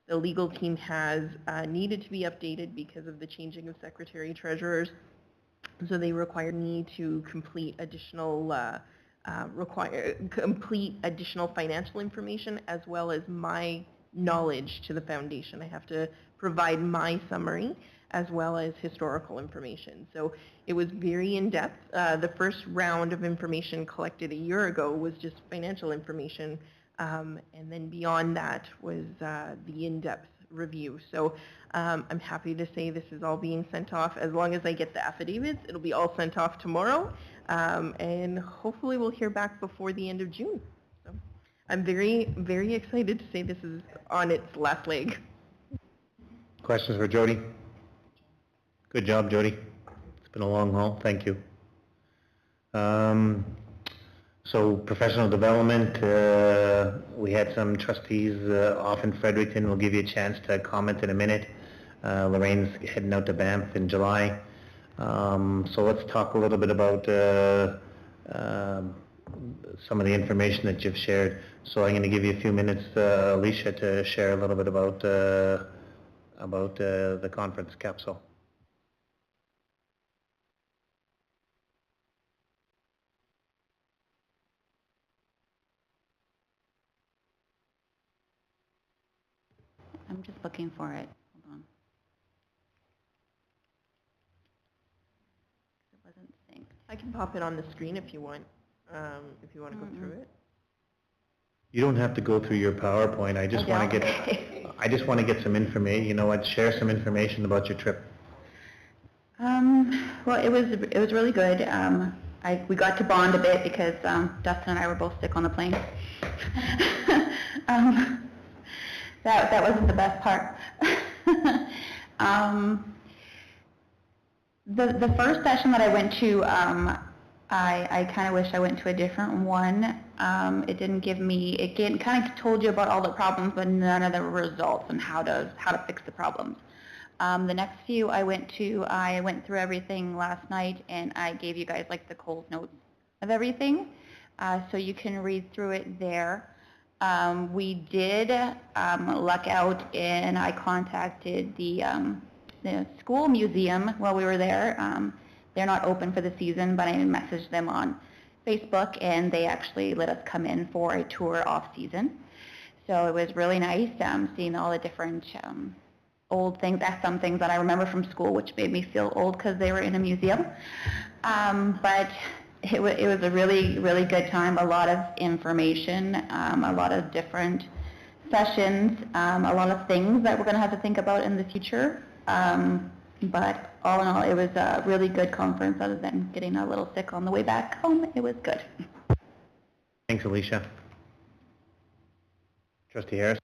the legal team has needed to be updated because of the changing of secretary-treasurers. So they required me to complete additional financial information, as well as my knowledge to the foundation. I have to provide my summary as well as historical information. So it was very in-depth. The first round of information collected a year ago was just financial information And then beyond that was the in-depth review. So I'm happy to say this is all being sent off. As long as I get the affidavits, it'll be all sent off tomorrow. And hopefully we'll hear back before the end of June. So I'm very, very excited to say this is on its last leg. Questions for Jody? Good job, Jody. It's been a long haul. Thank you. So professional development, we had some trustees off in Fredericton. We'll give you a chance to comment in a minute. Lorraine's heading out to Banff in July. So let's talk a little bit about some of the information that you've shared. So I'm going to give you a few minutes, Alicia, to share a little bit about the conference capsule. I'm just looking for it. Hold on. It wasn't synced. I can pop it on the screen if you want to go through it. You don't have to go through your PowerPoint. I just want to get, I just want to get some information. You know what? Share some information about your trip. Well, it was really good. We got to bond a bit because Dustin and I were both sick on the plane. That wasn't the best part. The first session that I went to, I kind of wish I went to a different one. It didn't give me, it kind of told you about all the problems, but none of the results and how to fix the problems. The next few I went through everything last night, and I gave you guys like the Coles notes of everything, so you can read through it there. We did luck out, and I contacted the school museum while we were there. They're not open for the season, but I messaged them on Facebook, and they actually let us come in for a tour off season. So it was really nice seeing all the different old things. That's some things that I remember from school, which made me feel old because they were in a museum. But it was a really, really good time, a lot of information, a lot of different sessions, a lot of things that we're going to have to think about in the future. But all in all, it was a really good conference. Other than getting a little sick on the way back home, it was good. Thanks, Alicia. Trustee Harris?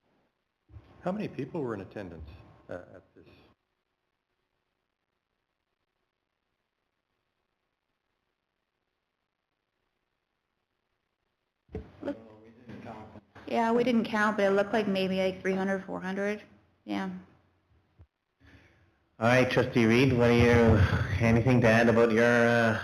How many people were in attendance at this? Yeah, we didn't count, but it looked like maybe like 300, 400. Yeah. All right, Trustee Reed, what do you, anything to add about your,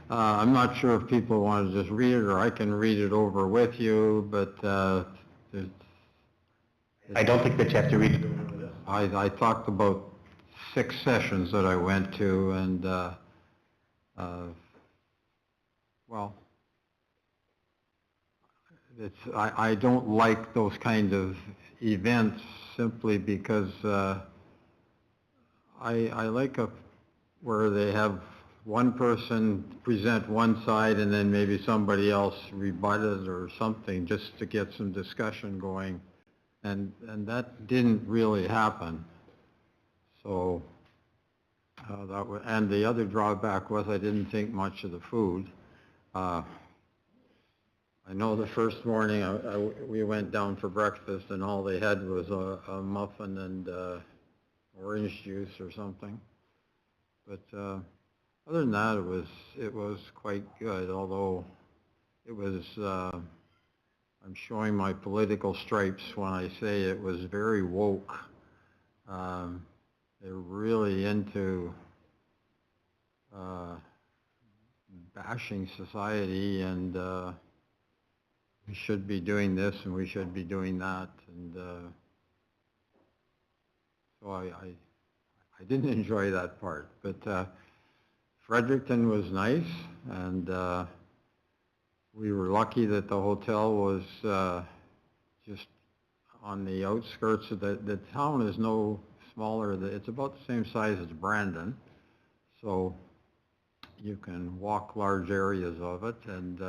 I'm not sure if people want to just read it, or I can read it over with you, but I don't think that you have to read it. I talked about 6 sessions that I went to, and well, I don't like those kind of events simply because I like where they have one person present one side and then maybe somebody else rebut it or something, just to get some discussion going, and that didn't really happen. So and the other drawback was I didn't think much of the food. I know the first morning we went down for breakfast and all they had was a muffin and orange juice or something. But other than that, it was quite good. Although it was, I'm showing my political stripes when I say it was very woke. They're really into bashing society, and we should be doing this and we should be doing that, and so I didn't enjoy that part. But Fredericton was nice, and we were lucky that the hotel was just on the outskirts of the town is no smaller, it's about the same size as Brandon, so you can walk large areas of it, and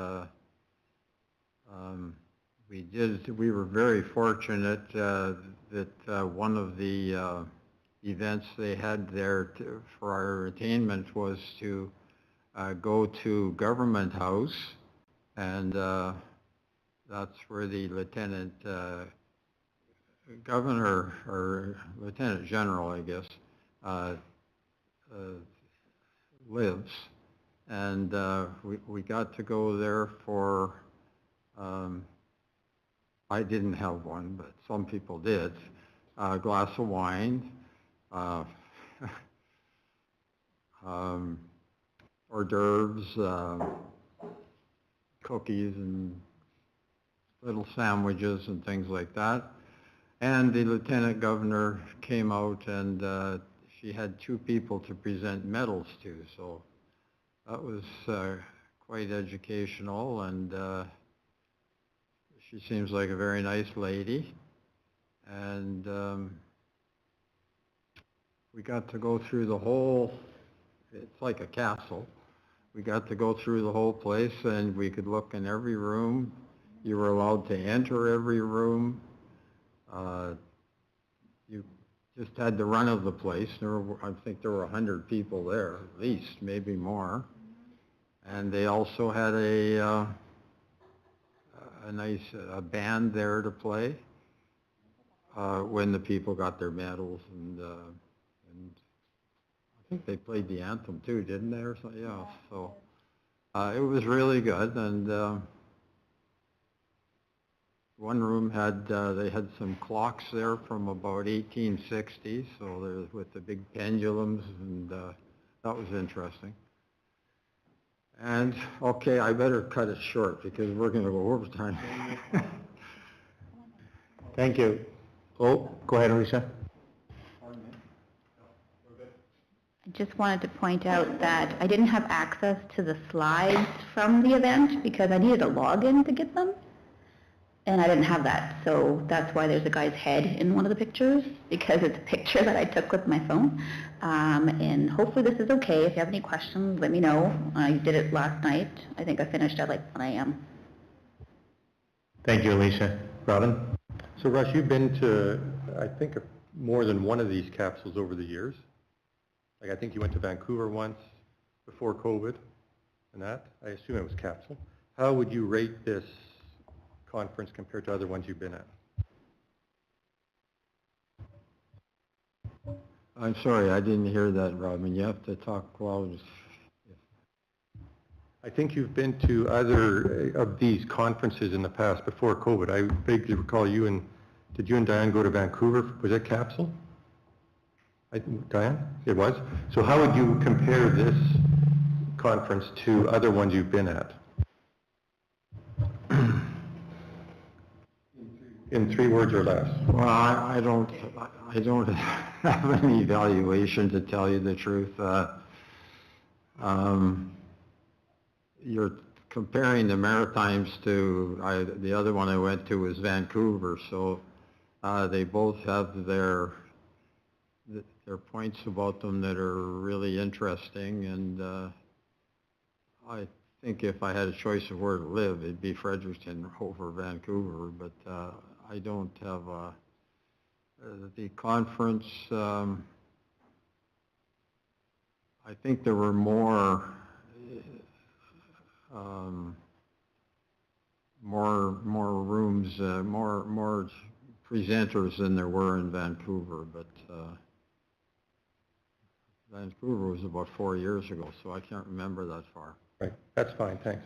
we were very fortunate that one of the events they had there for our entertainment was to go to Government House, and that's where the Lieutenant Governor, or Lieutenant General, I guess, lives. And we got to go there for, I didn't have one, but some people did, a glass of wine, hors d'oeuvres, cookies and little sandwiches and things like that. And the Lieutenant Governor came out, and she had 2 people to present medals to, so that was quite educational, and she seems like a very nice lady. And we got to go through the whole, it's like a castle. We got to go through the whole place, and we could look in every room. You were allowed to enter every room. You just had the run of the place. I think there were 100 people there, at least, maybe more. And they also had a nice band there to play when the people got their medals, and I think they played the anthem too, didn't they, or something? Yeah. So it was really good, and one room had they had some clocks there from about 1860, so there's with the big pendulums, and that was interesting. And okay, I better cut it short because we're going to go overtime. Thank you. Oh, go ahead, Alicia. I just wanted to point out that I didn't have access to the slides from the event because I needed a login to get them. And I didn't have that, so that's why there's a guy's head in one of the pictures, because it's a picture that I took with my phone. And hopefully this is okay. If you have any questions, let me know. I did it last night. I think I finished at like 1 a.m. Thank you, Alicia. Robin? So Russ, you've been to, I think, more than one of these capsules over the years. Like I think you went to Vancouver once before COVID and that. I assume it was capsule. How would you rate this conference compared to other ones you've been at? I'm sorry, I didn't hear that, Robin. You have to talk loud. I think you've been to other of these conferences in the past before COVID. I vaguely recall did you and Diane go to Vancouver? Was it capsule? Diane? It was? So how would you compare this conference to other ones you've been at? In 3 words or less. Well, I don't have any evaluation, to tell you the truth. You're comparing the Maritimes to, the other one I went to was Vancouver, so they both have their points about them that are really interesting, and I think if I had a choice of where to live, it'd be Fredericton over Vancouver, but I don't have the conference. I think there were more rooms, more presenters than there were in Vancouver, but Vancouver was about 4 years ago, so I can't remember that far. Right, that's fine, thanks.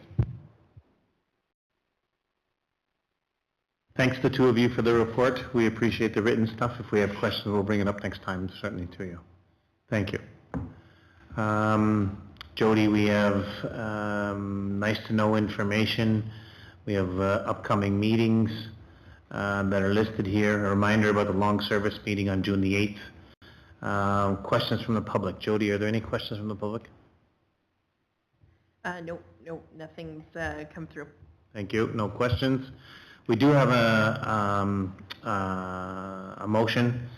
Thanks to the 2 of you for the report. We appreciate the written stuff. If we have questions, we'll bring it up next time, certainly to you. Thank you. Jody, we have nice to know information. We have upcoming meetings that are listed here. A reminder about the long service meeting on June the 8th. Questions from the public. Jody, are there any questions from the public? No, nothing's come through. Thank you. No questions. We do have a motion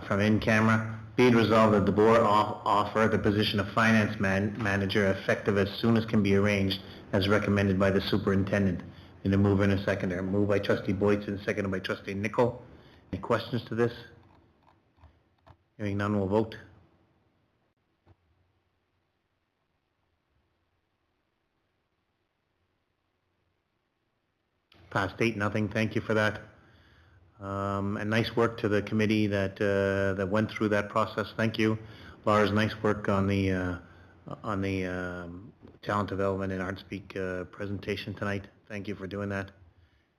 from in camera. Be it resolved that the board offer the position of finance manager effective as soon as can be arranged as recommended by the superintendent. In a move and a seconder. Moved by trustee Boyson, seconded by trustee Nickel. Any questions to this? Hearing none, we'll vote. Passed 8-0. Thank you for that. And nice work to the committee that that went through that process. Thank you. Lars, nice work on the talent development and art speak presentation tonight. Thank you for doing that.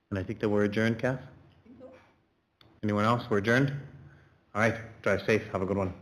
And I think that we're adjourned, Kath? Anyone else? We're adjourned? All right. Drive safe. Have a good one.